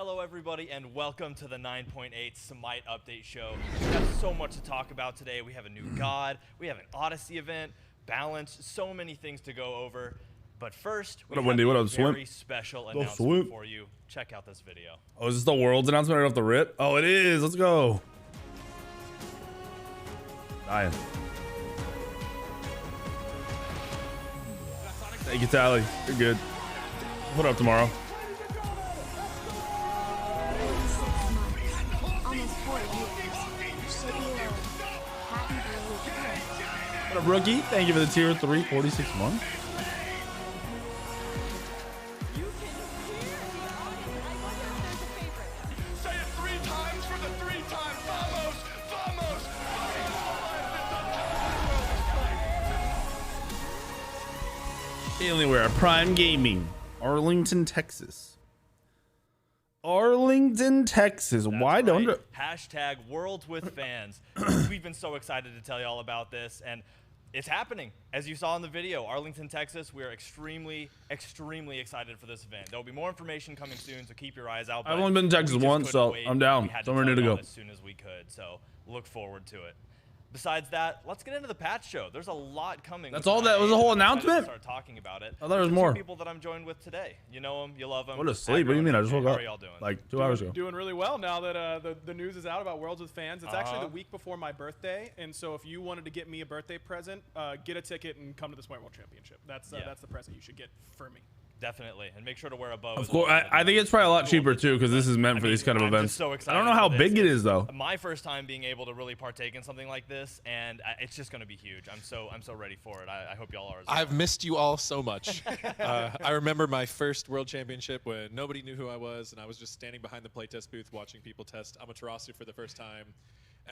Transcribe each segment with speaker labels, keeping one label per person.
Speaker 1: Hello everybody and welcome to the 9.8 Smite update show. We have so much to talk about today. We have a new god, we have an Odyssey event, balance, so many things to go over. But first, we have a very special announcement for you. Check out this video.
Speaker 2: Oh, is this the Worlds announcement right off the rip? Oh, it is. Let's go. Dying. Thank you, Tally. You're good. Put it up tomorrow. What up, rookie? Thank you for the tier 3, 46 months.
Speaker 3: Say it 3 times for the 3 times. Vamos, vamos.
Speaker 2: Alienware, Prime Gaming, Arlington, Texas. Arlington, Texas.
Speaker 1: That's
Speaker 2: Why
Speaker 1: right.
Speaker 2: don't
Speaker 1: Hashtag Worlds with Fans. We've been so excited to tell you all about this, and it's happening. As you saw in the video, Arlington, Texas, we are extremely excited for this event. There'll be more information coming soon, so keep your eyes out.
Speaker 2: I've only been to Texas once, so I'm down. So I'm ready to go
Speaker 1: as soon as we could, so look forward to it. Besides that, let's get into the patch show. There's a lot coming.
Speaker 2: That's all that was, a whole announcement?
Speaker 1: Start talking about it.
Speaker 2: I thought there was more.
Speaker 1: People that I'm joined with today. You know them, you love them.
Speaker 2: What a sleep. What do you mean? I just woke up.
Speaker 1: How are y'all doing?
Speaker 2: Like 2 hours ago.
Speaker 4: Doing really well now that the news is out about Worlds with Fans. It's actually the week before my birthday, and so if you wanted to get me a birthday present, get a ticket and come to the Smite World Championship. That's the present you should get for me.
Speaker 1: Definitely, and make sure to wear a bow.
Speaker 2: Of course, I think it's probably a lot cheaper too, because this is meant for these kind of events.
Speaker 1: So
Speaker 2: I don't know how big it is though.
Speaker 1: My first time being able to really partake in something like this, and it's just going to be huge. I'm so ready for it. I hope y'all are as well.
Speaker 5: I've missed you all so much. I remember my first World Championship when nobody knew who I was, and I was just standing behind the playtest booth watching people test Amaterasu for the first time.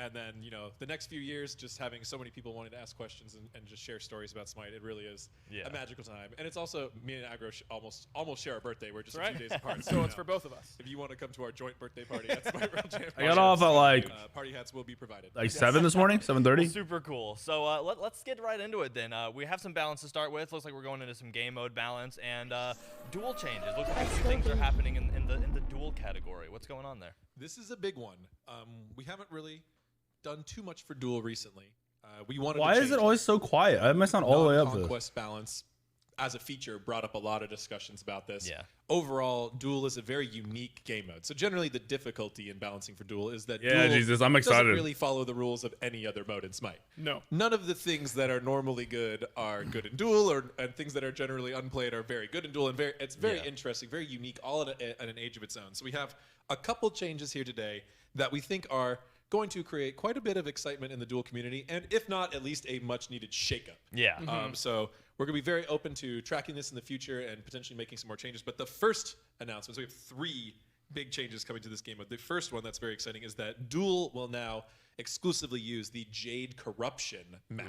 Speaker 5: And then, you know, the next few years, just having so many people wanting to ask questions and just share stories about Smite, it really is a magical time. And it's also, me and Agro almost share our birthday. We're just a few days apart.
Speaker 4: So it's for both of us.
Speaker 5: If you want to come to our joint birthday party at Smite World Championship,
Speaker 2: I got off at like
Speaker 5: party hats will be provided.
Speaker 2: like 7 this morning, 7:30.
Speaker 1: Super cool. So let's get right into it then. We have some balance to start with. Looks like we're going into some game mode balance and duel changes. Looks like a few things are happening in the duel category. What's going on there?
Speaker 5: This is a big one. We haven't really done too much for duel recently. We wanted.
Speaker 2: Why is it always so quiet? I must sound all the way up to
Speaker 5: conquest balance as a feature brought up a lot of discussions about this.
Speaker 1: Yeah.
Speaker 5: Overall, duel is a very unique game mode. So generally, the difficulty in balancing for duel is that
Speaker 2: Yeah,
Speaker 5: duel
Speaker 2: Jesus, I'm excited.
Speaker 5: doesn't really follow the rules of any other mode in Smite.
Speaker 4: No.
Speaker 5: None of the things that are normally good are good in duel, and things that are generally unplayed are very good in duel. And it's very interesting, very unique, all in an age of its own. So we have a couple changes here today that we think are going to create quite a bit of excitement in the duel community, and if not, at least a much-needed shakeup.
Speaker 1: Yeah.
Speaker 5: So we're going to be very open to tracking this in the future and potentially making some more changes. But the first announcement, so we have 3 big changes coming to this game. But the first one that's very exciting is that duel will now exclusively use the Jade Corruption map.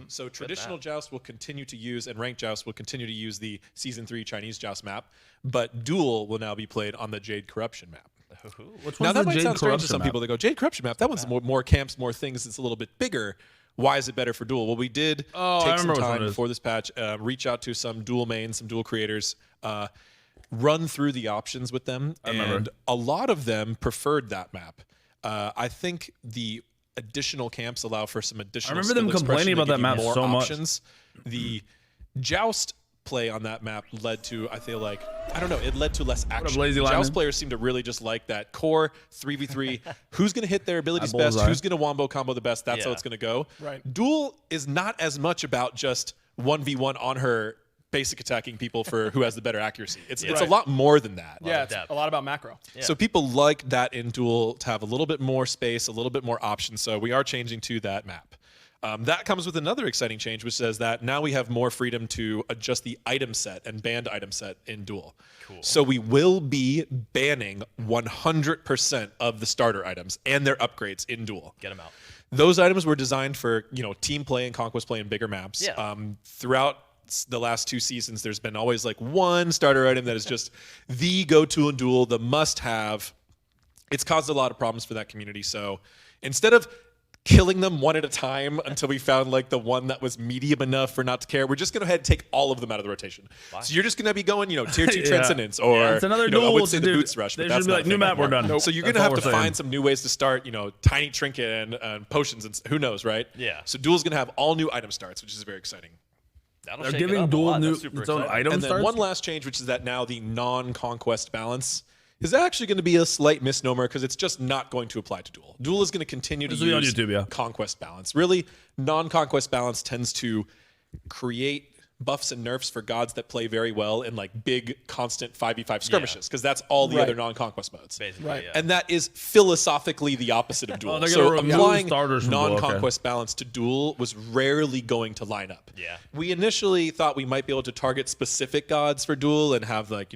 Speaker 5: So traditional Joust will continue to use, and Ranked Joust will continue to use the Season 3 Chinese Joust map, but duel will now be played on the Jade Corruption map. Now that might sound strange to some people. They go, Jade Corruption map, that one's more camps, more things, it's a little bit bigger. Why is it better for duel? Well, we did take some time before this patch, reach out to some duel mains, some duel creators, run through the options with them, and a lot of them preferred that map. I think the additional camps allow for some additional.
Speaker 2: I remember them complaining about that map so much.
Speaker 5: The Joust play on that map led to, I feel like, I don't know, it led to less action. Joust players seem to really just like that core 3v3. Who's going to hit their abilities best? Who's going to wombo combo the best? That's how it's going to go.
Speaker 4: Right.
Speaker 5: Duel is not as much about just 1v1 on her basic attacking people for who has the better accuracy. It's a lot more than that.
Speaker 4: Yeah, it's a lot about macro.
Speaker 1: Yeah.
Speaker 5: So people like that in duel to have a little bit more space, a little bit more options. So we are changing to that map. That comes with another exciting change, which says that now we have more freedom to adjust the item set and banned item set in duel. Cool. So we will be banning 100% of the starter items and their upgrades in duel.
Speaker 1: Get them out.
Speaker 5: Those items were designed for team play and conquest play in bigger maps.
Speaker 1: Yeah.
Speaker 5: Throughout the last 2 seasons, there's been always like one starter item that is just the go-to in duel, the must-have. It's caused a lot of problems for that community. So instead of killing them one at a time until we found like the one that was medium enough for not to care. We're just going to go ahead and take all of them out of the rotation. So you're just going to be going, tier 2 Transcendence or
Speaker 2: it's another
Speaker 5: I would say
Speaker 2: duel,
Speaker 5: the Boots Rush,
Speaker 2: they
Speaker 5: but that's
Speaker 2: should be
Speaker 5: not
Speaker 2: like,
Speaker 5: a
Speaker 2: new
Speaker 5: thing
Speaker 2: map, we're
Speaker 5: anymore.
Speaker 2: done.
Speaker 5: Nope. So you're going to have to find some new ways to start, Tiny Trinket and potions and who knows, right?
Speaker 1: Yeah.
Speaker 5: So Duel's going to have all new item starts, which is very exciting.
Speaker 1: That'll
Speaker 2: They're
Speaker 1: shake it
Speaker 2: giving
Speaker 1: up a
Speaker 2: Duel
Speaker 1: lot.
Speaker 2: new
Speaker 1: That's super
Speaker 2: its own
Speaker 1: exciting.
Speaker 2: item
Speaker 5: And then
Speaker 2: starts.
Speaker 5: one last change, which is that now the non-conquest balance is actually going to be a slight misnomer because it's just not going to apply to Duel. Duel is going to continue to
Speaker 2: This will be on
Speaker 5: use
Speaker 2: YouTube, yeah.
Speaker 5: conquest balance. Really, non-conquest balance tends to create buffs and nerfs for gods that play very well in like big, constant 5v5 skirmishes because that's all the other non-conquest modes.
Speaker 1: Basically,
Speaker 4: Right.
Speaker 1: yeah.
Speaker 5: And that is philosophically the opposite of Duel.
Speaker 2: they're
Speaker 5: So
Speaker 2: gonna remove
Speaker 5: applying
Speaker 2: starters from Duel, okay.
Speaker 5: non-conquest balance to Duel was rarely going to line up.
Speaker 1: Yeah.
Speaker 5: We initially thought we might be able to target specific gods for Duel and have like,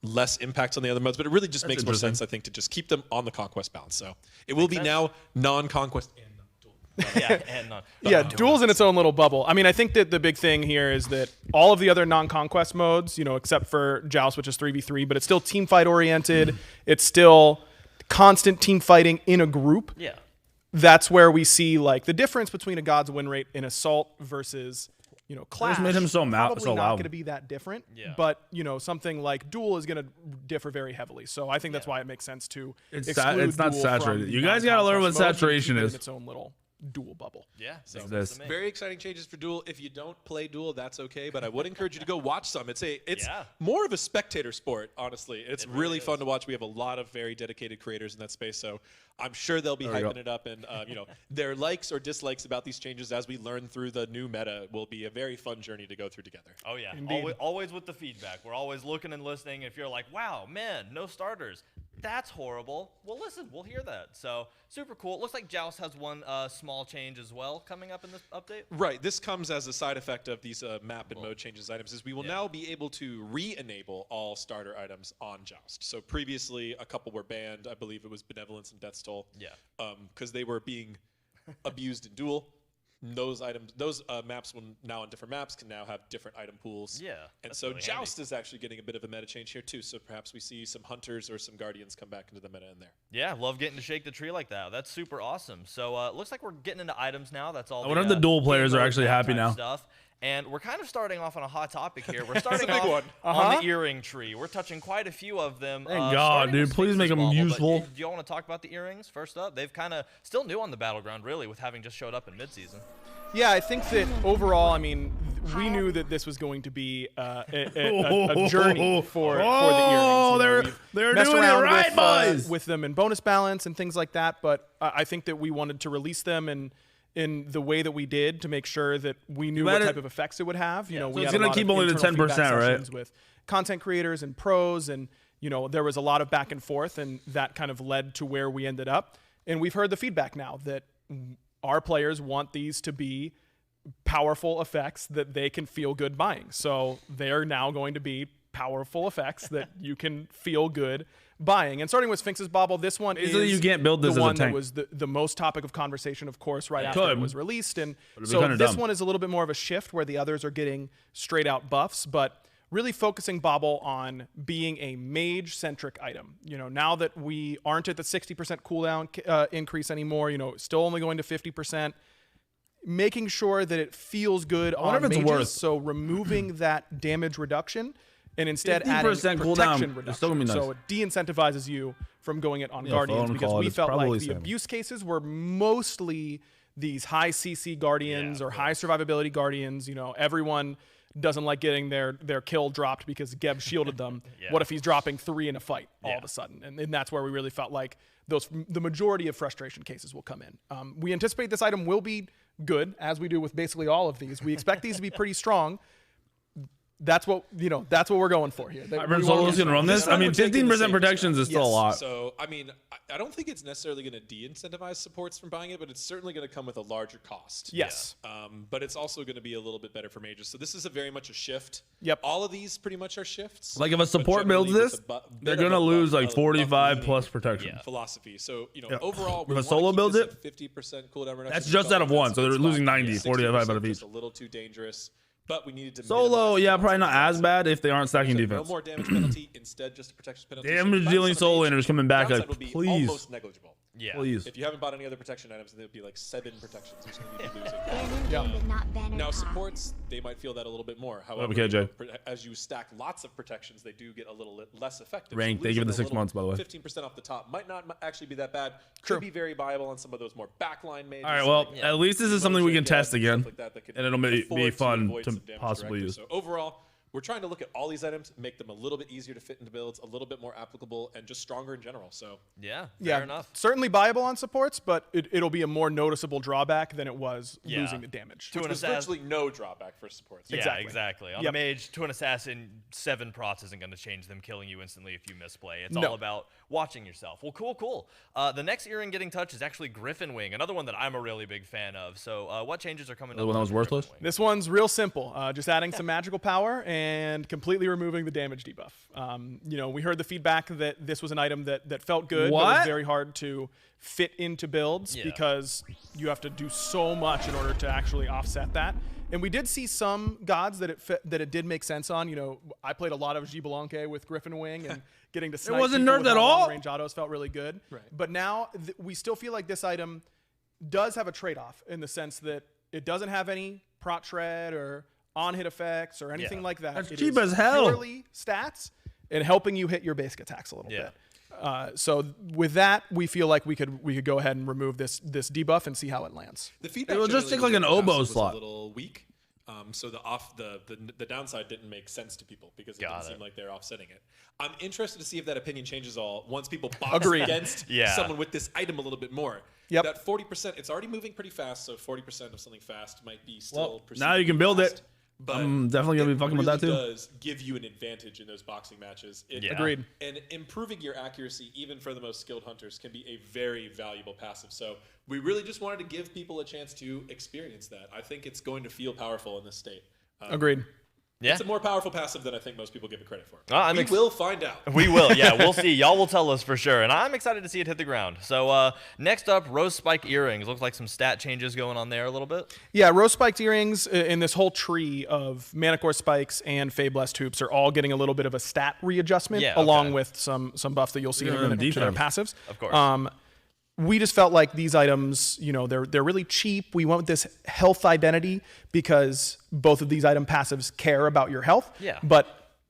Speaker 5: less impacts on the other modes, but it really just makes more
Speaker 2: interesting.
Speaker 5: sense, I think, to just keep them on the conquest balance. So it will be now non-conquest and Duel.
Speaker 1: Yeah, and
Speaker 4: Yeah, Duel's in its own little bubble. I mean, I think that the big thing here is that all of the other non-conquest modes, except for Joust, which is 3v3, but it's still team fight oriented. It's still constant team fighting in a group.
Speaker 1: yeah.
Speaker 4: That's where we see like the difference between a god's win rate in Assault versus Clash.
Speaker 2: made him so
Speaker 4: probably
Speaker 2: so
Speaker 4: not
Speaker 2: loud.
Speaker 4: going to be that different.
Speaker 1: Yeah.
Speaker 4: But something like Duel is going to differ very heavily. So I think that's why it makes sense to
Speaker 2: It's
Speaker 4: exclude
Speaker 2: it's not
Speaker 4: Duel
Speaker 2: saturated.
Speaker 4: from
Speaker 2: You guys got to learn what
Speaker 4: non-conquest modes and
Speaker 2: saturation
Speaker 4: keep it
Speaker 2: is.
Speaker 4: in its own little Duel bubble.
Speaker 1: Yeah.
Speaker 2: So
Speaker 1: makes
Speaker 2: this-
Speaker 1: sense to me.
Speaker 5: Very exciting changes for Duel. If you don't play Duel, that's okay, but I would encourage you to go watch some. It's
Speaker 1: Yeah.
Speaker 5: more of a spectator sport, honestly. It's
Speaker 1: It
Speaker 5: really
Speaker 1: really
Speaker 5: fun
Speaker 1: is.
Speaker 5: to watch. We have a lot of very dedicated creators in that space, so I'm sure they'll be
Speaker 2: There we go.
Speaker 5: hyping it up. And their likes or dislikes about these changes as we learn through the new meta will be a very fun journey to go through together.
Speaker 1: Oh yeah,
Speaker 4: Indeed.
Speaker 1: always with the feedback. We're always looking and listening. If you're like, wow, man, no starters, that's horrible. Well, listen, we'll hear that. So super cool. It looks like Joust has one small change as well coming up in this update.
Speaker 5: Right. This comes as a side effect of these map and mode changes items. Is we will now be able to re-enable all starter items on Joust. So previously, a couple were banned. I believe it was Benevolence and Death's Toll.
Speaker 1: Yeah.
Speaker 5: Because they were being abused in Duel. Those items, those maps, will now on different maps, can now have different item pools.
Speaker 1: Yeah,
Speaker 5: And
Speaker 1: that's
Speaker 5: so
Speaker 1: really
Speaker 5: Joust
Speaker 1: handy.
Speaker 5: is actually getting a bit of a meta change here too. So perhaps we see some hunters or some guardians come back into the meta in there.
Speaker 1: Yeah, love getting to shake the tree like that. That's super awesome. So it looks like we're getting into items now. That's all.
Speaker 2: I wonder if the Duel
Speaker 1: game
Speaker 2: players are
Speaker 1: mode
Speaker 2: actually
Speaker 1: type
Speaker 2: happy now.
Speaker 1: Stuff. And we're kind of starting off on a hot topic here. We're starting
Speaker 5: big
Speaker 1: off
Speaker 5: one.
Speaker 1: on the earring tree. We're touching quite a few of them.
Speaker 2: Thank God,
Speaker 1: starting
Speaker 2: dude.
Speaker 1: with
Speaker 2: Please make
Speaker 1: Sphinx's
Speaker 2: them
Speaker 1: Bauble, but
Speaker 2: useful.
Speaker 1: Do y'all want to talk about the earrings first up? They've kind of still new on the battleground, really, with having just showed up in midseason.
Speaker 4: Yeah, I think that overall, I mean, we knew that this was going to be a journey for the
Speaker 2: Oh,
Speaker 4: earrings.
Speaker 2: they're
Speaker 4: Messed
Speaker 2: doing it
Speaker 4: around
Speaker 2: right, boys.
Speaker 4: with them in bonus balance and things like that, but I think that we wanted to release them in the way that we did to make sure that we knew what
Speaker 2: But
Speaker 4: type of effects it would have. You know,
Speaker 2: So
Speaker 4: we
Speaker 2: it's
Speaker 4: had a
Speaker 2: gonna
Speaker 4: lot
Speaker 2: keep
Speaker 4: of
Speaker 2: only the
Speaker 4: internal
Speaker 2: 10%,
Speaker 4: feedback
Speaker 2: right?
Speaker 4: sessions with content creators and pros, and there was a lot of back and forth, and that kind of led to where we ended up. And we've heard the feedback now that our players want these to be powerful effects that they can feel good buying. So they're now going to be powerful effects that you can feel good buying. And starting with Sphinx's Bauble, this one
Speaker 2: Basically,
Speaker 4: is
Speaker 2: you can't build this
Speaker 4: the
Speaker 2: as a
Speaker 4: one that
Speaker 2: tank.
Speaker 4: was the most topic of conversation, of course, right after
Speaker 2: could.
Speaker 4: it was released. And
Speaker 2: But it'd be
Speaker 4: so
Speaker 2: kinda
Speaker 4: this
Speaker 2: dumb.
Speaker 4: one is a little bit more of a shift where the others are getting straight out buffs, but really focusing Bauble on being a mage-centric item. Now that we aren't at the 60% cooldown increase anymore, still only going to 50%, making sure that it feels good on
Speaker 2: wonder if it's
Speaker 4: mages,
Speaker 2: worth.
Speaker 4: so removing that damage reduction and instead adding
Speaker 2: 50% cooldown
Speaker 4: protection
Speaker 2: is
Speaker 4: reduction.
Speaker 2: still gonna be nice.
Speaker 4: So it de-incentivizes you from going it on
Speaker 2: Yeah,
Speaker 4: Guardians
Speaker 2: phone
Speaker 4: because
Speaker 2: call,
Speaker 4: we
Speaker 2: it's
Speaker 4: felt
Speaker 2: probably
Speaker 4: like the
Speaker 2: same.
Speaker 4: abuse cases were mostly these high CC Guardians or high survivability Guardians. Everyone doesn't like getting their kill dropped because Geb shielded them.
Speaker 1: Yeah.
Speaker 4: What if he's dropping 3 in a fight all of a sudden? And that's where we really felt like the majority of frustration cases will come in. We anticipate this item will be good, as we do with basically all of these. We expect these to be pretty strong. That's what we're going for here.
Speaker 2: Iron Solo's gonna run this. I mean, 15% protections is still a lot.
Speaker 5: So, I mean, I don't think it's necessarily going to de-incentivize supports from buying it, but it's certainly going to come with a larger cost.
Speaker 4: Yes.
Speaker 5: But it's also going to be a little bit better for mages. So this is very much a shift.
Speaker 4: Yep.
Speaker 5: All of these pretty much are shifts.
Speaker 2: Like if a
Speaker 5: but
Speaker 2: support
Speaker 5: generally
Speaker 2: builds
Speaker 5: with
Speaker 2: this,
Speaker 5: a
Speaker 2: they're
Speaker 5: bit of
Speaker 2: gonna
Speaker 5: a
Speaker 2: lose like
Speaker 5: buff
Speaker 2: 45
Speaker 5: leaning
Speaker 2: plus protection.
Speaker 5: philosophy. So,
Speaker 2: Yeah.
Speaker 5: overall,
Speaker 2: If
Speaker 5: we
Speaker 2: a
Speaker 5: wanna
Speaker 2: solo
Speaker 5: keep
Speaker 2: builds
Speaker 5: this
Speaker 2: it,
Speaker 5: at 50% cooldown reduction.
Speaker 2: that's
Speaker 5: We
Speaker 2: just
Speaker 5: felt
Speaker 2: out of
Speaker 5: like
Speaker 2: one,
Speaker 5: that's
Speaker 2: so they're
Speaker 5: fine.
Speaker 2: losing 90,
Speaker 5: 60%
Speaker 2: 45 out of
Speaker 5: was
Speaker 2: each.
Speaker 5: a little too dangerous, but we needed to
Speaker 2: Solo,
Speaker 5: minimize
Speaker 2: yeah,
Speaker 5: the
Speaker 2: probably not
Speaker 5: downside.
Speaker 2: as bad if they aren't stacking
Speaker 5: So
Speaker 2: defense.
Speaker 5: No more damage penalty, instead just a protection penalty. So
Speaker 2: Damage
Speaker 5: if you
Speaker 2: dealing
Speaker 5: find
Speaker 2: soul
Speaker 5: some
Speaker 2: laners coming back,
Speaker 5: downside
Speaker 2: like,
Speaker 5: will be
Speaker 2: please.
Speaker 5: almost negligible.
Speaker 1: Yeah.
Speaker 2: Please.
Speaker 5: If you haven't bought any other protection items, then it would be like 7 protections you're going to be losing.
Speaker 6: Banner but not banner
Speaker 5: Now
Speaker 6: top.
Speaker 5: supports, they might feel that a little bit more. However,
Speaker 2: KJ?
Speaker 5: as you stack lots of protections, they do get a little less effective.
Speaker 2: Rank,
Speaker 5: So
Speaker 2: thank you for the
Speaker 5: losing a
Speaker 2: 6 months, by the way.
Speaker 5: 15% off the top might not actually be that bad. Could be very viable on some of those more backline mages.
Speaker 2: All right, well,
Speaker 5: like,
Speaker 2: at least this is something we can
Speaker 5: Mojo
Speaker 2: test
Speaker 5: Dead
Speaker 2: again,
Speaker 5: stuff like that can
Speaker 2: and it'll be
Speaker 5: afford
Speaker 2: fun
Speaker 5: avoid
Speaker 2: to
Speaker 5: some damage
Speaker 2: possibly
Speaker 5: directly.
Speaker 2: use.
Speaker 5: So overall, we're trying to look at all these items, make them a little bit easier to fit into builds, a little bit more applicable, and just stronger in general. So
Speaker 1: Yeah,
Speaker 4: Yeah,
Speaker 1: fair enough.
Speaker 4: certainly viable on supports, but it'll be a more noticeable drawback than it was
Speaker 1: Yeah.
Speaker 4: losing the damage.
Speaker 1: To an
Speaker 5: there's
Speaker 1: assassin.
Speaker 5: virtually no drawback for supports.
Speaker 1: Yeah,
Speaker 4: Exactly.
Speaker 1: exactly. On
Speaker 4: Yep.
Speaker 1: the mage, to an assassin, 7 prots isn't going to change them killing you instantly if you misplay. It's
Speaker 4: No.
Speaker 1: all about watching yourself. Well, cool. The next earring getting touched is actually Griffin Wing, another one that I'm a really big fan of. So what changes are coming
Speaker 2: The
Speaker 1: up?
Speaker 2: one that was
Speaker 1: for Griffin
Speaker 2: worthless?
Speaker 1: Wing?
Speaker 4: This one's real simple. Just adding some magical power and completely removing the damage debuff. We heard the feedback that this was an item that felt good, but was
Speaker 2: What?
Speaker 4: very hard to fit into builds
Speaker 1: Yeah.
Speaker 4: because you have to do so much in order to actually offset that. And we did see some gods that it did make sense on. I played a lot of Xbalanque with Griffin Wing, and getting to snipe
Speaker 2: wasn't
Speaker 4: people
Speaker 2: nerfed
Speaker 4: with
Speaker 2: at
Speaker 4: long
Speaker 2: all?
Speaker 4: range autos felt really good.
Speaker 5: Right.
Speaker 4: But now we still feel like this item does have a trade-off in the sense that it doesn't have any prot shred or on-hit effects or anything
Speaker 1: Yeah.
Speaker 4: like that.
Speaker 2: That's
Speaker 4: It
Speaker 2: cheap
Speaker 4: is
Speaker 2: as hell.
Speaker 4: Purely stats and helping you hit your basic attacks a little
Speaker 1: Yeah.
Speaker 4: bit. So with that, we feel like we could go ahead and remove this debuff and see how it lands.
Speaker 5: The feedback
Speaker 2: It will just
Speaker 5: generally
Speaker 2: take like an
Speaker 5: within the
Speaker 2: oboe
Speaker 5: passive was
Speaker 2: slot.
Speaker 5: a little weak. So the downside didn't make sense to people because it
Speaker 1: Got
Speaker 5: didn't
Speaker 1: it.
Speaker 5: seem like they're offsetting it. I'm interested to see if that opinion changes all once people box
Speaker 4: Agreed.
Speaker 5: against
Speaker 1: Yeah.
Speaker 5: someone with this item a little bit more.
Speaker 4: Yep.
Speaker 5: That 40%, it's already moving pretty fast, so 40% of something fast might be still
Speaker 2: Well,
Speaker 5: perceived
Speaker 2: now you
Speaker 5: to
Speaker 2: can
Speaker 5: be
Speaker 2: build
Speaker 5: fast,
Speaker 2: it.
Speaker 5: But
Speaker 2: I'm definitely gonna be fucking with that, too.
Speaker 5: It really does give you an advantage in those boxing matches.
Speaker 1: Yeah.
Speaker 4: Agreed.
Speaker 5: And improving your accuracy, even for the most skilled hunters, can be a very valuable passive. So we really just wanted to give people a chance to experience that. I think it's going to feel powerful in this state.
Speaker 4: Agreed.
Speaker 1: Yeah.
Speaker 5: It's a more powerful passive than I think most people give it credit for.
Speaker 1: I'm
Speaker 5: we
Speaker 1: ex-
Speaker 5: will find out.
Speaker 1: We will, yeah. We'll see. Y'all will tell us for sure. And I'm excited to see it hit the ground. So next up, Rose Spike Earrings. Looks like some stat changes going on there a little bit.
Speaker 4: Yeah, rose spiked earrings in this whole tree of Manicore spikes and Feyblast hoops are all getting a little bit of a stat readjustment,
Speaker 1: Yeah, okay.
Speaker 4: along with some buffs that you'll see in a
Speaker 2: Yeah,
Speaker 4: minute to their
Speaker 2: defense.
Speaker 4: passives.
Speaker 1: Of course.
Speaker 4: We just felt like these items, they're really cheap. We went with this health identity because both of these item passives care about your health.
Speaker 1: Yeah.
Speaker 4: But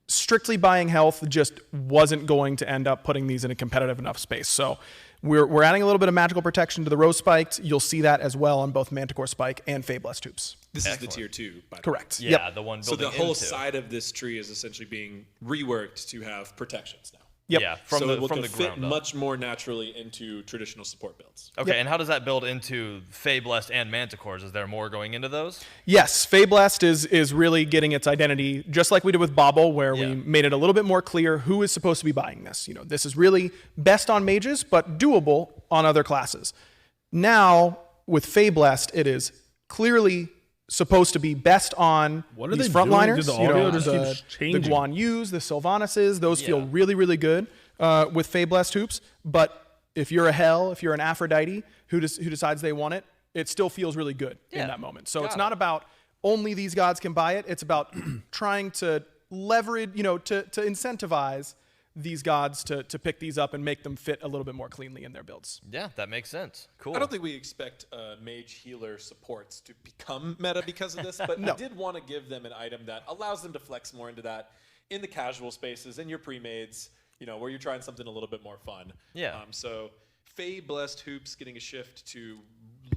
Speaker 4: strictly buying health just wasn't going to end up putting these in a competitive enough space. So we're adding a little bit of magical protection to the rose spiked. You'll see that as well on both Manticore Spike and Feyblast hoops.
Speaker 5: This is
Speaker 1: Excellent.
Speaker 5: the tier 2, by the way.
Speaker 4: Correct.
Speaker 1: Yeah,
Speaker 4: Yep.
Speaker 1: the one
Speaker 5: So
Speaker 1: building
Speaker 5: the whole
Speaker 1: into.
Speaker 5: side of this tree is essentially being reworked to have protections now.
Speaker 4: Yep.
Speaker 1: Yeah, from
Speaker 5: so
Speaker 1: the
Speaker 5: it will
Speaker 1: from the
Speaker 5: fit
Speaker 1: ground up.
Speaker 5: much more naturally into traditional support builds.
Speaker 1: Okay, and how does that build into Feyblast and Manticores? Is there more going into those?
Speaker 4: Yes, Feyblast is really getting its identity, just like we did with Bobble, where
Speaker 1: Yeah.
Speaker 4: we made it a little bit more clear who is supposed to be buying this. This is really best on mages, but doable on other classes. Now, with Feyblast, it is clearly supposed to be best on
Speaker 2: What are
Speaker 4: these
Speaker 2: they doing?
Speaker 4: frontliners.
Speaker 2: Dude, the audio just
Speaker 4: the,
Speaker 2: keeps changing.
Speaker 4: the Guan Yus, the Sylvanas, those feel
Speaker 1: Yeah.
Speaker 4: really, really good with Feyblast hoops. But if you're a Hel, if you're an Aphrodite who decides they want it, it still feels really good
Speaker 1: Yeah.
Speaker 4: in that moment. So
Speaker 1: Got
Speaker 4: it's
Speaker 1: it.
Speaker 4: not about only these gods can buy it. It's about trying to leverage, to incentivize these gods to pick these up and make them fit a little bit more cleanly in their builds.
Speaker 1: Yeah, that makes sense. Cool.
Speaker 5: I don't think we expect mage healer supports to become meta because of this, but
Speaker 4: No.
Speaker 5: I did want to give them an item that allows them to flex more into that in the casual spaces, in your pre-mades, where you're trying something a little bit more fun.
Speaker 1: Yeah.
Speaker 5: So Fey Blessed Hoops getting a shift to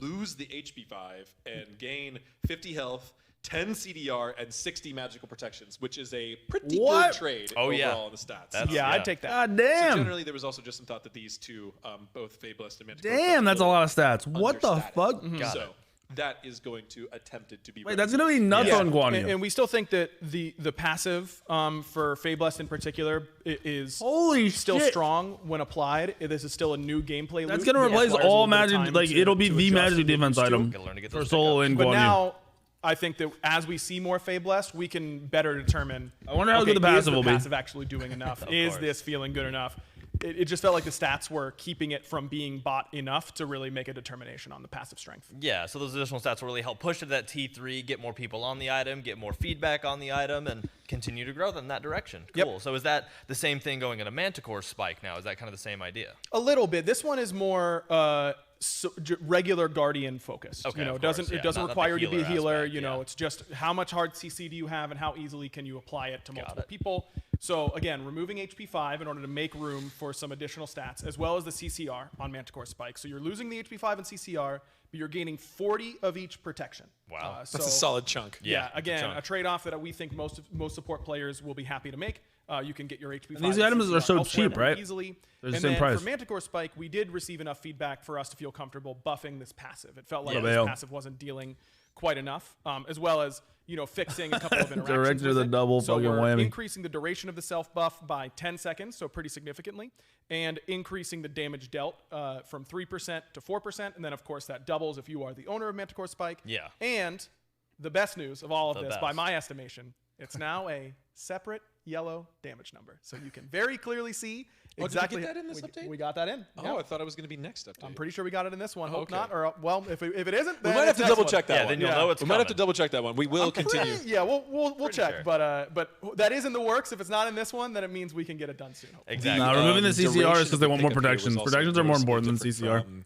Speaker 5: lose the HP 5 and gain 50 health, 10 CDR, and 60 magical protections, which is a pretty
Speaker 2: What?
Speaker 5: good trade
Speaker 1: Oh, yeah.
Speaker 5: overall in the stats.
Speaker 1: That's-
Speaker 4: Yeah,
Speaker 1: Yeah.
Speaker 4: I'd take that.
Speaker 2: God
Speaker 5: So
Speaker 2: damn.
Speaker 5: generally, there was also just some thought that these two, both Fey Blessed and Manticore,
Speaker 2: Damn, that's a lot of stats.
Speaker 5: understated.
Speaker 2: What the fuck?
Speaker 1: Got
Speaker 5: So
Speaker 1: it.
Speaker 5: that is going to attempt it to be.
Speaker 2: Wait, that's gonna be nuts
Speaker 1: Yeah.
Speaker 2: on Guan
Speaker 4: And
Speaker 2: Yu.
Speaker 4: we still think that the passive for Feyblast in particular is
Speaker 2: Holy
Speaker 4: still
Speaker 2: shit.
Speaker 4: strong when applied. This is still a new gameplay
Speaker 2: That's
Speaker 4: loop.
Speaker 2: gonna
Speaker 4: It
Speaker 2: replace
Speaker 4: requires a
Speaker 2: all
Speaker 4: little bit of
Speaker 2: magic.
Speaker 4: time
Speaker 2: Like
Speaker 4: to-
Speaker 2: it'll be
Speaker 4: to
Speaker 2: the
Speaker 4: adjust
Speaker 2: magic
Speaker 4: and get
Speaker 2: defense
Speaker 4: used to.
Speaker 2: item
Speaker 1: Gotta learn to get
Speaker 2: for
Speaker 1: those
Speaker 2: Soul
Speaker 1: pickups.
Speaker 2: and
Speaker 4: But
Speaker 2: Guan Yu.
Speaker 4: now, I think that as we see more Feyblast, we can better determine.
Speaker 2: I wonder how good the
Speaker 4: is
Speaker 2: passive will be.
Speaker 4: passive actually doing enough? Is
Speaker 1: course.
Speaker 4: this feeling good enough? it just felt like the stats were keeping it from being bought enough to really make a determination on the passive strength.
Speaker 1: Yeah, so those additional stats will really help push it to that T3, get more people on the item, get more feedback on the item, and continue to grow in that direction. Cool.
Speaker 4: Yep.
Speaker 1: So is that the same thing going into Manticore Spike now? Is that kind of the same idea?
Speaker 4: A little bit. This one is more regular Guardian focused.
Speaker 1: Okay,
Speaker 4: you know,
Speaker 1: of
Speaker 4: it doesn't
Speaker 1: course, yeah,
Speaker 4: it doesn't
Speaker 1: not the
Speaker 4: require you to be a
Speaker 1: healer
Speaker 4: healer.
Speaker 1: aspect,
Speaker 4: You know,
Speaker 1: yeah.
Speaker 4: it's just how much hard CC do you have and how easily can you apply it to multiple
Speaker 1: it.
Speaker 4: people. So again, removing HP 5 in order to make room for some additional stats, as well as the CCR on Manticore Spike. So you're losing the HP 5 and CCR, but you're gaining 40 of each protection.
Speaker 1: Wow.
Speaker 5: That's a solid chunk.
Speaker 1: Yeah, it's a
Speaker 4: again,
Speaker 1: chunk.
Speaker 4: a trade-off that we think most support players will be happy to make. You can get your HP 5
Speaker 2: these
Speaker 4: and
Speaker 2: items
Speaker 4: CCR
Speaker 2: are so
Speaker 4: elsewhere
Speaker 2: cheap,
Speaker 4: more
Speaker 2: right?
Speaker 4: Easily.
Speaker 2: They're the
Speaker 4: And
Speaker 2: same
Speaker 4: then
Speaker 2: price.
Speaker 4: for Manticore Spike, we did receive enough feedback for us to feel comfortable buffing this passive. It felt like
Speaker 2: Yeah.
Speaker 4: this
Speaker 2: Bail.
Speaker 4: passive wasn't dealing quite enough, as well as fixing a couple of interactions.
Speaker 2: Director
Speaker 4: with
Speaker 2: the
Speaker 4: it.
Speaker 2: double
Speaker 4: so
Speaker 2: fucking
Speaker 4: we're
Speaker 2: whammy.
Speaker 4: increasing the duration of the self buff by 10 seconds, so pretty significantly, and increasing the damage dealt from 3% to 4%, and then of course that doubles if you are the owner of Manticore Spike.
Speaker 1: Yeah.
Speaker 4: And the best news of all of
Speaker 1: The
Speaker 4: this, by
Speaker 1: best.
Speaker 4: my estimation, it's now a separate yellow damage number, so you can very clearly see
Speaker 5: Oh, did you
Speaker 4: exactly.
Speaker 5: get that in this
Speaker 4: we,
Speaker 5: update?
Speaker 4: We got that in.
Speaker 5: Oh,
Speaker 4: Yeah.
Speaker 5: I thought it was going to be next update.
Speaker 4: I'm pretty sure we got it in this one. Hope
Speaker 5: okay.
Speaker 4: not, or well, if it isn't,
Speaker 5: We
Speaker 4: then
Speaker 5: might have
Speaker 4: it's
Speaker 5: to
Speaker 4: next
Speaker 5: double
Speaker 4: one.
Speaker 5: check that
Speaker 1: Yeah,
Speaker 5: one.
Speaker 1: then you'll know it's
Speaker 5: We might have
Speaker 1: coming.
Speaker 5: to double check that one. We will continue.
Speaker 4: Yeah, we'll
Speaker 1: Pretty
Speaker 4: check,
Speaker 1: sure.
Speaker 4: but that is in the works. If it's not in this one, then it means we can get it done soon. Hopefully.
Speaker 1: Exactly.
Speaker 2: Nah, removing the CCRs
Speaker 5: duration
Speaker 2: because
Speaker 5: of
Speaker 2: they
Speaker 5: the
Speaker 2: want more
Speaker 5: pickup here was
Speaker 2: protections.
Speaker 5: also
Speaker 2: Protections are more
Speaker 5: noticeably
Speaker 2: important than
Speaker 5: different
Speaker 2: CCR.
Speaker 5: from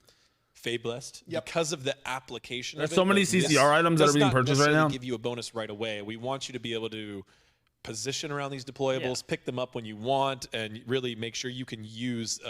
Speaker 5: Fablest,
Speaker 1: Yep.
Speaker 5: because of the application.
Speaker 2: There's
Speaker 5: of it,
Speaker 2: so many
Speaker 5: like, this
Speaker 2: CCR items that
Speaker 5: does
Speaker 2: are being
Speaker 5: not
Speaker 2: purchased right
Speaker 5: necessarily
Speaker 2: now.
Speaker 5: Give you a bonus right away. We want you to be able to position around these deployables,
Speaker 1: Yeah.
Speaker 5: pick them up when you want, and really make sure you can use,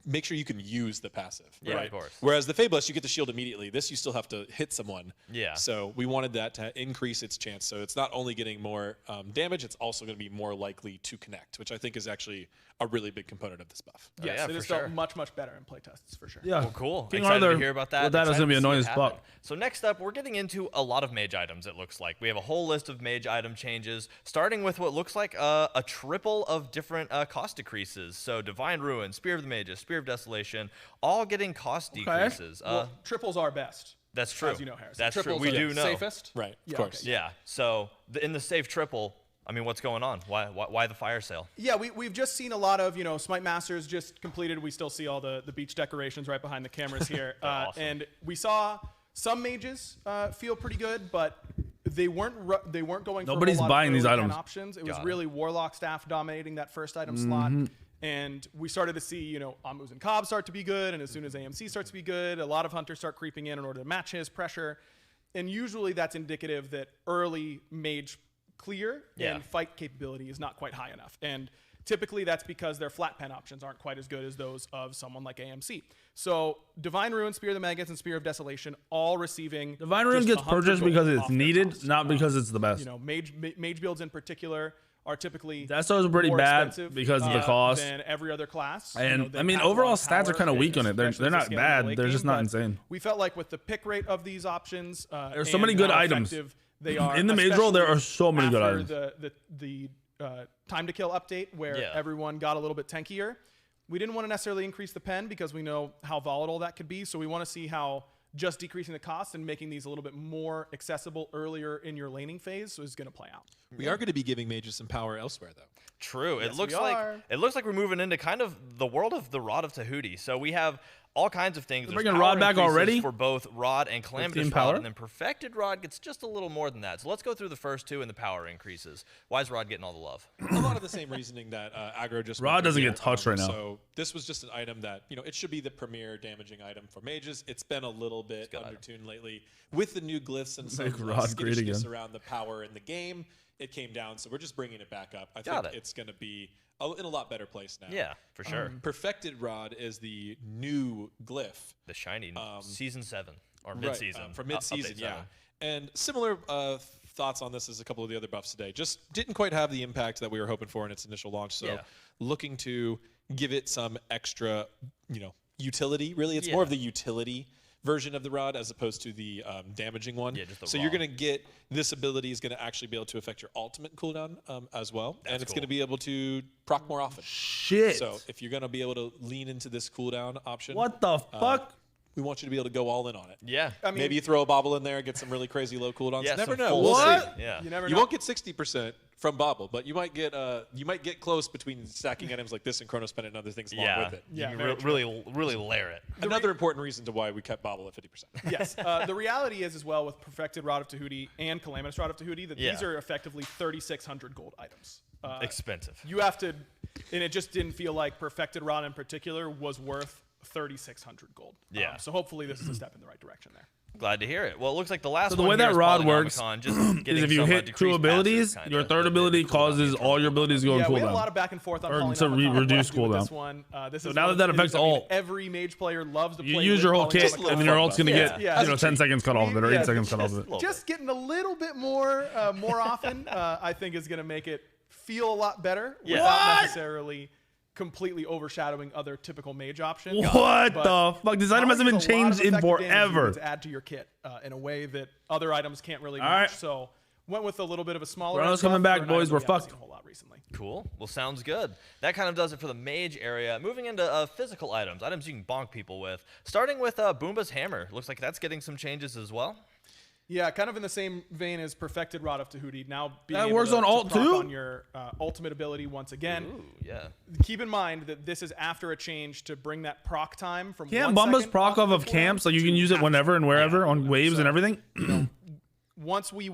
Speaker 5: make sure you can use the passive.
Speaker 1: Yeah,
Speaker 4: Right.
Speaker 1: of course.
Speaker 5: Whereas the Fablest, you get the shield immediately. This, you still have to hit someone.
Speaker 1: Yeah.
Speaker 5: So we wanted that to increase its chance. So it's not only getting more damage, it's also going to be more likely to connect, which I think is actually a really big component of this buff.
Speaker 1: Oh,
Speaker 4: Yes,
Speaker 1: yeah,
Speaker 4: it
Speaker 1: for
Speaker 4: has
Speaker 1: sure.
Speaker 4: felt much better in playtests for sure.
Speaker 2: Yeah.
Speaker 1: Well, cool.
Speaker 2: King
Speaker 1: Excited
Speaker 2: Arthur
Speaker 1: to hear about that.
Speaker 2: with that is
Speaker 1: Excited
Speaker 2: gonna be
Speaker 1: to see
Speaker 2: annoying
Speaker 1: it
Speaker 2: as
Speaker 1: happen.
Speaker 2: fuck.
Speaker 1: So next up, we're getting into a lot of mage items, it looks like. We have a whole list of mage item changes, starting with what looks like a triple of different cost decreases. So Divine Ruin, Spear of the Mages, Spear of Desolation, all getting cost decreases.
Speaker 4: Well, triples are best.
Speaker 1: That's true.
Speaker 4: As you know, Harrison.
Speaker 1: That's true.
Speaker 4: Triples
Speaker 1: We
Speaker 4: are
Speaker 1: do
Speaker 4: the
Speaker 1: know.
Speaker 4: Safest.
Speaker 5: Right, of
Speaker 4: Yeah,
Speaker 5: course.
Speaker 4: okay.
Speaker 1: Yeah. So in the safe triple, I mean, what's going on? Why the fire sale?
Speaker 4: Yeah, we've just seen a lot of, Smite Masters just completed. We still see all the beach decorations right behind the cameras here.
Speaker 1: Awesome.
Speaker 4: And we saw some mages feel pretty good, but they weren't going for
Speaker 2: Nobody's
Speaker 4: a whole lot
Speaker 2: buying
Speaker 4: of
Speaker 2: these
Speaker 4: early
Speaker 2: items.
Speaker 4: options. It was
Speaker 1: Got it.
Speaker 4: really Warlock staff dominating that first item slot. And we started to see, Amus and Cobb start to be good, and as soon as AMC starts to be good, a lot of hunters start creeping in order to match his pressure. And usually that's indicative that early mage clear
Speaker 1: Yeah.
Speaker 4: and fight capability is not quite high enough. And typically that's because their flat pen options aren't quite as good as those of someone like AMC. So Divine Ruin, Spear of the Magus, and Spear of Desolation all receiving
Speaker 2: Divine Ruin
Speaker 4: just
Speaker 2: gets
Speaker 4: 100
Speaker 2: purchased
Speaker 4: gold
Speaker 2: because it's
Speaker 4: off their
Speaker 2: needed,
Speaker 4: cost.
Speaker 2: not because it's the best.
Speaker 4: Mage builds in particular are typically
Speaker 2: That's always pretty
Speaker 4: more
Speaker 2: bad
Speaker 4: expensive,
Speaker 2: because of the cost.
Speaker 4: than every other class.
Speaker 2: And,
Speaker 4: they
Speaker 2: I mean,
Speaker 4: pack a lot
Speaker 2: overall
Speaker 4: of
Speaker 2: stats are
Speaker 4: power,
Speaker 2: kinda weak on it. They're
Speaker 4: especially
Speaker 2: not
Speaker 4: scaling in the
Speaker 2: bad.
Speaker 4: late
Speaker 2: They're
Speaker 4: game,
Speaker 2: just not
Speaker 4: but
Speaker 2: insane.
Speaker 4: We felt like with the pick rate of these options,
Speaker 2: There's so
Speaker 4: and
Speaker 2: many good
Speaker 4: how
Speaker 2: items.
Speaker 4: effective they are
Speaker 2: In the mage roll, there are so many good
Speaker 4: after
Speaker 2: items.
Speaker 4: The time to kill update where
Speaker 1: Yeah.
Speaker 4: everyone got a little bit tankier. We didn't want to necessarily increase the pen because we know how volatile that could be. So we want to see how just decreasing the cost and making these a little bit more accessible earlier in your laning phase is going to play out.
Speaker 5: We are going to be giving mages some power elsewhere, though.
Speaker 1: True.
Speaker 4: Yes,
Speaker 1: It looks
Speaker 4: we
Speaker 1: like
Speaker 4: are.
Speaker 1: we're moving into kind of the world of the Rod of Tahuti. So we have all kinds of things. There's
Speaker 2: bringing
Speaker 1: power
Speaker 2: Rod back
Speaker 1: increases
Speaker 2: already?
Speaker 1: for both Rod and Calamitous
Speaker 2: 15
Speaker 1: Rod,
Speaker 2: power?
Speaker 1: and then Perfected Rod gets just a little more than that. So let's go through the first two and the power increases. Why is Rod getting all the love?
Speaker 5: A lot of the same reasoning that aggro just
Speaker 2: Rod
Speaker 5: went through
Speaker 2: doesn't
Speaker 5: here.
Speaker 2: get touched right now.
Speaker 5: So this was just an item that, it should be the premier damaging item for mages. It's been a little bit
Speaker 1: good
Speaker 5: undertuned lately. With the new glyphs and some
Speaker 2: Make Rod great
Speaker 5: skittishness
Speaker 2: again.
Speaker 5: around the power in the game, it came down. So we're just bringing it back up. I
Speaker 1: Got
Speaker 5: think
Speaker 1: it.
Speaker 5: it's going to be in a lot better place now.
Speaker 1: Yeah, for sure.
Speaker 5: Perfected Rod is the new glyph.
Speaker 1: The shiny season 7 or
Speaker 5: Right,
Speaker 1: mid-season.
Speaker 5: for mid-season,
Speaker 1: update
Speaker 5: yeah.
Speaker 1: 7.
Speaker 5: And similar thoughts on this as a couple of the other buffs today. Just didn't quite have the impact that we were hoping for in its initial launch. So
Speaker 1: Yeah.
Speaker 5: looking to give it some extra, utility. Really, it's more of
Speaker 1: Yeah.
Speaker 5: the utility version of the rod as opposed to the damaging one.
Speaker 1: Yeah, just the
Speaker 5: so
Speaker 1: raw.
Speaker 5: you're going to get this ability is going to actually be able to affect your ultimate cooldown as well, and it's
Speaker 1: cool.
Speaker 5: going to be able to proc more often.
Speaker 2: Shit.
Speaker 5: So if you're going to be able to lean into this cooldown option,
Speaker 2: What the fuck?
Speaker 5: We want you to be able to go all in on it.
Speaker 1: Yeah.
Speaker 4: I mean,
Speaker 5: Maybe you throw a bobble in there, get some really crazy low cooldowns.
Speaker 1: Yeah,
Speaker 5: Never
Speaker 1: some
Speaker 5: know.
Speaker 1: full
Speaker 5: We'll
Speaker 1: save.
Speaker 5: see.
Speaker 1: Yeah.
Speaker 4: you never
Speaker 5: You
Speaker 4: know.
Speaker 5: won't get 60% from bobble, but you might get close between stacking items like this and Chronos Pendant and other things along
Speaker 1: Yeah.
Speaker 5: with it.
Speaker 4: Yeah,
Speaker 1: You
Speaker 4: very
Speaker 1: really layer it.
Speaker 5: Another important reason to why we kept bobble at 50%.
Speaker 4: Yes. The reality is as well with Perfected Rod of Tahuti and Calamitous Rod of Tahuti that these are effectively 3,600 gold items.
Speaker 1: Expensive.
Speaker 4: You have to, and it just didn't feel like Perfected Rod in particular was worth 3,600 gold.
Speaker 1: Yeah.
Speaker 4: So hopefully this is a step in the right direction there.
Speaker 1: Glad to hear it. Well, it looks like the last
Speaker 2: So the
Speaker 1: one
Speaker 2: way
Speaker 1: here
Speaker 2: that
Speaker 1: is
Speaker 2: rod
Speaker 1: probably
Speaker 2: works
Speaker 1: Nomicon, just
Speaker 2: is
Speaker 1: getting
Speaker 2: if you
Speaker 1: some,
Speaker 2: hit 2
Speaker 1: decreased
Speaker 2: abilities,
Speaker 1: passive,
Speaker 2: your
Speaker 1: kinda,
Speaker 2: third
Speaker 1: the
Speaker 2: ability
Speaker 1: cooldown
Speaker 2: causes
Speaker 1: gets
Speaker 2: all your abilities to go in
Speaker 4: Yeah, we had a lot
Speaker 2: cooldown.
Speaker 4: of back and forth on
Speaker 2: Or
Speaker 4: calling
Speaker 2: to
Speaker 4: Nomicon, what
Speaker 2: reduce
Speaker 4: to do with
Speaker 2: cooldown.
Speaker 4: This one, this
Speaker 2: So
Speaker 4: is
Speaker 2: now
Speaker 4: one of
Speaker 2: that
Speaker 4: the
Speaker 2: affects
Speaker 4: things, I mean,
Speaker 2: all.
Speaker 4: every Mage player loves to
Speaker 2: You
Speaker 4: play
Speaker 2: use
Speaker 4: with
Speaker 2: your whole
Speaker 4: calling
Speaker 2: kit,
Speaker 4: Nomicon.
Speaker 2: and then your ult's going to
Speaker 1: Yeah.
Speaker 2: get
Speaker 4: Yeah.
Speaker 2: 10 seconds cut off of it, or 8
Speaker 4: Yeah.
Speaker 2: seconds cut off of it.
Speaker 4: Just getting a little bit more often, I think, is going to make it feel a lot better without
Speaker 2: What?
Speaker 4: necessarily completely overshadowing other typical Mage options.
Speaker 2: What
Speaker 4: But
Speaker 2: the fuck? This item hasn't been
Speaker 4: there's a lot of
Speaker 2: changed in
Speaker 4: effective damage you
Speaker 2: forever.
Speaker 4: need to add to your kit in a way that other items can't really
Speaker 2: All
Speaker 4: match.
Speaker 2: right.
Speaker 4: So went with a little bit of a smaller.
Speaker 2: Chrono's
Speaker 4: buff
Speaker 2: coming
Speaker 4: for
Speaker 2: back,
Speaker 4: an
Speaker 2: boys.
Speaker 4: item
Speaker 2: We're
Speaker 4: we haven't
Speaker 2: fucked.
Speaker 4: seen a whole lot recently.
Speaker 1: Cool. Well, sounds good. That kind of does it for the Mage area. Moving into physical items you can bonk people with. Starting with Boomba's Hammer. Looks like that's getting some changes as well.
Speaker 4: Yeah, kind of in the same vein as Perfected Rod of Tahuti. Now being
Speaker 2: That
Speaker 4: able
Speaker 2: works
Speaker 4: to,
Speaker 2: on
Speaker 4: to
Speaker 2: alt
Speaker 4: proc
Speaker 2: too?
Speaker 4: on your ultimate ability once again.
Speaker 1: Ooh, yeah.
Speaker 4: Keep in mind that this is after a change to bring that proc time from
Speaker 2: Can't
Speaker 4: 1
Speaker 2: Bombas
Speaker 4: second
Speaker 2: proc off
Speaker 4: the
Speaker 2: of
Speaker 4: cooldown
Speaker 2: camps, so you
Speaker 4: to
Speaker 2: can use it
Speaker 4: half
Speaker 2: whenever and wherever on waves
Speaker 4: So,
Speaker 2: and everything?
Speaker 4: Once we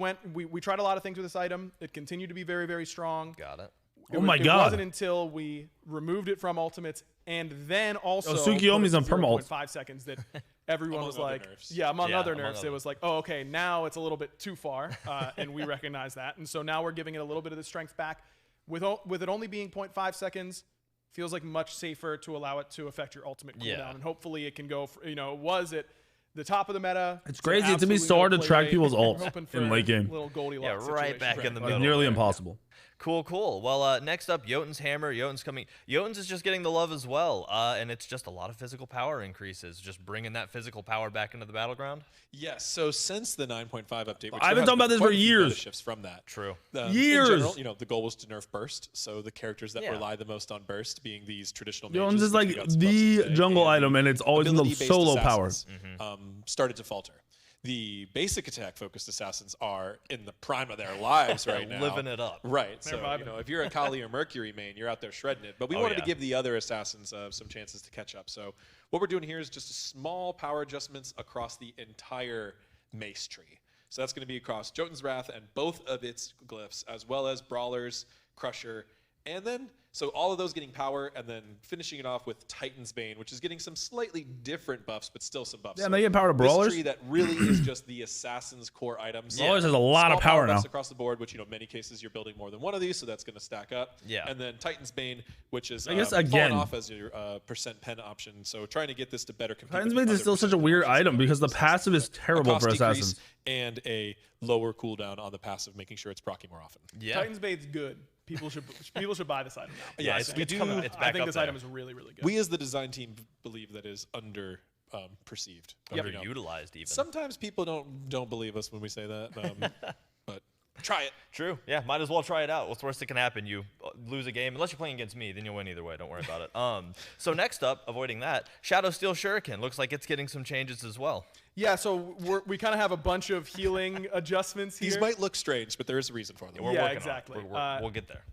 Speaker 4: tried a lot of things with this item. It continued to be very, very strong.
Speaker 1: Got it.
Speaker 2: Oh my God.
Speaker 4: It wasn't until we removed it from ultimates and then also
Speaker 2: Tsukiyomi's
Speaker 4: put
Speaker 2: on
Speaker 4: it to
Speaker 2: perma ult.
Speaker 4: 0.5 seconds that everyone
Speaker 5: Among
Speaker 4: was
Speaker 5: other
Speaker 4: like,
Speaker 5: nerfs.
Speaker 4: yeah, among
Speaker 1: Yeah,
Speaker 4: other
Speaker 1: among
Speaker 4: nerfs,
Speaker 1: other-
Speaker 4: it was like, oh, okay, now it's a little bit too far, and we recognize that. And so now we're giving it a little bit of the strength back. With it only being 0.5 seconds, feels like much safer to allow it to affect your ultimate cooldown.
Speaker 1: Yeah.
Speaker 4: And hopefully it can go, for, it was at the top of the meta.
Speaker 2: It's
Speaker 4: to
Speaker 2: crazy. It to be
Speaker 4: absolutely
Speaker 2: so hard
Speaker 4: no
Speaker 2: to
Speaker 4: play
Speaker 2: track
Speaker 4: rate.
Speaker 2: people's
Speaker 4: We're
Speaker 2: ults
Speaker 4: hoping
Speaker 2: in
Speaker 4: for
Speaker 2: late game.
Speaker 4: Little Goldilocks
Speaker 1: Yeah, right back
Speaker 4: situation.
Speaker 1: in the
Speaker 2: Like
Speaker 1: middle.
Speaker 2: nearly
Speaker 1: there.
Speaker 2: impossible.
Speaker 1: Cool. Well, next up, Jotun's Hammer. Jotun's coming. Jotun's is just getting the love as well, and it's just a lot of physical power increases, just bringing that physical power back into the battleground.
Speaker 5: Yes. So since the 9.5 update, which
Speaker 2: I've
Speaker 5: there
Speaker 2: been talking about
Speaker 5: has
Speaker 2: this
Speaker 5: quite
Speaker 2: for
Speaker 5: a few
Speaker 2: years.
Speaker 5: meta shifts from that.
Speaker 1: True.
Speaker 2: Years.
Speaker 5: In general, the goal was to nerf burst. So the characters that
Speaker 1: Yeah.
Speaker 5: rely the most on burst, being these traditional
Speaker 2: Jones
Speaker 5: mages,
Speaker 2: is
Speaker 5: which
Speaker 2: like
Speaker 5: we got some buffs
Speaker 2: the
Speaker 5: today,
Speaker 2: jungle
Speaker 5: and
Speaker 2: item, and it's always in the
Speaker 5: ability-based
Speaker 2: solo power.
Speaker 5: assassins, started to falter. The basic attack focused assassins are in the prime of their lives right now.
Speaker 1: Living it up.
Speaker 5: Right. So,
Speaker 4: vibing.
Speaker 5: if you're a Kali or Mercury main, you're out there shredding it. But we
Speaker 1: Oh,
Speaker 5: wanted
Speaker 1: yeah.
Speaker 5: to give the other assassins some chances to catch up. So what we're doing here is just small power adjustments across the entire mace tree. So that's going to be across Jotun's Wrath and both of its glyphs, as well as Brawler's, Crusher, and then, so all of those getting power, and then finishing it off with Titan's Bane, which is getting some slightly different buffs, but still some buffs.
Speaker 2: Yeah, and they get power to
Speaker 5: This
Speaker 2: Brawlers.
Speaker 5: tree that really is just the assassin's core items.
Speaker 2: Brawlers has a lot of
Speaker 5: Small
Speaker 2: power
Speaker 5: buffs
Speaker 2: now.
Speaker 5: across the board, which many cases you're building more than one of these, so that's going to stack up.
Speaker 1: Yeah.
Speaker 5: And then Titan's Bane, which is
Speaker 2: I guess
Speaker 5: falling
Speaker 2: again-
Speaker 5: off as your percent pen option. So trying to get this to better compete.
Speaker 2: Titan's
Speaker 5: with
Speaker 2: Bane is
Speaker 5: other
Speaker 2: still such a
Speaker 5: percent pen
Speaker 2: weird
Speaker 5: options
Speaker 2: item because the
Speaker 5: available.
Speaker 2: passive is
Speaker 5: A
Speaker 2: terrible
Speaker 5: cost
Speaker 2: for
Speaker 5: decrease
Speaker 2: assassins.
Speaker 5: and a lower cooldown on the passive, making sure it's proccing more often.
Speaker 1: Yeah.
Speaker 4: Titan's Bait's good. People should buy this item now.
Speaker 1: Yeah,
Speaker 4: I
Speaker 1: it's,
Speaker 4: think.
Speaker 1: it's coming. It's back
Speaker 4: I think
Speaker 1: up
Speaker 4: this
Speaker 1: there.
Speaker 4: item is really, really good.
Speaker 5: We as the design team believe that is under perceived. But,
Speaker 1: Underutilized even.
Speaker 5: sometimes people don't believe us when we say that. But try it.
Speaker 1: True. Yeah, might as well try it out. What's the worst that can happen? You lose a game. Unless you're playing against me, then you'll win either way. Don't worry about it. So next up, avoiding that, Shadow Steel Shuriken. Looks like it's getting some changes as well.
Speaker 4: Yeah, so we kind of have a bunch of healing adjustments here.
Speaker 5: These might look strange, but there is a reason for them.
Speaker 1: We're
Speaker 4: Yeah,
Speaker 1: working
Speaker 4: exactly.
Speaker 1: on it. We'll get there.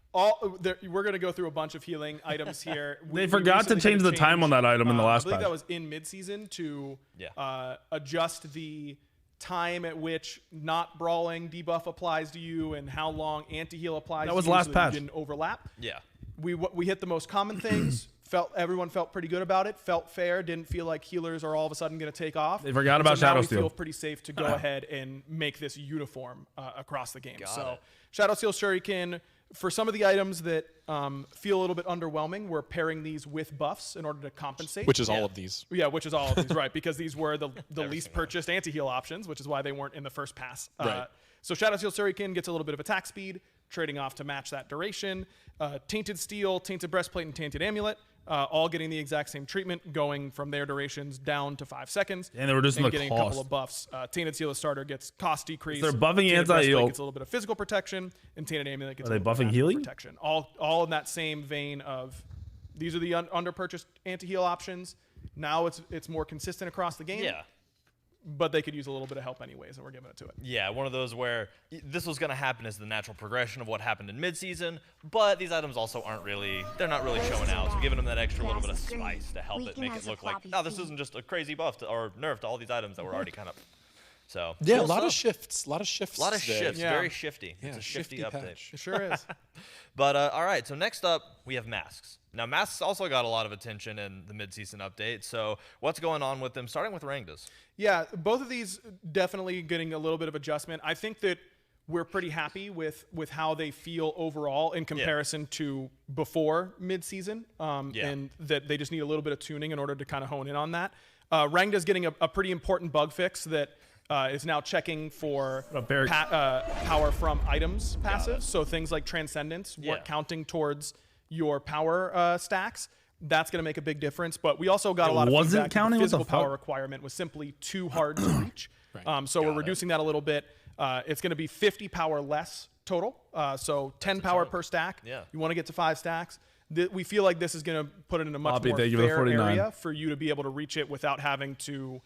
Speaker 4: We're going to go through a bunch of healing items here.
Speaker 2: They forgot to
Speaker 4: recently
Speaker 2: change
Speaker 4: had
Speaker 2: the
Speaker 4: a
Speaker 2: time on that item in the last
Speaker 4: I believe
Speaker 2: patch.
Speaker 4: that was in mid-season to adjust the time at which not brawling debuff applies to you and how long anti-heal applies
Speaker 2: That
Speaker 4: to
Speaker 2: was
Speaker 4: you
Speaker 2: last
Speaker 4: so
Speaker 2: patch.
Speaker 4: you didn't overlap.
Speaker 1: Yeah.
Speaker 4: We hit the most common things. Everyone felt pretty good about it. Felt fair. Didn't feel like healers are all of a sudden going to take off.
Speaker 2: They forgot
Speaker 4: And
Speaker 2: about
Speaker 4: so now
Speaker 2: Shadow
Speaker 4: we
Speaker 2: Steel.
Speaker 4: feel pretty safe to go ahead and make this uniform across the game.
Speaker 1: Got
Speaker 4: So
Speaker 1: it.
Speaker 4: Shadow Steel Shuriken, for some of the items that feel a little bit underwhelming, we're pairing these with buffs in order to compensate.
Speaker 5: Which is all of these.
Speaker 4: Yeah, which is all of these, right? Because these were the least purchased anti-heal options, which is why they weren't in the first pass.
Speaker 5: Right.
Speaker 4: So Shadow Steel Shuriken gets a little bit of attack speed, trading off to match that duration. Tainted Steel, Tainted Breastplate, and Tainted Amulet, all getting the exact same treatment, going from their durations down to 5 seconds.
Speaker 2: And they're reducing the
Speaker 4: getting a couple
Speaker 2: cost.
Speaker 4: of buffs. Tainted Steel Starter gets cost decrease.
Speaker 2: They're buffing
Speaker 4: Tainted Breastplate
Speaker 2: anti-heal.
Speaker 4: gets a little bit of physical protection, and Tainted Amulet gets
Speaker 2: Are
Speaker 4: a
Speaker 2: they
Speaker 4: little bit of
Speaker 2: buffing
Speaker 4: magical
Speaker 2: healing?
Speaker 4: protection. All in that same vein of these are the under-purchased anti-heal options. Now it's more consistent across the game.
Speaker 1: Yeah.
Speaker 4: But they could use a little bit of help anyways, and we're giving it to it.
Speaker 1: Yeah, one of those where this was going to happen as the natural progression of what happened in midseason, but these items also they're not really showing out, so giving them that extra little bit of spice to help it make it look like, oh, this isn't just a crazy buff or nerf to all these items that were already kind of, so.
Speaker 5: Yeah,
Speaker 1: cool
Speaker 5: a lot
Speaker 1: stuff.
Speaker 5: of shifts. A lot of shifts.
Speaker 1: A lot of
Speaker 5: today.
Speaker 1: shifts,
Speaker 4: Yeah.
Speaker 1: very shifty.
Speaker 5: Yeah,
Speaker 1: It's a shifty update.
Speaker 5: patch.
Speaker 4: It sure is.
Speaker 1: But all right, so next up we have masks. Now masks also got a lot of attention in the mid-season update. So what's going on with them? Starting with Rangdas.
Speaker 4: Yeah, both of these definitely getting a little bit of adjustment. I think that we're pretty happy with how they feel overall in comparison to before mid-season, and that they just need a little bit of tuning in order to kind of hone in on that. Rangda's getting a pretty important bug fix that is now checking for power from items passives. So things like Transcendence weren't counting towards your power stacks. That's going to make a big difference. But we also got a lot of
Speaker 2: wasn't
Speaker 4: feedback
Speaker 2: counting?
Speaker 4: that the
Speaker 2: What the
Speaker 4: physical power
Speaker 2: fuck?
Speaker 4: requirement was simply too hard to reach. So we're reducing that a little bit. It's going to be 50 power less total. So 10 power per stack.
Speaker 1: Yeah.
Speaker 4: You want to get to 5 stacks. We feel like this is going to put it in a much
Speaker 2: Bobby,
Speaker 4: more
Speaker 2: thank you for the
Speaker 4: fair
Speaker 2: 49.
Speaker 4: area for you to be able to reach it without having to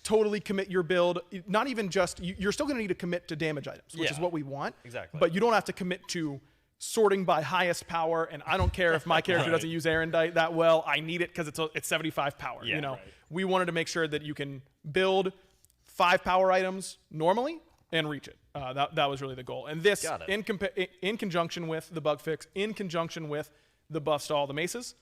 Speaker 4: totally commit your build. Not even just, you're still going to need to commit to damage items, which is what we want.
Speaker 1: Exactly.
Speaker 4: But you don't have to commit to sorting by highest power, and I don't care if my character doesn't use Erendite that well. I need it because it's 75 power.
Speaker 1: Yeah,
Speaker 4: you know,
Speaker 1: right.
Speaker 4: we wanted to make sure that you can build 5 power items normally and reach it. That was really the goal. And this,
Speaker 1: Got it.
Speaker 4: in conjunction with the bug fix, in conjunction with the buffs to all the maces,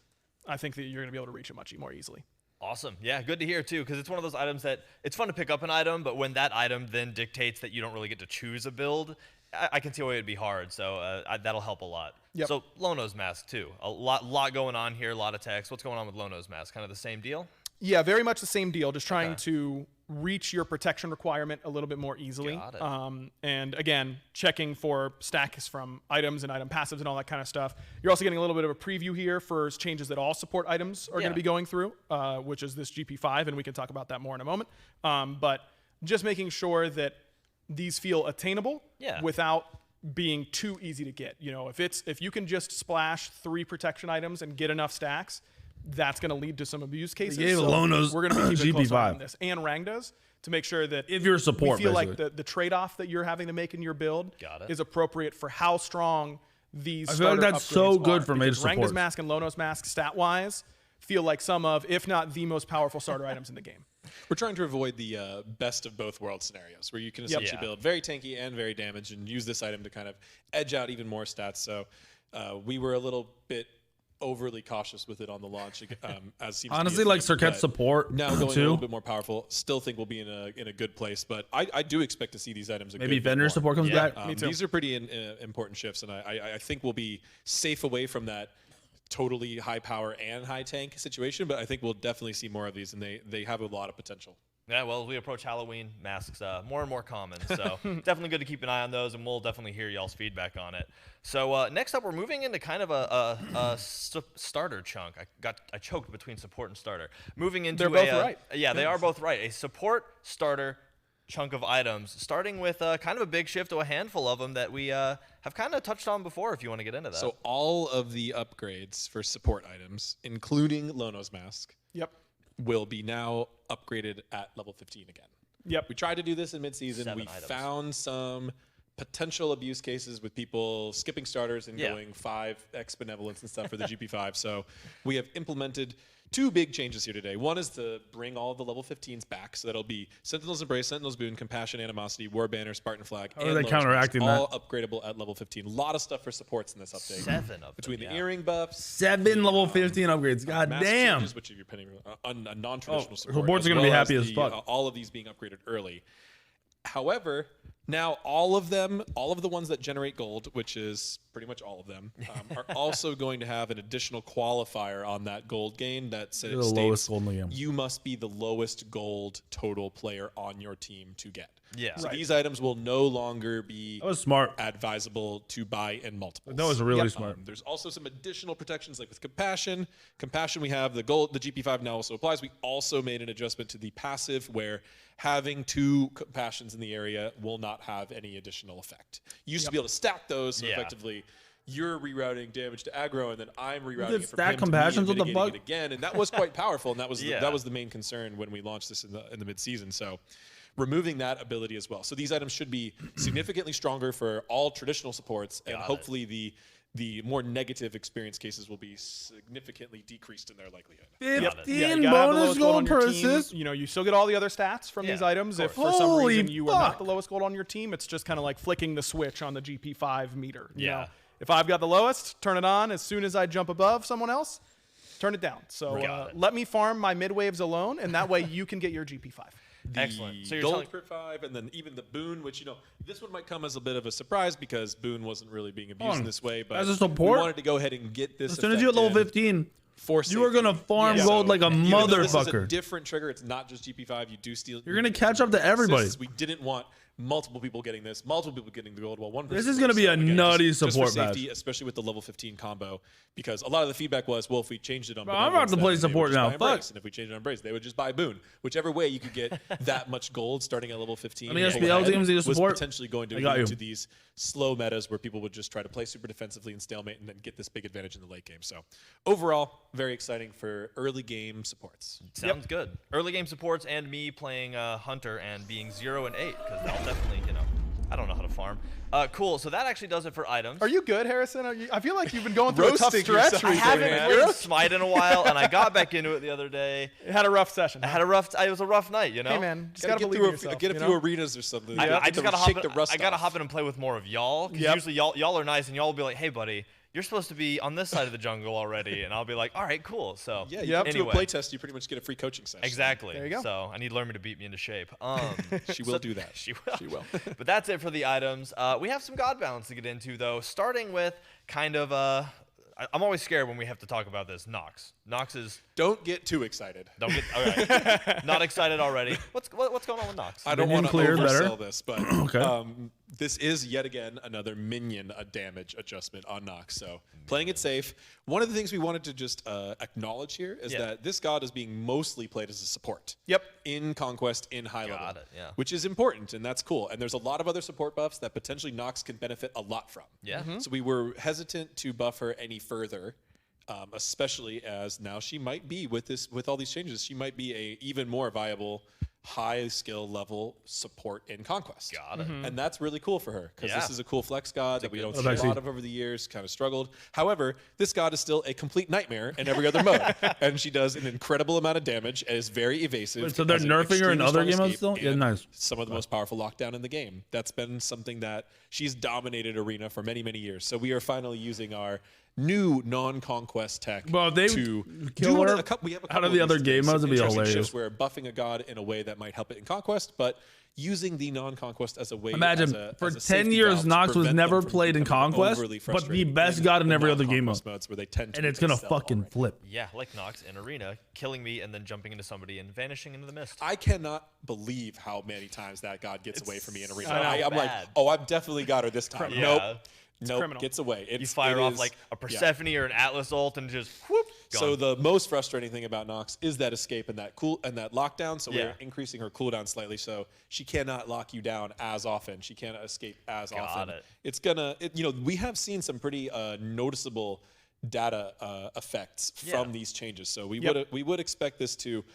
Speaker 4: I think that you're going to be able to reach it much more easily.
Speaker 1: Awesome. Yeah, good to hear too, because it's one of those items that it's fun to pick up an item, but when that item then dictates that you don't really get to choose a build, I can see why it'd be hard. So that'll help a lot.
Speaker 4: Yep.
Speaker 1: So Lono's mask too. A lot going on here, a lot of text. What's going on with Lono's mask? Kind of the same deal?
Speaker 4: Yeah, very much the same deal. Just trying to reach your protection requirement a little bit more easily.
Speaker 1: Got it.
Speaker 4: And again, checking for stacks from items and item passives and all that kind of stuff. You're also getting a little bit of a preview here for changes that all support items are going to be going through, which is this GP5, and we can talk about that more in a moment. But just making sure that these feel attainable without being too easy to get. You know, if you can just splash 3 protection items and get enough stacks, that's going to lead to some abuse cases.
Speaker 2: gave
Speaker 4: So
Speaker 2: Lono's
Speaker 4: we're going to be keeping a close eye on
Speaker 2: GP5.
Speaker 4: this, and Rangdas, to make sure that
Speaker 2: If you're a support,
Speaker 4: we feel
Speaker 2: basically.
Speaker 4: like the trade-off that you're having to make in your build
Speaker 1: Got it.
Speaker 4: is appropriate for how strong these
Speaker 2: I feel like
Speaker 4: starter
Speaker 2: that's so
Speaker 4: upgrades
Speaker 2: good
Speaker 4: are,
Speaker 2: for Mage
Speaker 4: because Rangda's
Speaker 2: supports.
Speaker 4: mask and Lono's mask, stat-wise, feel like some of, if not the most powerful starter items in the game.
Speaker 5: We're trying to avoid the best of both worlds scenarios, where you can essentially build very tanky and very damaged, and use this item to kind of edge out even more stats. So we were a little bit overly cautious with it on the launch. As seems
Speaker 2: Honestly,
Speaker 5: to be a
Speaker 2: like
Speaker 5: theme,
Speaker 2: Circuit's
Speaker 5: but
Speaker 2: support
Speaker 5: now going a
Speaker 2: too.
Speaker 5: little bit more powerful. Still think we'll be in a good place, but I do expect to see these items.
Speaker 2: Maybe Vendor support comes back.
Speaker 4: Me too.
Speaker 5: These are pretty important shifts, and I think we'll be safe away from that totally high power and high tank situation. But I think we'll definitely see more of these, and they have a lot of potential.
Speaker 1: Yeah, well, as we approach Halloween, masks more and more common. So definitely good to keep an eye on those, and we'll definitely hear y'all's feedback on it. So next up, we're moving into kind of a starter chunk. I choked between support and starter. Moving into
Speaker 4: They're both right.
Speaker 1: Yeah, they are both right. A support starter chunk of items, starting with kind of a big shift to a handful of them that we have kind of touched on before, if you want to get into that.
Speaker 5: So all of the upgrades for support items, including Lono's mask,
Speaker 4: Yep.
Speaker 5: will be now upgraded at level 15 again.
Speaker 4: Yep.
Speaker 5: We tried to do this in mid-season.
Speaker 1: 7
Speaker 5: We
Speaker 1: items.
Speaker 5: found some potential abuse cases with people skipping starters and going 5x benevolence and stuff for the GP5. So we have implemented 2 big changes here today. One is to bring all the level 15s back. So that'll be Sentinel's Embrace, Sentinel's Boon, Compassion, Animosity, War Banner, Spartan Flag,
Speaker 2: are they
Speaker 5: Lotus Mask,
Speaker 2: counteracting
Speaker 5: all upgradable at level 15. A lot of stuff for supports in this update.
Speaker 1: 7 of them,
Speaker 5: Between the
Speaker 1: yeah.
Speaker 5: earring buffs,
Speaker 2: 7 level 15 upgrades. God
Speaker 5: mask
Speaker 2: damn.
Speaker 5: changes, which are depending on a non-traditional support.
Speaker 2: supports
Speaker 5: as
Speaker 2: are gonna be
Speaker 5: well
Speaker 2: happy as
Speaker 5: the,
Speaker 2: fuck.
Speaker 5: all of these being upgraded early. However, now all of them, all of the ones that generate gold, which is pretty much all of them, are also going to have an additional qualifier on that gold gain that says
Speaker 2: You're the lowest gold in the game.
Speaker 5: you must be the lowest gold total player on your team to get.
Speaker 1: Yeah.
Speaker 5: So
Speaker 1: Right.
Speaker 5: these items will no longer be
Speaker 2: That was smart.
Speaker 5: advisable to buy in multiples.
Speaker 2: That was really smart.
Speaker 5: There's also some additional protections, like with Compassion. Compassion, we have the gold. The GP5 now also applies. We also made an adjustment to the passive, where having 2 Compassions in the area will not have any additional effect. You used to be able to stack those, so
Speaker 1: Yeah.
Speaker 5: effectively you're rerouting damage to aggro, and then I'm rerouting
Speaker 2: did
Speaker 5: it from
Speaker 2: stack
Speaker 5: him
Speaker 2: compassions
Speaker 5: to me
Speaker 2: with
Speaker 5: and
Speaker 2: the
Speaker 5: mitigating
Speaker 2: bug?
Speaker 5: it again, and that was quite powerful, and that was
Speaker 1: Yeah.
Speaker 5: that was the main concern when we launched this in the mid-season. So removing that ability as well. So these items should be significantly stronger for all traditional supports, and hopefully the more negative experience cases will be significantly decreased in their likelihood.
Speaker 2: 15
Speaker 4: Yeah, you gotta have the
Speaker 2: bonus
Speaker 4: lowest
Speaker 2: gold
Speaker 4: on your
Speaker 2: per
Speaker 4: team.
Speaker 2: assist.
Speaker 4: You know, you still get all the other stats from these items. If for some
Speaker 2: Holy
Speaker 4: reason you are not
Speaker 2: fuck.
Speaker 4: the lowest gold on your team, it's just kind of like flicking the switch on the GP5 meter. You
Speaker 1: Yeah.
Speaker 4: know? If I've got the lowest, turn it on. As soon as I jump above someone else, turn it down. So
Speaker 1: Got it.
Speaker 4: let me farm my mid waves alone, and that way you can get your GP5.
Speaker 1: Excellent. So you're
Speaker 5: Gold
Speaker 1: telling
Speaker 5: for 5, and then even the boon, which, you know, this one might come as a bit of a surprise because boon wasn't really being abused in this way. But
Speaker 2: As a support,
Speaker 5: we wanted to go ahead and get this.
Speaker 2: As soon as you hit level
Speaker 5: effect in
Speaker 2: 15,
Speaker 5: for
Speaker 2: you are gonna
Speaker 5: safety.
Speaker 2: farm
Speaker 4: Yeah.
Speaker 2: gold like a
Speaker 5: even though this is a
Speaker 2: motherfucker.
Speaker 5: different trigger. It's not just GP5. You do steal.
Speaker 2: You're gonna catch up to everybody.
Speaker 5: We didn't want multiple people getting this, multiple people getting the gold while one person.
Speaker 2: This is gonna be a nutty support
Speaker 5: just for safety,
Speaker 2: match.
Speaker 5: especially with the level 15 combo, because a lot of the feedback was, well, if we changed it on,
Speaker 2: Bro, I'm about
Speaker 5: Benevolence,
Speaker 2: to play
Speaker 5: then they would
Speaker 2: support
Speaker 5: just
Speaker 2: now.
Speaker 5: buy Embrace,
Speaker 2: Fuck.
Speaker 5: and if we changed it on Embrace, they would just buy boon. Whichever way you could get that much gold starting at level 15.
Speaker 2: Any
Speaker 5: and
Speaker 2: SPL
Speaker 5: pull
Speaker 2: teams need
Speaker 5: ahead
Speaker 2: to
Speaker 5: was
Speaker 2: support?
Speaker 5: potentially going to
Speaker 2: I got
Speaker 5: lead
Speaker 2: you.
Speaker 5: to these slow metas where people would just try to play super defensively and stalemate and then get this big advantage in the late game. So overall, very exciting for early game supports.
Speaker 1: Sounds good. Early game supports and me playing Hunter and being 0 and 8 because that'll definitely, you know, I don't know how to farm. Cool. So that actually does it for items.
Speaker 4: Are you good, Harrison? I feel like you've been going through a tough
Speaker 5: Roasting
Speaker 4: stretch
Speaker 5: yourself.
Speaker 1: I
Speaker 4: recently,
Speaker 1: haven't
Speaker 4: man.
Speaker 1: played Smite in a while, and I got back into it the other day.
Speaker 4: You had a rough session.
Speaker 1: I had a rough. It was a rough night, you know.
Speaker 4: Hey, man, just
Speaker 5: Gotta
Speaker 4: gotta
Speaker 5: get
Speaker 4: believe
Speaker 5: through
Speaker 4: in yourself.
Speaker 5: get a
Speaker 4: you
Speaker 5: few
Speaker 4: know?
Speaker 5: arenas or something.
Speaker 1: I
Speaker 5: Get
Speaker 1: just
Speaker 5: to
Speaker 1: gotta
Speaker 5: shake
Speaker 1: hop.
Speaker 5: the rust
Speaker 1: I gotta
Speaker 5: off.
Speaker 1: hop in and play with more of y'all because
Speaker 4: Yep.
Speaker 1: usually y'all are nice and y'all will be like, "Hey, buddy, you're supposed to be on this side of the jungle already," and I'll be like, "All right, cool." So
Speaker 5: Yeah, you
Speaker 4: Yep.
Speaker 5: come to
Speaker 1: Anyway.
Speaker 5: a playtest, you pretty much get a free coaching session.
Speaker 1: exactly.
Speaker 4: There you go.
Speaker 1: So I need Lerma to beat me into shape.
Speaker 5: She will do that.
Speaker 1: She will.
Speaker 4: She will.
Speaker 1: But that's it for the items. We have some god balance to get into though, starting with kind of I'm always scared when we have to talk about this. Nox. Nox is
Speaker 5: Don't get too excited.
Speaker 1: don't get okay. Not excited already. What's going on with Nox?
Speaker 5: I don't
Speaker 2: Minion
Speaker 5: want to
Speaker 2: clear
Speaker 5: oversell
Speaker 2: better?
Speaker 5: this, but
Speaker 2: Okay.
Speaker 5: this is yet again another minion damage adjustment on Nox. So playing it safe. One of the things we wanted to just acknowledge here is
Speaker 1: Yeah.
Speaker 5: that this god is being mostly played as a support.
Speaker 4: Yep.
Speaker 5: In Conquest, in high level.
Speaker 1: Got it, yeah.
Speaker 5: Which is important, and that's cool. And there's a lot of other support buffs that potentially Nox can benefit a lot from.
Speaker 1: Yeah.
Speaker 5: So we were hesitant to buff her any further. Especially as now she might be with all these changes, she might be a even more viable high skill level support in Conquest.
Speaker 1: Got it.
Speaker 5: And that's really cool for her because
Speaker 1: Yeah.
Speaker 5: this is a cool flex god that we don't
Speaker 2: Oh,
Speaker 5: see a
Speaker 2: actually-
Speaker 5: lot of over the years, kind of struggled. However, this god is still a complete nightmare in every other mode. And she does an incredible amount of damage and is very evasive.
Speaker 2: Wait, so they're
Speaker 5: has an
Speaker 2: nerfing her in
Speaker 5: extremely
Speaker 2: other
Speaker 5: strong
Speaker 2: game modes
Speaker 5: escape,
Speaker 2: still? Yeah,
Speaker 5: and
Speaker 2: nice.
Speaker 5: some of the most powerful lockdown in the game. That's been something that she's dominated Arena for many, many years. So we are finally using our new non-conquest tech
Speaker 2: Well, they
Speaker 5: to
Speaker 2: kill
Speaker 5: do
Speaker 2: her
Speaker 5: a couple. We have a
Speaker 2: out
Speaker 5: couple
Speaker 2: of the other
Speaker 5: these
Speaker 2: game
Speaker 5: things,
Speaker 2: modes
Speaker 5: some
Speaker 2: would be
Speaker 5: interesting
Speaker 2: hilarious.
Speaker 5: shifts where buffing a god in a way that might help it in Conquest, but using the non-conquest as a way.
Speaker 2: Imagine,
Speaker 5: as a,
Speaker 2: for
Speaker 5: as a
Speaker 2: 10
Speaker 5: safety
Speaker 2: years,
Speaker 5: valve to
Speaker 2: Nox was
Speaker 5: prevent them
Speaker 2: never
Speaker 5: from
Speaker 2: played in
Speaker 5: becoming
Speaker 2: Conquest,
Speaker 5: overly
Speaker 2: but the
Speaker 5: frustrating
Speaker 2: best
Speaker 5: in
Speaker 2: god in
Speaker 5: the
Speaker 2: every other game
Speaker 5: non-conquest
Speaker 2: mode.
Speaker 5: modes where they tend to
Speaker 2: And
Speaker 5: be
Speaker 2: it's gonna
Speaker 5: excel
Speaker 2: fucking
Speaker 5: already.
Speaker 2: flip.
Speaker 1: Yeah, like Nox in Arena, killing me and then jumping into somebody and vanishing into the mist.
Speaker 5: I cannot believe how many times that god gets away from me in Arena.
Speaker 1: so
Speaker 5: I'm like,
Speaker 1: bad.
Speaker 5: oh, I've definitely got her this time.
Speaker 1: Yeah.
Speaker 5: Nope,
Speaker 4: criminal.
Speaker 5: gets away.
Speaker 1: You fire
Speaker 5: it
Speaker 1: off
Speaker 5: is-
Speaker 1: like a
Speaker 5: yeah.
Speaker 1: Persephone or an Atlas ult and just whoop. Gone.
Speaker 5: So the most frustrating thing about Nox is that escape and that lockdown. So
Speaker 1: Yeah.
Speaker 5: we're increasing her cooldown slightly, so she cannot lock you down as often. She cannot escape as often.
Speaker 1: it.
Speaker 5: It's gonna, we have seen some pretty noticeable data effects from these changes. So we would expect this to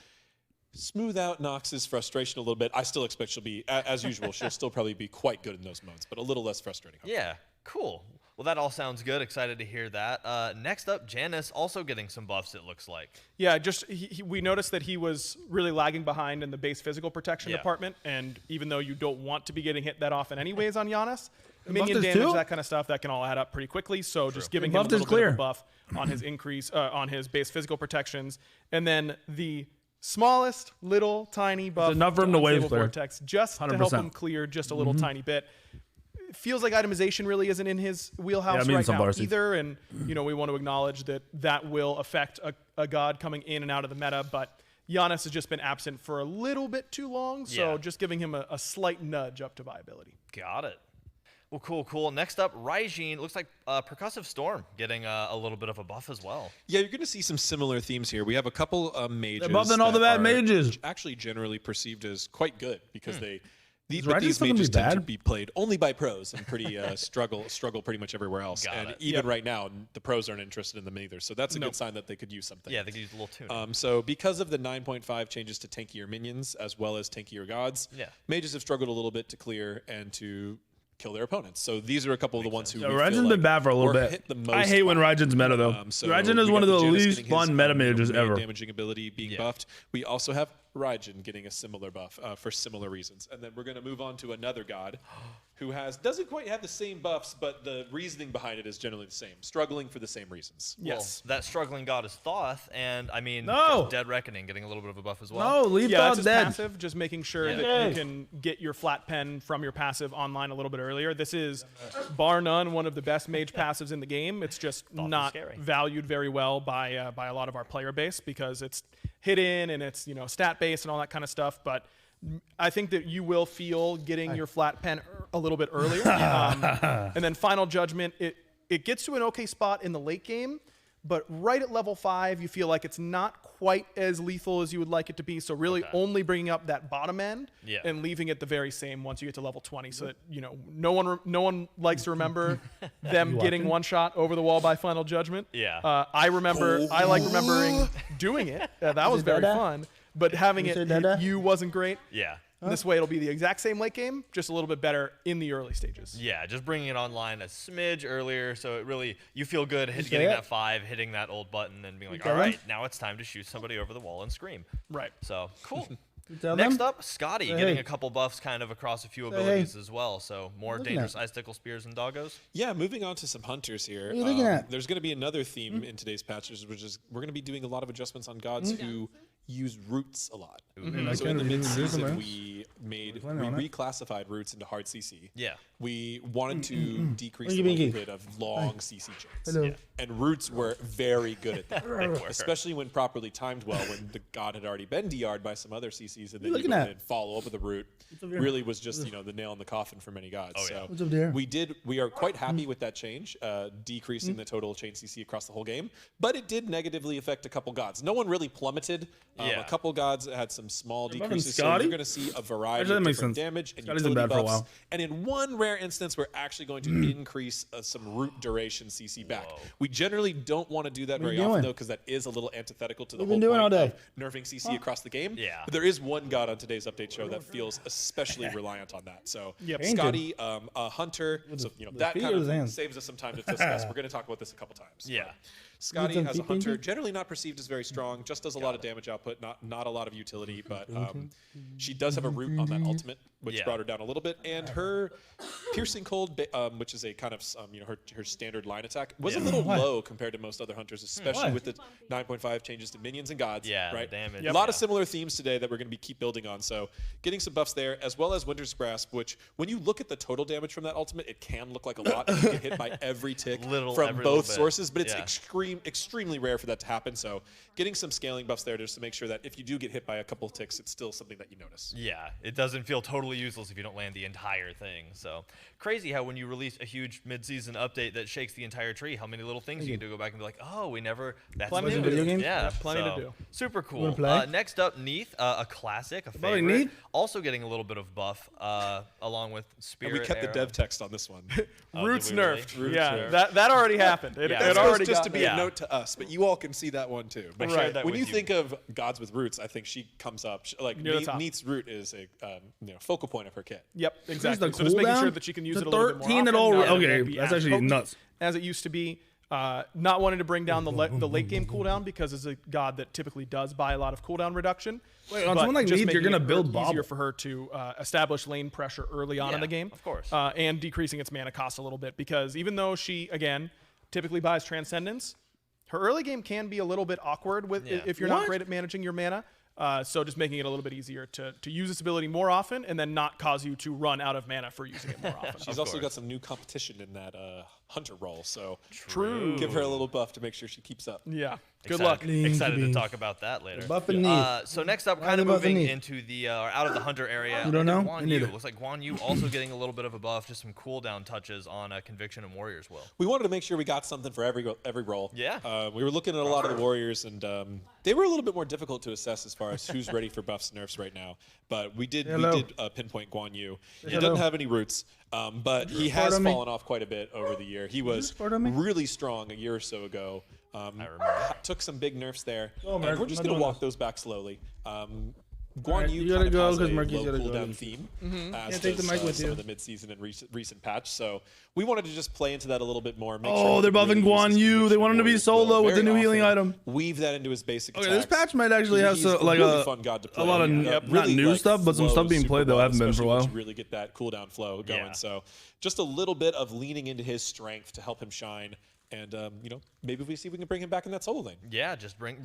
Speaker 5: smooth out Nox's frustration a little bit. I still expect she'll be, as usual, she'll still probably be quite good in those modes, but a little less frustrating.
Speaker 1: Yeah, cool. Well, that all sounds good. Excited to hear that. Next up, Janice also getting some buffs, it looks like.
Speaker 4: Yeah, just we noticed that he was really lagging behind in the base physical protection
Speaker 1: Yeah.
Speaker 4: department, and even though you don't want to be getting hit that often anyways on Giannis,
Speaker 2: buffed
Speaker 4: minion
Speaker 2: his
Speaker 4: damage,
Speaker 2: too?
Speaker 4: that kind of stuff, that can all add up pretty quickly. So just giving him a
Speaker 2: buffed his
Speaker 4: little bit of
Speaker 2: clear.
Speaker 4: a buff on his increase, on his base physical protections, and then the smallest little tiny buff
Speaker 2: enough for him to wave
Speaker 4: Unstable
Speaker 2: clear.
Speaker 4: Vortex, just to help
Speaker 2: 100%.
Speaker 4: him clear just a little tiny bit. It feels like itemization really isn't in his wheelhouse
Speaker 2: me and
Speaker 4: right
Speaker 2: some
Speaker 4: now
Speaker 2: Varsies.
Speaker 4: either, and we want to acknowledge that that will affect a god coming in and out of the meta, but Giannis has just been absent for a little bit too long, so
Speaker 1: Yeah.
Speaker 4: just giving him a slight nudge up to viability.
Speaker 1: Got it. Well, cool. Next up, Raijin. Looks like Percussive Storm getting a little bit of a buff as well.
Speaker 5: Yeah, you're going to see some similar themes here. We have a couple mages.
Speaker 2: They're buffing all the
Speaker 5: that
Speaker 2: bad
Speaker 5: are
Speaker 2: mages.
Speaker 5: Actually, generally perceived as quite good because they These
Speaker 2: Raijin's still gonna
Speaker 5: mages
Speaker 2: be
Speaker 5: tend to
Speaker 2: bad?
Speaker 5: be played only by pros and pretty struggle pretty much everywhere else.
Speaker 1: Got
Speaker 5: And
Speaker 1: it.
Speaker 5: even right now, the pros aren't interested in them either. So that's a good sign that they could use something.
Speaker 1: Yeah, they could use a little tune.
Speaker 5: So because of the 9.5 changes to tankier minions as well as tankier gods, mages have struggled a little bit to clear and to kill their opponents. So these are a couple of the ones who
Speaker 2: Raijin's been bad for a little bit. I hate when Raijin's meta though. Raijin is one of the least fun meta mages ever.
Speaker 5: Damaging ability being buffed. We also have Raijin getting a similar buff for similar reasons. And then we're going to move on to another god who doesn't quite have the same buffs, but the reasoning behind it is generally the same. Struggling for the same reasons.
Speaker 1: Yes. Well, that struggling god is Thoth, and I mean, Dead Reckoning getting a little bit of a buff as well.
Speaker 2: No, leave
Speaker 4: that's
Speaker 2: Thoth
Speaker 4: his
Speaker 2: dead.
Speaker 4: passive, just making sure that you can get your flat pen from your passive online a little bit earlier. This is, bar none, one of the best mage passives in the game. It's just not valued very well by a lot of our player base because it's hidden and it's stat based and all that kind of stuff. But I think that you will feel getting your flat pen a little bit earlier. And then Final Judgment, it gets to an okay spot in the late game, but right at level 5, you feel like it's not quite as lethal as you would like it to be. So really only bringing up that bottom end and leaving it the very same once you get to level 20 so that, no one likes to remember them getting one shot over the wall by Final Judgment.
Speaker 1: Yeah.
Speaker 4: I like remembering doing it. That was very fun. But having it hit you wasn't great.
Speaker 1: Yeah.
Speaker 4: This way it'll be the exact same late game, just a little bit better in the early stages.
Speaker 1: Yeah, just bringing it online a smidge earlier, so it really, you feel good getting that 5, hitting that old button, and being like, all right, now it's time to shoot somebody over the wall and scream.
Speaker 4: Right.
Speaker 1: So, cool.
Speaker 2: Tell
Speaker 1: Next
Speaker 2: them?
Speaker 1: up, Scotty getting a couple buffs kind of across a few abilities as well. So more dangerous icicle spears and doggos.
Speaker 5: Yeah, moving on to some hunters here.
Speaker 2: What are you looking at?
Speaker 5: There's going to be another theme in today's patches, which is we're going to be doing a lot of adjustments on gods who use roots a lot. So in the mid-season, we reclassified roots into hard CC.
Speaker 1: Yeah.
Speaker 5: We wanted to decrease the likelihood of long CC chains.
Speaker 2: Hello.
Speaker 5: And roots were very good at that, especially when properly timed well, when the god had already been DR'd by some other CCs, and then you go in and follow up with a root. Really was just the nail in the coffin for many gods. So
Speaker 2: What's up there?
Speaker 5: we are quite happy with that change, decreasing the total chain CC across the whole game, but it did negatively affect a couple gods. No one really plummeted. A couple gods had some small decreases, so you're going to see a variety of different damage and utility buffs. And in one rare instance, we're actually going to increase some root duration CC back. We generally don't want to do that very often, though, because that is a little antithetical to the whole point of nerfing CC across the game. But there is one god on today's update show that feels especially reliant on that. So Scotty, a hunter, so that kind of saves us some time to discuss. We're going to talk about this a couple times.
Speaker 1: Yeah.
Speaker 5: Scotty as a hunter, generally not perceived as very strong, just does a lot of damage output, not a lot of utility, but she does have a root on that ultimate, which brought her down a little bit, and her piercing cold, which is a kind of her standard line attack, was a little low compared to most other hunters, especially with the 9.5 changes to minions and gods. Right.
Speaker 1: Damage.
Speaker 5: A lot of similar themes today that we're going to keep building on. So getting some buffs there, as well as Winter's Grasp, which when you look at the total damage from that ultimate, it can look like a lot. You get hit by every tick from both sources, but it's extremely rare for that to happen. So getting some scaling buffs there just to make sure that if you do get hit by a couple of ticks, it's still something that you notice.
Speaker 1: Yeah, it doesn't feel totally useless if you don't land the entire thing. So crazy how when you release a huge mid-season update that shakes the entire tree, how many little things you can do, go back and be like, oh, we never, that's
Speaker 4: Plenty
Speaker 1: new.
Speaker 4: to do.
Speaker 1: Yeah,
Speaker 4: plenty to do.
Speaker 1: Super cool. Next up, Neath, a classic, a favorite.
Speaker 2: Neath?
Speaker 1: Also getting a little bit of buff along with Spirit
Speaker 5: And we kept the dev text on this one.
Speaker 4: Roots nerfed.
Speaker 1: Really?
Speaker 4: That already happened. It already
Speaker 5: just
Speaker 4: got
Speaker 5: to be a note to us, but you all can see that one too. But when you think of gods with roots, I think she comes up. Neath's root is a focal point of her kit.
Speaker 4: Yep, exactly.
Speaker 2: The
Speaker 4: So just making
Speaker 2: cooldown?
Speaker 4: sure that she can use
Speaker 2: The
Speaker 4: it a little bit more
Speaker 2: 13
Speaker 4: often.
Speaker 2: at all.
Speaker 4: not
Speaker 2: Okay,
Speaker 4: having it be
Speaker 2: that's
Speaker 4: as
Speaker 2: actually
Speaker 4: potent
Speaker 2: nuts.
Speaker 4: As it used to be. Not wanting to bring down the late game cooldown because it's a god that typically does buy a lot of cooldown reduction.
Speaker 2: Wait, on
Speaker 4: but
Speaker 2: someone like
Speaker 4: just
Speaker 2: Neath, you're
Speaker 4: making
Speaker 2: gonna
Speaker 4: it
Speaker 2: build
Speaker 4: easier
Speaker 2: Bobble.
Speaker 4: for her to establish lane pressure early on in the game,
Speaker 1: of course.
Speaker 4: and decreasing its mana cost a little bit because even though she again typically buys Transcendence, her early game can be a little bit awkward with if you're not great at managing your mana. So just making it a little bit easier to use this ability more often and then not cause you to run out of mana for using it more often.
Speaker 5: She's also got some new competition in that hunter role. So
Speaker 4: True.
Speaker 5: give her a little buff to make sure she keeps up.
Speaker 4: Yeah. Good luck.
Speaker 1: Excited to talk about that later.
Speaker 2: Buffing knee.
Speaker 1: So next up, kind of moving into the out of the hunter area.
Speaker 2: You don't know?
Speaker 1: Guan Yu. Looks like Guan Yu also getting a little bit of a buff, just some cooldown touches on Conviction and Warriors will.
Speaker 5: We wanted to make sure we got something for every role.
Speaker 1: Yeah.
Speaker 5: We were looking at a lot of the Warriors, and they were a little bit more difficult to assess as far as who's ready for buffs and nerfs right now. But we did pinpoint Guan Yu. He doesn't have any roots, but he has fallen off quite a bit over the year. He was really strong a year or so ago.
Speaker 1: I remember.
Speaker 5: Took some big nerfs there.
Speaker 2: Oh,
Speaker 5: and we're just going to walk those back slowly. Guan Yu
Speaker 2: gotta
Speaker 5: kind
Speaker 2: go
Speaker 5: of has a
Speaker 2: 'cause
Speaker 5: low
Speaker 2: Marky's gotta
Speaker 5: cooldown
Speaker 2: go.
Speaker 5: theme,
Speaker 2: take the mic with
Speaker 5: some
Speaker 2: you.
Speaker 5: of the mid-season and recent patch. So we wanted to just play into that a little bit more. Make
Speaker 2: Oh,
Speaker 5: sure
Speaker 2: they're buffing Guan Yu. They want him to be solo with the new healing item.
Speaker 5: Weave that into his basic attacks.
Speaker 2: Okay, this patch might actually have
Speaker 5: He's
Speaker 2: some, like
Speaker 5: really fun god to play.
Speaker 2: a lot of not new stuff, but some
Speaker 5: flows
Speaker 2: stuff being
Speaker 5: super
Speaker 2: played that
Speaker 5: well,
Speaker 2: haven't been for a
Speaker 5: especially
Speaker 2: while.
Speaker 5: once you really get that cooldown flow going.
Speaker 1: Yeah.
Speaker 5: So just a little bit of leaning into his strength to help him shine. And, maybe we see if we can bring him back in that solo lane.
Speaker 1: Yeah,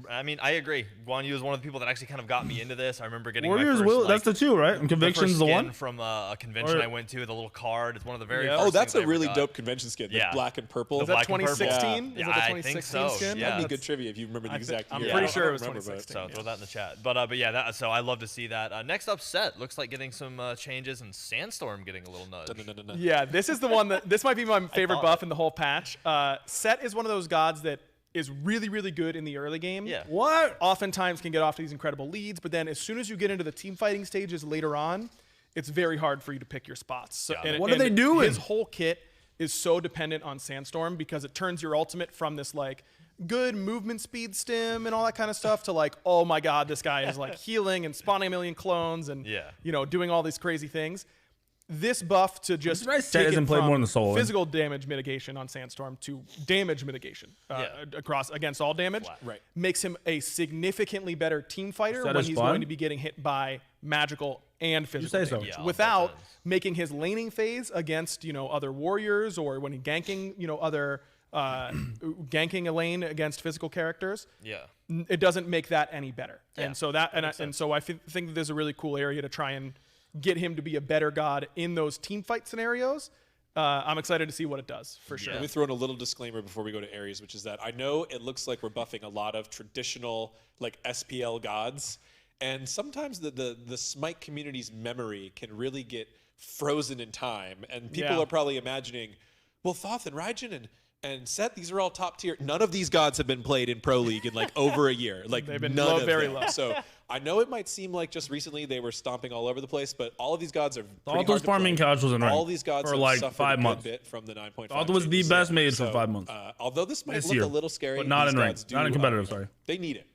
Speaker 1: I mean, I agree. Guan Yu is one of the people that actually kind of got me into this. I remember getting
Speaker 2: Warriors
Speaker 1: my first,
Speaker 2: will. That's the two, right? And Conviction's the one.
Speaker 1: From a convention I went to, the little card. It's one of the very.
Speaker 4: Yeah.
Speaker 1: First
Speaker 5: Oh, that's
Speaker 1: things I
Speaker 5: a
Speaker 1: ever
Speaker 5: really
Speaker 1: got.
Speaker 5: dope convention skin. The black and purple.
Speaker 4: Is that
Speaker 1: Black and purple.
Speaker 4: 2016?
Speaker 1: Yeah,
Speaker 4: Is that the
Speaker 1: I
Speaker 4: 2016
Speaker 1: think so.
Speaker 4: skin?
Speaker 1: Yeah.
Speaker 5: That'd be good trivia if you remember the exact year.
Speaker 4: I'm pretty sure it
Speaker 5: I
Speaker 4: was
Speaker 5: don't remember,
Speaker 4: 2016.
Speaker 1: So throw that in the chat. But yeah, so I love to see that. Next up, Set looks like getting some changes, and Sandstorm getting a little nudge.
Speaker 5: No.
Speaker 4: Yeah, this is the one that this might be my favorite buff in the whole patch. Set is one of those gods that is really, really good in the early game.
Speaker 1: Yeah.
Speaker 2: What?
Speaker 4: Oftentimes can get off to these incredible leads, but then as soon as you get into the team fighting stages later on, it's very hard for you to pick your spots. So,
Speaker 2: What are they doing?
Speaker 4: His whole kit is so dependent on Sandstorm because it turns your ultimate from this like good movement speed stim and all that kind of stuff to like, oh my god, this guy is like healing and spawning a million clones and doing all these crazy things. This buff to just
Speaker 2: Set hasn't played more in the solo lane.
Speaker 4: physical damage mitigation on Sandstorm to damage mitigation against all damage makes him a significantly better team fighter when he's going to be getting hit by magical and physical damage without making his laning phase against other warriors or when he's ganking other ganking a lane against physical characters. It doesn't make that any better. And so I think that there's a really cool area to try and get him to be a better god in those team fight scenarios. I'm excited to see what it does, for sure.
Speaker 5: Let me throw in a little disclaimer before we go to Ares, which is that I know it looks like we're buffing a lot of traditional like SPL gods, and sometimes the Smite community's memory can really get frozen in time, and people are probably imagining, well, Thoth and Raijin and Set, these are all top tier. None of these gods have been played in Pro League in like over a year. Like
Speaker 4: they've been
Speaker 5: none of
Speaker 4: very
Speaker 5: them.
Speaker 4: low.
Speaker 5: So I know it might seem like just recently they were stomping all over the place, but all of these gods are pretty
Speaker 2: Thoth was
Speaker 5: hard to
Speaker 2: farming
Speaker 5: play.
Speaker 2: casuals in
Speaker 5: All
Speaker 2: ranked
Speaker 5: these gods
Speaker 2: for
Speaker 5: have
Speaker 2: like
Speaker 5: suffered
Speaker 2: 5
Speaker 5: a
Speaker 2: months.
Speaker 5: good bit from the 9.5.
Speaker 2: Thoth was the
Speaker 5: changes.
Speaker 2: best mage for 5 months.
Speaker 5: Although this might
Speaker 2: This
Speaker 5: look
Speaker 2: year.
Speaker 5: a little scary,
Speaker 2: But not
Speaker 5: these
Speaker 2: in
Speaker 5: gods
Speaker 2: ranked.
Speaker 5: do,
Speaker 2: Not in competitive, sorry.
Speaker 5: They need it.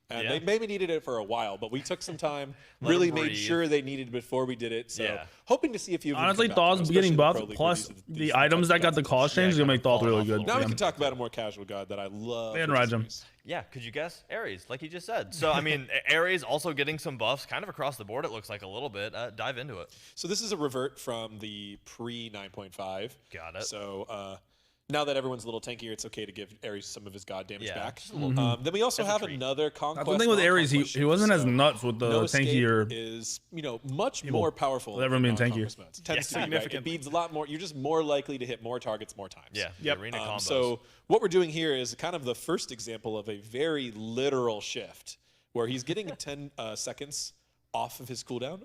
Speaker 5: And they maybe needed it for a while, but we took some time,
Speaker 1: Let
Speaker 5: really
Speaker 1: them
Speaker 5: made
Speaker 1: breathe.
Speaker 5: sure they needed it before we did it. So hoping to see a few of them
Speaker 2: Honestly,
Speaker 5: come back,
Speaker 2: Thoth's
Speaker 5: especially
Speaker 2: getting
Speaker 5: in the Pro
Speaker 2: buffed,
Speaker 5: League where
Speaker 2: plus
Speaker 5: these are
Speaker 2: the items that got the cost change is going to make Thoth really good.
Speaker 5: Now we can talk about a more casual god that I love.
Speaker 2: And
Speaker 5: which is
Speaker 2: Raijin.
Speaker 5: Ares.
Speaker 1: Yeah, could you guess? Ares, like you just said. So, I mean, Ares also getting some buffs kind of across the board, it looks like a little bit. Dive into it.
Speaker 5: So this is a revert from the pre-9.5.
Speaker 1: Got it.
Speaker 5: So now that everyone's a little tankier, it's okay to give Ares some of his god damage back.
Speaker 1: just a little
Speaker 5: Then we also have
Speaker 1: treat.
Speaker 5: another conquest.
Speaker 2: That's the thing with Ares, he wasn't as nuts with the
Speaker 5: No Escape
Speaker 2: tankier.
Speaker 5: is much more powerful.
Speaker 2: With everyone being
Speaker 5: than
Speaker 2: tankier.
Speaker 5: non-conquest modes. Tends to be, right? It
Speaker 4: significantly.
Speaker 5: beats a lot more. You're just more likely to hit more targets more times.
Speaker 1: Yeah,
Speaker 4: Yep.
Speaker 1: the arena combos.
Speaker 5: So what we're doing here is kind of the first example of a very literal shift where he's getting 10 seconds off of his cooldown,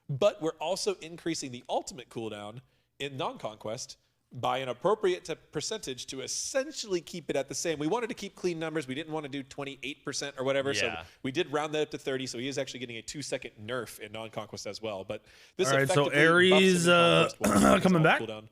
Speaker 5: but we're also increasing the ultimate cooldown in non-conquest by an appropriate percentage to essentially keep it at the same. We wanted to keep clean numbers. We didn't want to do 28% or whatever. So
Speaker 1: Yeah.
Speaker 5: we did round that up to 30. So he is actually getting a 2-second nerf in non-conquest as well. But this
Speaker 2: All right, so
Speaker 5: effectively buffs him
Speaker 2: Ares,
Speaker 5: in conquest while he has
Speaker 2: coming
Speaker 5: all
Speaker 2: back?
Speaker 5: cooldown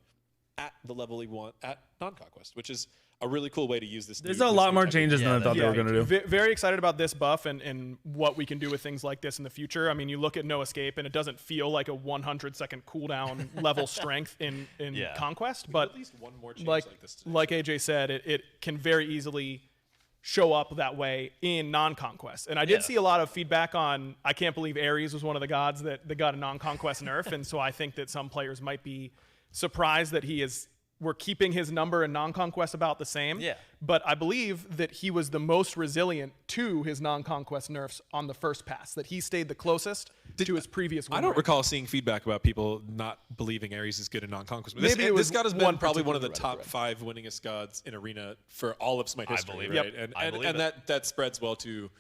Speaker 5: at the level he want at non-conquest, which is a really cool way to use this.
Speaker 2: There's
Speaker 5: new-
Speaker 2: a
Speaker 5: this
Speaker 2: lot
Speaker 5: new
Speaker 2: more
Speaker 5: technique.
Speaker 2: changes than I thought they were going to do.
Speaker 4: Very excited about this buff and what we can do with things like this in the future. I mean, you look at No Escape, and it doesn't feel like a 100-second cooldown level strength in Conquest, but
Speaker 5: At least one more change
Speaker 4: like
Speaker 5: like this today.
Speaker 4: like AJ said, it can very easily show up that way in non-conquest. And I did see a lot of feedback on, I can't believe Ares was one of the gods that got a non-conquest nerf, and so I think that some players might be surprised that we're keeping his number in non-conquest about the same.
Speaker 1: Yeah.
Speaker 4: But I believe that he was the most resilient to his non-conquest nerfs on the first pass, that he stayed the closest to his previous win
Speaker 5: I don't
Speaker 4: rate.
Speaker 5: recall seeing feedback about people not believing Ares is good in non-conquest.
Speaker 4: Maybe it was
Speaker 5: this god has been
Speaker 4: one
Speaker 5: probably one of the
Speaker 4: particular
Speaker 5: top
Speaker 4: thread.
Speaker 5: 5 winningest gods in Arena for all of Smite history,
Speaker 1: believe
Speaker 5: right?
Speaker 1: it.
Speaker 5: And that spreads well to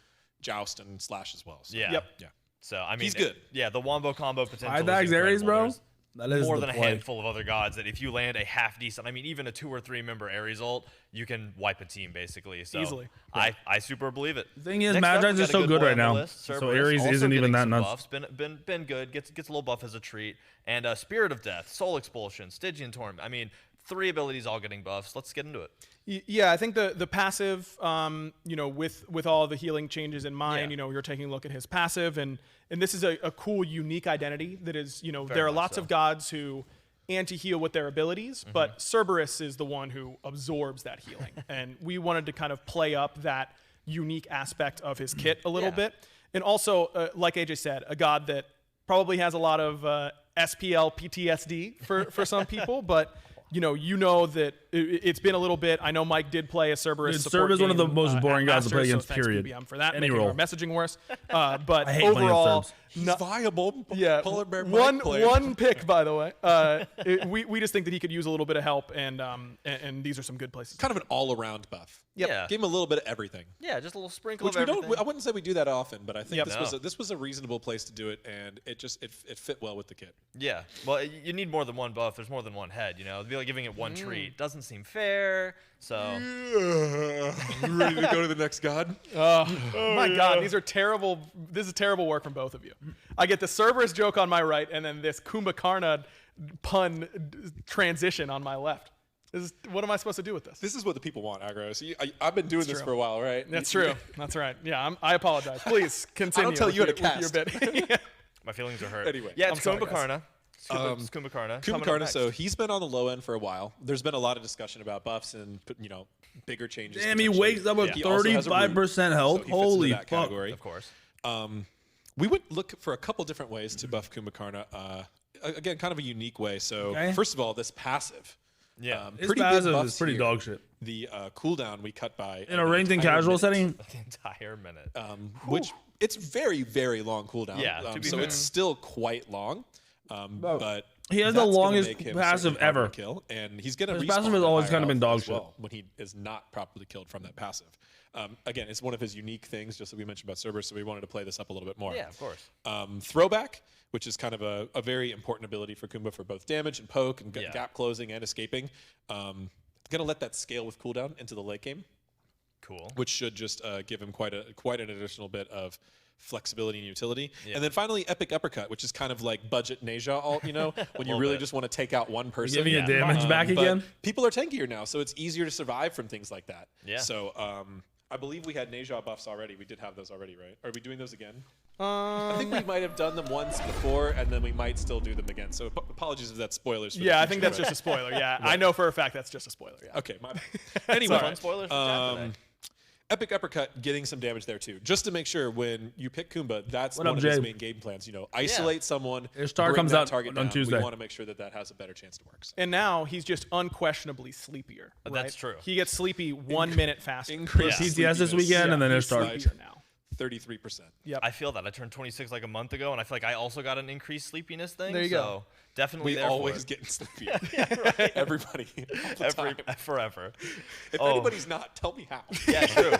Speaker 5: Joust and Slash as well. So.
Speaker 1: Yeah.
Speaker 4: Yep.
Speaker 5: Yeah.
Speaker 1: So I mean,
Speaker 5: He's good.
Speaker 1: Yeah, the wombo combo potential.
Speaker 2: 5
Speaker 1: is
Speaker 2: bags Ares,
Speaker 1: incredible.
Speaker 2: bro.
Speaker 1: There's
Speaker 2: That is
Speaker 1: more
Speaker 2: the
Speaker 1: than a
Speaker 2: play.
Speaker 1: handful of other gods that if you land a half decent, I mean, even a 2 or 3 member Ares ult, you can wipe a team basically. So
Speaker 4: Easily.
Speaker 1: I super believe it.
Speaker 2: The thing is,
Speaker 1: Next up,
Speaker 2: Magi's
Speaker 1: we
Speaker 2: just
Speaker 1: got a
Speaker 2: so
Speaker 1: good
Speaker 2: good
Speaker 1: boy
Speaker 2: right
Speaker 1: on the
Speaker 2: now.
Speaker 1: list,
Speaker 2: So
Speaker 1: Cerberus,
Speaker 2: Ares
Speaker 1: also
Speaker 2: isn't even
Speaker 1: getting
Speaker 2: that
Speaker 1: some
Speaker 2: nuts.
Speaker 1: Buffs. Been good. Gets a little buff as a treat. And Spirit of Death, Soul Expulsion, Stygian Torment. I mean, 3 abilities all getting buffs. Let's get into it.
Speaker 4: Yeah, I think the passive, with all the healing changes in mind,
Speaker 1: Yeah.
Speaker 4: you're taking a look at his passive, and this is a cool, unique identity that is, there are
Speaker 1: much
Speaker 4: lots
Speaker 1: so.
Speaker 4: of gods who anti-heal with their abilities, but Cerberus is the one who absorbs that healing, and we wanted to kind of play up that unique aspect of his kit a little
Speaker 1: Yeah.
Speaker 4: bit, and also, like AJ said, a god that probably has a lot of SPL PTSD for some people, but you know that it's been a little bit. I know Mike did play a Cerberus.
Speaker 2: Dude,
Speaker 4: support
Speaker 2: Cerb is one of the
Speaker 4: game,
Speaker 2: most boring
Speaker 4: at
Speaker 2: guys to play
Speaker 4: Masters,
Speaker 2: against,
Speaker 4: so thanks,
Speaker 2: period.
Speaker 4: PBM, for that,
Speaker 2: Any
Speaker 4: making
Speaker 2: role.
Speaker 4: our messaging worse. But
Speaker 2: I hate playing
Speaker 4: overall,
Speaker 2: Cerbs.
Speaker 5: He's viable.
Speaker 4: yeah,
Speaker 5: Polar bear Mike player.
Speaker 4: one pick, by the way. We just think that he could use a little bit of help, and these are some good places.
Speaker 5: Kind of an all-around buff.
Speaker 4: Yep.
Speaker 1: Yeah.
Speaker 5: Give him a little bit of everything.
Speaker 1: Yeah, just a little sprinkle
Speaker 5: Which
Speaker 1: of
Speaker 5: we
Speaker 1: everything.
Speaker 5: don't. I wouldn't say we do that often, but I think
Speaker 4: Yep.
Speaker 5: this was a reasonable place to do it, and it fit well with the kit.
Speaker 1: Yeah, well, you need more than one buff. There's more than one head, It'd be like giving it one treat. Doesn't seem fair, so...
Speaker 5: You ready to go to the next god?
Speaker 4: My God, these are terrible. This is terrible work from both of you. I get the Cerberus joke on my right, and then this Kumbhakarna pun transition on my left. What am I supposed to do with this?
Speaker 5: This is what the people want, Aggro. So I've been doing this
Speaker 4: true.
Speaker 5: for a while, right?
Speaker 4: That's true. That's right. Yeah, I apologize. Please continue.
Speaker 5: tell you
Speaker 4: with
Speaker 5: how to
Speaker 4: your bit.
Speaker 1: My feelings are hurt.
Speaker 5: Anyway.
Speaker 1: Yeah,
Speaker 4: I'm
Speaker 1: it's
Speaker 4: sorry, guys.
Speaker 1: Kumbhakarna. It's Kumbhakarna. Coming up
Speaker 5: Kumbhakarna,
Speaker 1: next.
Speaker 5: so he's been on the low end for a while. There's been a lot of discussion about buffs and bigger changes.
Speaker 2: Damn, he
Speaker 5: potentially.
Speaker 2: wakes up with
Speaker 5: He also has a root,
Speaker 2: 35% health.
Speaker 5: so he fits into
Speaker 2: Holy
Speaker 5: that
Speaker 2: fuck.
Speaker 5: category.
Speaker 1: Of course.
Speaker 5: We would look for a couple different ways to buff Kumbhakarna. Again, kind of a unique way. So
Speaker 2: Okay.
Speaker 5: first of all, this passive.
Speaker 1: Yeah.
Speaker 2: His
Speaker 5: Pretty big
Speaker 2: passive
Speaker 5: buffs
Speaker 2: is pretty
Speaker 5: here.
Speaker 2: dog shit.
Speaker 5: The cooldown we cut by
Speaker 2: In a ranked and casual setting,
Speaker 1: The entire minute.
Speaker 5: which it's very, very long cooldown.
Speaker 1: Yeah, to be
Speaker 5: so
Speaker 1: fair.
Speaker 5: it's still quite long. But
Speaker 2: he has the
Speaker 5: that's gonna
Speaker 2: longest
Speaker 5: make him
Speaker 2: passive
Speaker 5: certainly harder
Speaker 2: ever.
Speaker 5: to kill, and he's going to
Speaker 2: His
Speaker 5: respawn
Speaker 2: passive has
Speaker 5: at
Speaker 2: always
Speaker 5: higher
Speaker 2: kind of been
Speaker 5: health
Speaker 2: dog
Speaker 5: as
Speaker 2: shit.
Speaker 5: well when he is not properly killed from that passive. Again, it's one of his unique things, just like we mentioned about Cerberus, so we wanted to play this up a little bit more.
Speaker 1: Yeah, of course.
Speaker 5: Throwback, which is kind of a very important ability for Kumba for both damage and poke and
Speaker 1: Yeah.
Speaker 5: gap closing and escaping. Going to let that scale with cooldown into the late game,
Speaker 1: Cool.
Speaker 5: which should just give him quite an additional bit of flexibility and utility.
Speaker 1: Yeah.
Speaker 5: And then finally, Epic Uppercut, which is kind of like budget Neja alt, when you
Speaker 1: Little
Speaker 5: really
Speaker 1: bit.
Speaker 5: just want to take out one person.
Speaker 2: giving you
Speaker 1: Yeah.
Speaker 2: damage back
Speaker 5: But
Speaker 2: again.
Speaker 5: people are tankier now, so it's easier to survive from things like that.
Speaker 1: Yeah.
Speaker 5: So I believe we had Neja buffs already. We did have those already, right? Are we doing those again? I
Speaker 4: Um,
Speaker 5: think we might have done them once before, and then we might still do them again. So apologies if that's spoilers. For the
Speaker 4: yeah, I think
Speaker 5: future,
Speaker 4: that's
Speaker 5: but-
Speaker 4: just a spoiler. Yeah, I know for a fact that's just a spoiler. Yeah.
Speaker 5: Okay, my bad. Anyway,
Speaker 1: Fun spoilers from chat today.
Speaker 5: Epic Uppercut getting some damage there too, just to make sure when you pick Kumba, that's
Speaker 2: What
Speaker 5: one
Speaker 2: up,
Speaker 5: of his
Speaker 2: Jay?
Speaker 5: main game plans. Isolate someone.
Speaker 2: Ishtar
Speaker 5: bring
Speaker 2: comes
Speaker 5: that
Speaker 2: out
Speaker 5: target
Speaker 2: on
Speaker 5: down.
Speaker 2: Tuesday.
Speaker 5: We want to make sure that has a better chance to work. So.
Speaker 4: And now he's just unquestionably sleepier.
Speaker 1: That's
Speaker 4: right?
Speaker 1: true.
Speaker 4: He gets sleepy 1 minute faster.
Speaker 5: Increased
Speaker 2: TTS this
Speaker 5: sleepiness.
Speaker 2: weekend, and then
Speaker 4: he's
Speaker 2: Ishtar.
Speaker 4: sleepier now.
Speaker 5: 33%.
Speaker 4: Yep.
Speaker 1: I feel that. I turned 26 like a month ago, and I feel like I also got an increased sleepiness thing.
Speaker 4: There you
Speaker 1: so
Speaker 4: go.
Speaker 1: Definitely
Speaker 5: We
Speaker 1: there
Speaker 5: always
Speaker 1: for
Speaker 5: get sleepier. Everybody. all the time.
Speaker 1: forever.
Speaker 5: If
Speaker 1: Oh.
Speaker 5: anybody's not, tell me how.
Speaker 1: Yeah, true.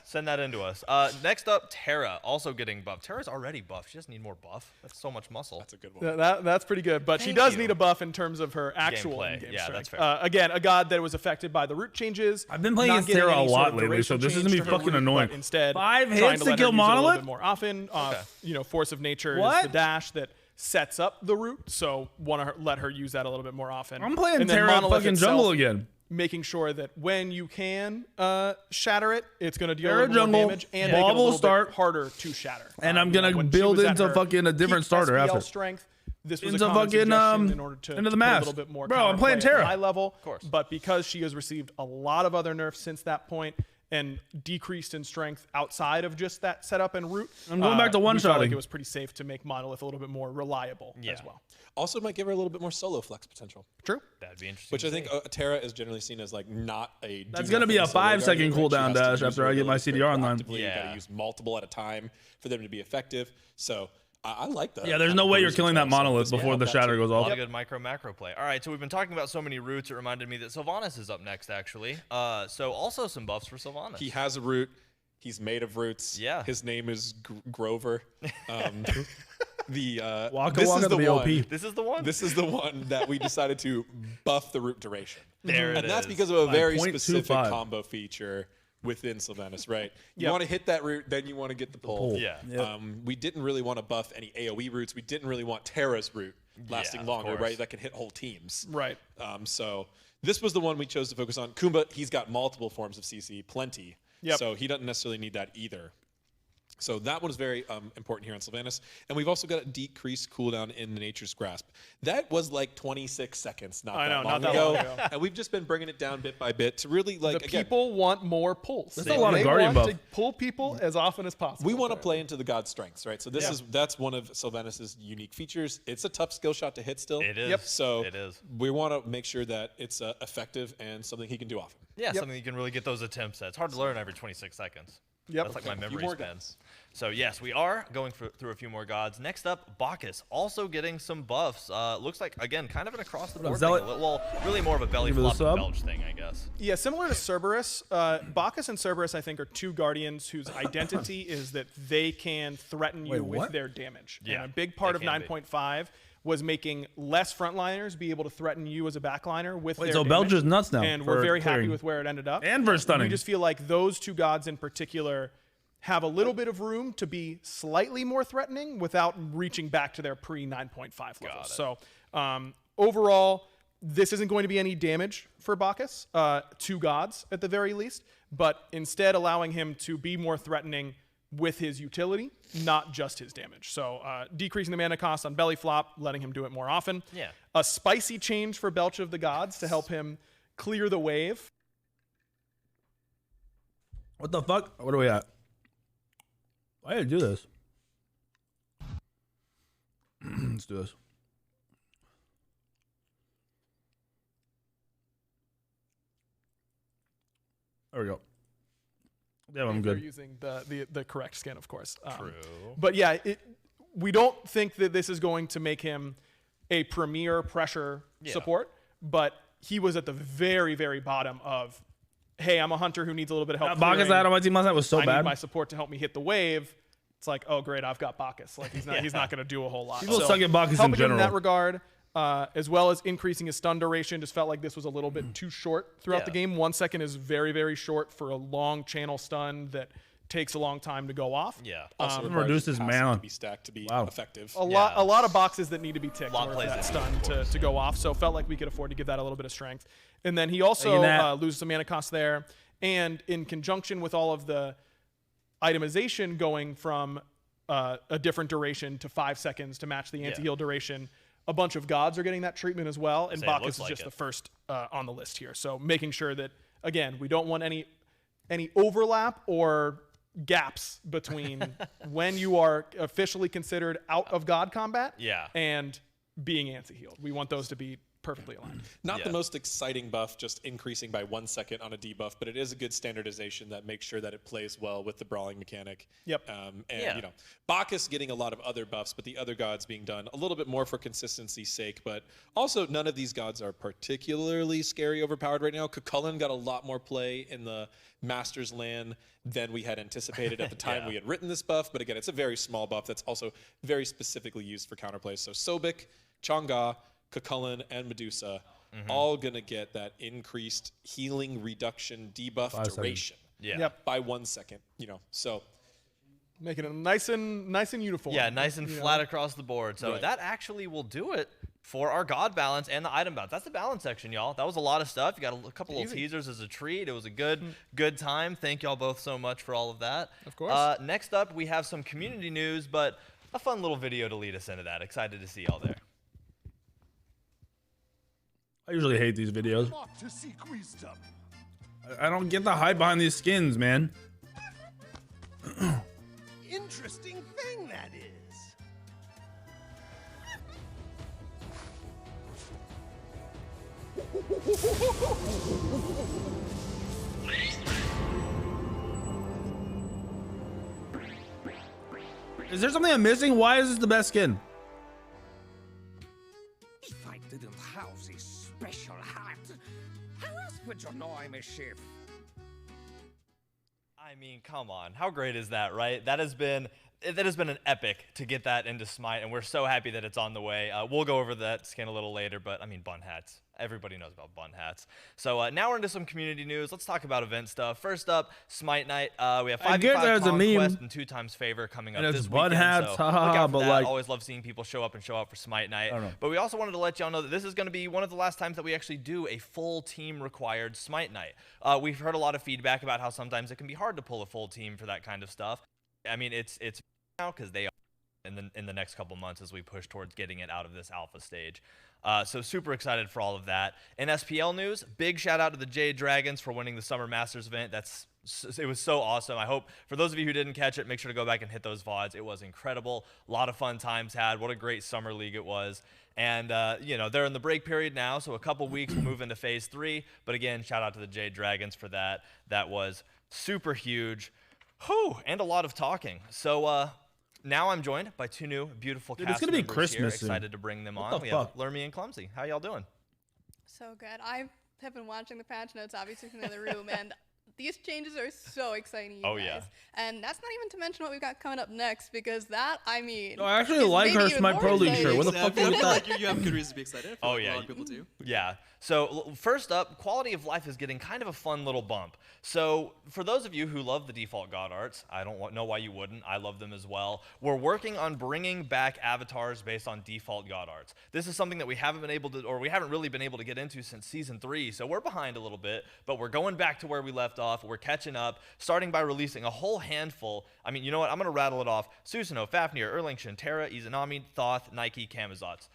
Speaker 1: Send that in to us. Next up, Terra, also getting buffed. Terra's already buffed. She doesn't need more buff. That's so much muscle.
Speaker 5: That's a good one.
Speaker 4: That's pretty good, but she
Speaker 1: Thank
Speaker 4: does
Speaker 1: you.
Speaker 4: need a buff in terms of her actual
Speaker 1: Gameplay.
Speaker 4: in-game
Speaker 1: Yeah,
Speaker 4: strength.
Speaker 1: that's fair.
Speaker 4: Again, a god that was affected by the root changes.
Speaker 2: I've been playing
Speaker 4: not
Speaker 2: against
Speaker 4: getting
Speaker 2: Terra a
Speaker 4: any sort
Speaker 2: lot
Speaker 4: of
Speaker 2: lately, so
Speaker 4: duration
Speaker 2: this is gonna
Speaker 4: change
Speaker 2: be
Speaker 4: to her
Speaker 2: fucking
Speaker 4: root,
Speaker 2: annoying.
Speaker 4: but instead,
Speaker 2: 5
Speaker 4: trying
Speaker 2: hits
Speaker 4: to
Speaker 2: to
Speaker 4: let
Speaker 2: kill
Speaker 4: her use it a little
Speaker 2: Monolith?
Speaker 4: bit more often. Force of Nature is
Speaker 2: What?
Speaker 4: the dash that sets up the root, so want to let her use that a little bit more often.
Speaker 2: I'm playing
Speaker 4: And then
Speaker 2: Terra
Speaker 4: Monolith
Speaker 2: fucking
Speaker 4: itself,
Speaker 2: jungle again.
Speaker 4: making sure that when you can shatter it, it's going to deal
Speaker 2: Terra
Speaker 4: a little more
Speaker 2: jungle,
Speaker 4: damage and make it a
Speaker 2: bobble
Speaker 4: little
Speaker 2: start,
Speaker 4: bit harder to shatter.
Speaker 2: and I'm gonna
Speaker 4: when she
Speaker 2: build
Speaker 4: was at
Speaker 2: into
Speaker 4: her
Speaker 2: fucking a different
Speaker 4: peak
Speaker 2: starter
Speaker 4: SPL
Speaker 2: after.
Speaker 4: strength. This was
Speaker 2: Into
Speaker 4: a common
Speaker 2: fucking,
Speaker 4: suggestion in order to
Speaker 2: into the
Speaker 4: put a
Speaker 2: mask.
Speaker 4: little bit more.
Speaker 2: Bro, I'm
Speaker 4: counterplay
Speaker 2: playing
Speaker 4: at
Speaker 2: Terra.
Speaker 4: high level,
Speaker 1: Of course.
Speaker 4: but because she has received a lot of other nerfs since that point and decreased in strength outside of just that setup and root,
Speaker 2: I'm going back to
Speaker 4: we felt
Speaker 2: one-shotting.
Speaker 4: like it was pretty safe to make Monolith a little bit more reliable as
Speaker 1: Yeah.
Speaker 4: well.
Speaker 5: Also, might give her a little bit more solo flex potential,
Speaker 4: True.
Speaker 1: That'd be interesting.
Speaker 5: which I
Speaker 1: to
Speaker 5: think
Speaker 1: see.
Speaker 5: Terra is generally seen as like not a.
Speaker 2: That's gonna be a 5-second cooldown dash after I get my CDR online.
Speaker 5: You
Speaker 1: Yeah.
Speaker 5: got to use multiple at a time for them to be effective. So I like that.
Speaker 2: Yeah, there's no way you're killing that monolith before the shatter goes
Speaker 1: A
Speaker 2: off.
Speaker 1: lot of good micro-macro play. All right, so we've been talking about so many roots. It reminded me that Sylvanas is up next, actually. So also some buffs for Sylvanas.
Speaker 5: He has a root. He's made of roots.
Speaker 1: Yeah.
Speaker 5: His name is Grover.
Speaker 2: Waka
Speaker 5: This
Speaker 2: Waka
Speaker 5: is the
Speaker 2: the
Speaker 5: one.
Speaker 2: OP.
Speaker 1: This is the one?
Speaker 5: This is the one that we decided to buff the root duration.
Speaker 1: There it
Speaker 5: And that's
Speaker 1: is.
Speaker 5: because of a very
Speaker 2: 0.25.
Speaker 5: specific combo feature within Sylvanas, right? You want to hit that root, then you want to get the pull.
Speaker 1: Yeah.
Speaker 2: Yep.
Speaker 5: We didn't really want to buff any AoE roots. We didn't really want Terra's root lasting
Speaker 1: of
Speaker 5: longer,
Speaker 1: course.
Speaker 5: right? That can hit whole teams.
Speaker 4: Right.
Speaker 5: So this was the one we chose to focus on. Kumba, he's got multiple forms of CC, plenty.
Speaker 4: Yep.
Speaker 5: So he doesn't necessarily need that either. So that one is very important here on Sylvanas. And we've also got a decreased cooldown in the Nature's Grasp. That was like 26 seconds not that long ago. And we've just been bringing it down bit by bit to really, like,
Speaker 4: The people want more pulls.
Speaker 2: There's a lot of Guardian
Speaker 4: want
Speaker 2: buff.
Speaker 4: to pull people as often as possible.
Speaker 5: we want to play into the god's strengths, right? So that's one of Sylvanas' unique features. It's a tough skill shot to hit still.
Speaker 1: It is.
Speaker 4: Yep.
Speaker 5: So
Speaker 1: it is.
Speaker 5: we want to make sure that it's effective and something he can do often.
Speaker 1: Yeah, something you can really get those attempts at. It's hard to learn every 26 seconds.
Speaker 4: Yep.
Speaker 1: That's like my
Speaker 5: A few
Speaker 1: memory
Speaker 5: more
Speaker 1: span.
Speaker 5: gods.
Speaker 1: So yes, we are going through a few more gods. Next up, Bacchus, also getting some buffs. Looks like, again, kind of an across the board thing.
Speaker 2: Zealot?
Speaker 1: Well, really more of a belly
Speaker 2: Give it a
Speaker 1: flop and
Speaker 2: sub.
Speaker 1: belch thing, I guess.
Speaker 4: Yeah, similar to Cerberus, Bacchus and Cerberus, I think, are two guardians whose identity is that they can threaten you
Speaker 2: Wait,
Speaker 4: with
Speaker 2: what?
Speaker 4: their damage.
Speaker 1: Yeah,
Speaker 4: And a big part
Speaker 1: they
Speaker 4: of
Speaker 1: can be.
Speaker 4: 9.5 was making less frontliners be able to threaten you as a backliner with
Speaker 2: Wait,
Speaker 4: their
Speaker 2: so
Speaker 4: damage.
Speaker 2: Belch is nuts now
Speaker 4: And
Speaker 2: for
Speaker 4: we're very happy
Speaker 2: clearing.
Speaker 4: with where it ended up.
Speaker 2: And for stunning.
Speaker 4: We just feel like those two gods in particular have a little bit of room to be slightly more threatening without reaching back to their pre-9.5 levels. So overall, this isn't going to be any damage for Bacchus, two gods at the very least, but instead allowing him to be more threatening with his utility, not just his damage. So decreasing the mana cost on belly flop, letting him do it more often.
Speaker 1: Yeah.
Speaker 4: A spicy change for Belch of the Gods to help him clear the wave.
Speaker 2: What the fuck? What are we at? Why did I do this? Let's do this. There we go. Yeah, I'm
Speaker 4: They're
Speaker 2: good.
Speaker 4: using the correct skin, of course.
Speaker 1: True.
Speaker 4: But yeah, we don't think that this is going to make him a premier pressure support, but he was at the very, very bottom of, hey, I'm a hunter who needs a little bit of help.
Speaker 2: Bacchus
Speaker 4: clearing.
Speaker 2: out on my team last night was so
Speaker 4: I
Speaker 2: bad.
Speaker 4: need my support to help me hit the wave. It's like, oh great, I've got Bacchus. Like he's not going to do a whole lot.
Speaker 2: People suck at Bacchus in
Speaker 4: helping him
Speaker 2: general.
Speaker 4: in that regard, as well as increasing his stun duration. Just felt like this was a little bit too short throughout the game. 1 second is very, very short for a long channel stun that takes a long time to go off.
Speaker 1: Yeah.
Speaker 5: Also
Speaker 2: reduce his mana.
Speaker 5: to be stacked to be
Speaker 2: Wow.
Speaker 5: effective.
Speaker 4: A lot of boxes that need to be ticked in
Speaker 1: Lot
Speaker 4: order for
Speaker 1: plays
Speaker 4: that
Speaker 1: it,
Speaker 4: stun to go off. So felt like we could afford to give that a little bit of strength. And then he also
Speaker 2: Thank you, Nat.
Speaker 4: loses some mana cost there. And in conjunction with all of the itemization going from a different duration to 5 seconds to match the anti-heal duration, a bunch of gods are getting that treatment as well. And
Speaker 1: Say, it
Speaker 4: Bacchus
Speaker 1: looks
Speaker 4: is
Speaker 1: like
Speaker 4: just
Speaker 1: it.
Speaker 4: the first on the list here. So making sure that, again, we don't want any overlap or gaps between when you are officially considered out of god combat and being anti-healed. We want those to be perfectly aligned.
Speaker 5: Not the most exciting buff, just increasing by 1 second on a debuff, but it is a good standardization that makes sure that it plays well with the brawling mechanic.
Speaker 4: Yep.
Speaker 5: You know, Bacchus getting a lot of other buffs, but the other gods being done a little bit more for consistency's sake. But also, none of these gods are particularly scary overpowered right now. Cucullin got a lot more play in the Master's Land than we had anticipated at the time we had written this buff. But again, it's a very small buff that's also very specifically used for counterplays. So Sobek, Chang'e, Cucullin, and Medusa all gonna get that increased healing reduction debuff
Speaker 2: 5
Speaker 5: duration.
Speaker 4: Yep.
Speaker 5: By 1 second, so
Speaker 4: Making it nice and uniform.
Speaker 1: Yeah, nice and flat across the board. So
Speaker 5: Right.
Speaker 1: that actually will do it for our god balance and the item balance. That's the balance section, y'all. That was a lot of stuff. You got a couple little teasers as a treat. It was a good time. Thank y'all both so much for all of that.
Speaker 4: Of course.
Speaker 1: Next up, we have some community news, but a fun little video to lead us into that. Excited to see y'all there.
Speaker 2: I usually hate these videos.
Speaker 3: To seek wisdom.
Speaker 2: I don't get the hype behind these skins, man.
Speaker 3: Interesting thing that is.
Speaker 2: Is there something I'm missing? Why is this the best skin?
Speaker 6: If I didn't have this special hat, how else would you know I'm a chef?
Speaker 1: I mean, come on. How great is that, right? That has been an epic to get that into Smite, and we're so happy that it's on the way. We'll go over that skin a little later, but I mean, bun hats. Everybody knows about bun hats. So now we're into some community news. Let's talk about event stuff. First up, Smite Night. We have 5v5 Conquest and 2x Favor coming up this
Speaker 2: bun
Speaker 1: weekend.
Speaker 2: hats,
Speaker 1: so look out for
Speaker 2: but
Speaker 1: that.
Speaker 2: like,
Speaker 1: always love seeing people show up for Smite Night. But we also wanted to let y'all know that this is going to be one of the last times that we actually do a full team required Smite Night. We've heard a lot of feedback about how sometimes it can be hard to pull a full team for that kind of stuff. I mean, it's now because they are in the next couple months as we push towards getting it out of this alpha stage. So super excited for all of that. In SPL news, big shout out to the Jade Dragons for winning the Summer Masters event. It was so awesome. I hope for those of you who didn't catch it, make sure to go back and hit those VODs. It was incredible. A lot of fun times had. What a great summer league it was. And, they're in the break period now, so a couple weeks we'll move into phase 3. But again, shout out to the Jade Dragons for that. That was super huge. Whew, and a lot of talking. So, now I'm joined by two new beautiful cast
Speaker 2: it's gonna be
Speaker 1: members
Speaker 2: Christmas
Speaker 1: here. Excited to bring them on. We have Lermy and Clumsy. How y'all doing?
Speaker 7: So good. I have been watching the patch notes, obviously, from the other room, and these changes are so exciting, you guys.
Speaker 1: Yeah.
Speaker 7: And that's not even to mention what we've got coming up next, because that, I mean...
Speaker 2: No, I actually like her Smite Pro League shirt. What the fuck is that?
Speaker 8: You have good reason to be excited.
Speaker 1: Oh, yeah.
Speaker 8: A lot of people do.
Speaker 1: Yeah. So first up, quality of life is getting kind of a fun little bump. So for those of you who love the default god arts, I don't know why you wouldn't. I love them as well. We're working on bringing back avatars based on default god arts. This is something that we haven't really been able to get into since season 3. So we're behind a little bit, but we're going back to where we left off. We're catching up, starting by releasing a whole handful. I mean, you know what? I'm going to rattle it off. Susanoo, Fafnir, Erlington, Terra, Izanami, Thoth, Nike, Kamazots.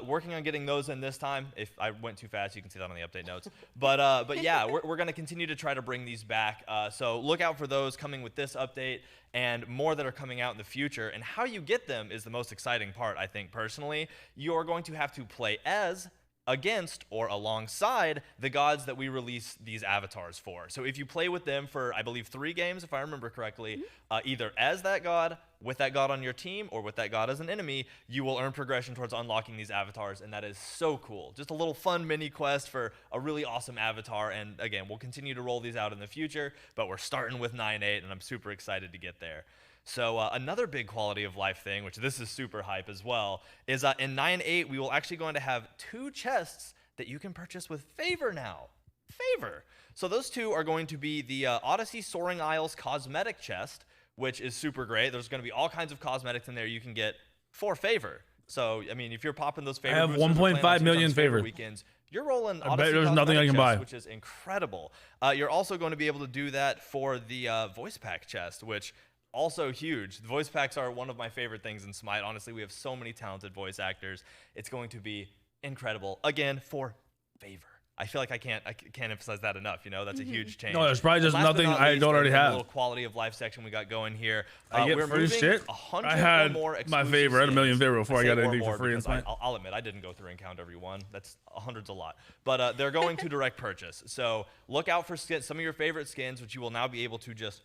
Speaker 1: Working on getting those in this time. If I went too fast, you can see that on the update notes. But yeah, we're going to continue to try to bring these back. So look out for those coming with this update and more that are coming out in the future. And how you get them is the most exciting part, I think, personally. You're going to have to play as, against, or alongside the gods that we release these avatars for. So if you play with them for, I believe, 3 games, if I remember correctly, either as that god, with that god on your team, or with that god as an enemy, you will earn progression towards unlocking these avatars, and that is so cool. Just a little fun mini quest for a really awesome avatar, and again, we'll continue to roll these out in the future, but we're starting with 9.8, and I'm super excited to get there. So another big quality of life thing, which this is super hype as well, is in 9.8, we will actually going to have 2 chests that you can purchase with Favor now. Favor. So those 2 are going to be the Odyssey Soaring Isles cosmetic chest, which is super great. There's going to be all kinds of cosmetics in there you can get for Favor. So, I mean, if you're popping those Favor,
Speaker 2: I have 1.5 million Favor
Speaker 1: weekends, you're rolling
Speaker 2: I
Speaker 1: Odyssey
Speaker 2: bet there's nothing I can buy,
Speaker 1: which is incredible. You're also going to be able to do that for the voice pack chest, which also huge. The voice packs are one of my favorite things in Smite. Honestly, we have so many talented voice actors. It's going to be incredible. Again, for Favor. I feel like I can't emphasize that enough. You know, that's a huge change.
Speaker 2: No, there's probably just nothing I don't already have.
Speaker 1: A little quality of life section we got going here.
Speaker 2: I get free shit. I had my Favor. I had 1 million Favor before I got anything for free in Smite.
Speaker 1: I'll admit, I didn't go through and count every one. That's 100's a lot. But they're going to direct purchase. So look out for some of your favorite skins, which you will now be able to just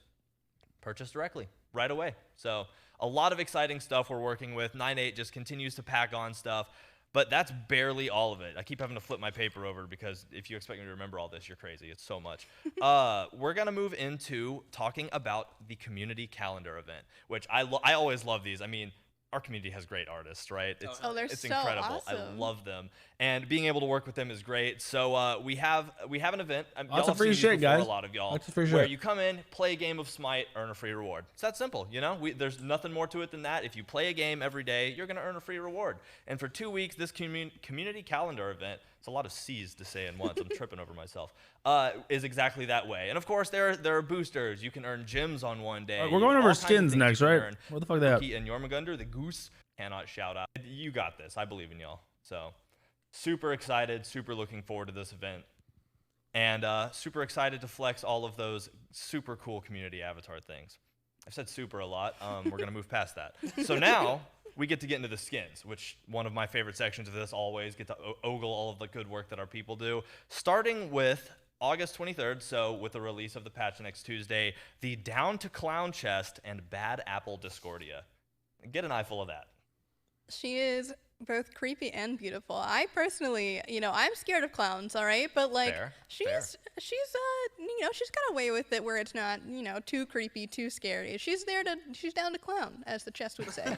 Speaker 1: purchase directly right away. So a lot of exciting stuff we're working with. 9.8 just continues to pack on stuff. But that's barely all of it. I keep having to flip my paper over because if you expect me to remember all this, you're crazy. It's so much. We're going to move into talking about the community calendar event, which I always love these. I mean, our community has great artists, right? It's
Speaker 7: so
Speaker 1: incredible.
Speaker 7: awesome.
Speaker 1: I love them, and being able to work with them is great. So we have an event.
Speaker 2: Lots of free shit, guys.
Speaker 1: A lot of y'all.
Speaker 2: Lots of free shit.
Speaker 1: Where you come in, play a game of Smite, earn a free reward. It's that simple, you know. There's nothing more to it than that. If you play a game every day, you're gonna earn a free reward. And for 2 weeks, this community calendar event. It's a lot of C's to say in once. I'm tripping over myself. Is exactly that way. And of course, there are boosters. You can earn gems on one day.
Speaker 2: We're going over skins next, right? What the fuck they have?
Speaker 1: And Jormungandr, the goose, cannot shout out. You got this. I believe in y'all. So super excited, super looking forward to this event. And super excited to flex all of those super cool community avatar things. I've said super a lot. We're going to move past that. So now we get into the skins, which one of my favorite sections of this always, get to ogle all of the good work that our people do. Starting with August 23rd, so with the release of the patch next Tuesday, the Down to Clown chest and Bad Apple Discordia. Get an eyeful of that.
Speaker 7: She is both creepy and beautiful. I personally, I'm scared of clowns, all right? But like
Speaker 1: Fair,
Speaker 7: she's
Speaker 1: fair.
Speaker 7: she's got away with it where it's not, too creepy, too scary. She's down to clown, as the chest would say.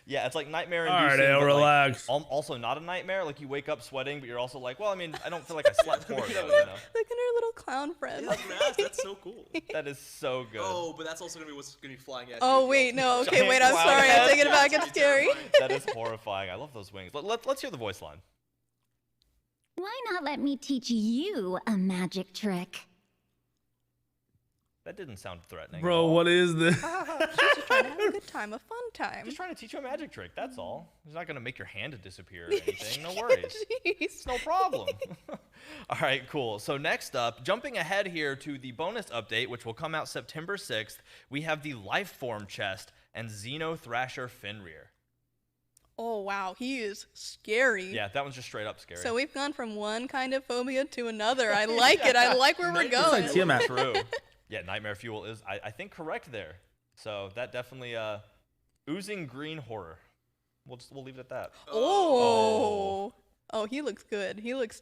Speaker 1: Yeah, it's like nightmare
Speaker 2: All right,
Speaker 1: inducing.
Speaker 2: Ale,
Speaker 1: but, like,
Speaker 2: relax.
Speaker 1: also not a nightmare. Like you wake up sweating, but you're also like, well, I mean, I don't feel like I slept for it. Though,
Speaker 7: Look at her little clown friend.
Speaker 8: Yeah, I was gonna ask, that's so cool.
Speaker 1: That is so good.
Speaker 8: Oh, but that's also gonna be what's gonna be flying at
Speaker 7: Oh
Speaker 8: you.
Speaker 7: wait, no, okay,
Speaker 1: Giant
Speaker 7: wait, I'm
Speaker 1: clown
Speaker 7: sorry,
Speaker 1: head.
Speaker 7: I take it back, it's scary.
Speaker 1: That is horrifying. I love those wings. Let's hear the voice line.
Speaker 9: Why not let me teach you a magic trick?
Speaker 1: That didn't sound threatening.
Speaker 2: Bro, what is this?
Speaker 7: She's just trying to have a good time, a fun time.
Speaker 1: Just trying to teach you a magic trick. That's all. He's not gonna make your hand disappear or anything. No worries.
Speaker 7: Jeez.
Speaker 1: No problem. All right, cool. So next up, jumping ahead here to the bonus update, which will come out September 6th, we have the Life Form chest and Xeno Thrasher Fenrir.
Speaker 7: Oh wow, he is scary.
Speaker 1: Yeah, that one's just straight up scary.
Speaker 7: So we've gone from one kind of phobia to another. I like it. I like where we're going.
Speaker 2: like Tiamat.
Speaker 1: True. Yeah, Nightmare Fuel is, I think, correct there. So that definitely, oozing green horror. We'll leave it at that.
Speaker 7: Oh, he looks good. He looks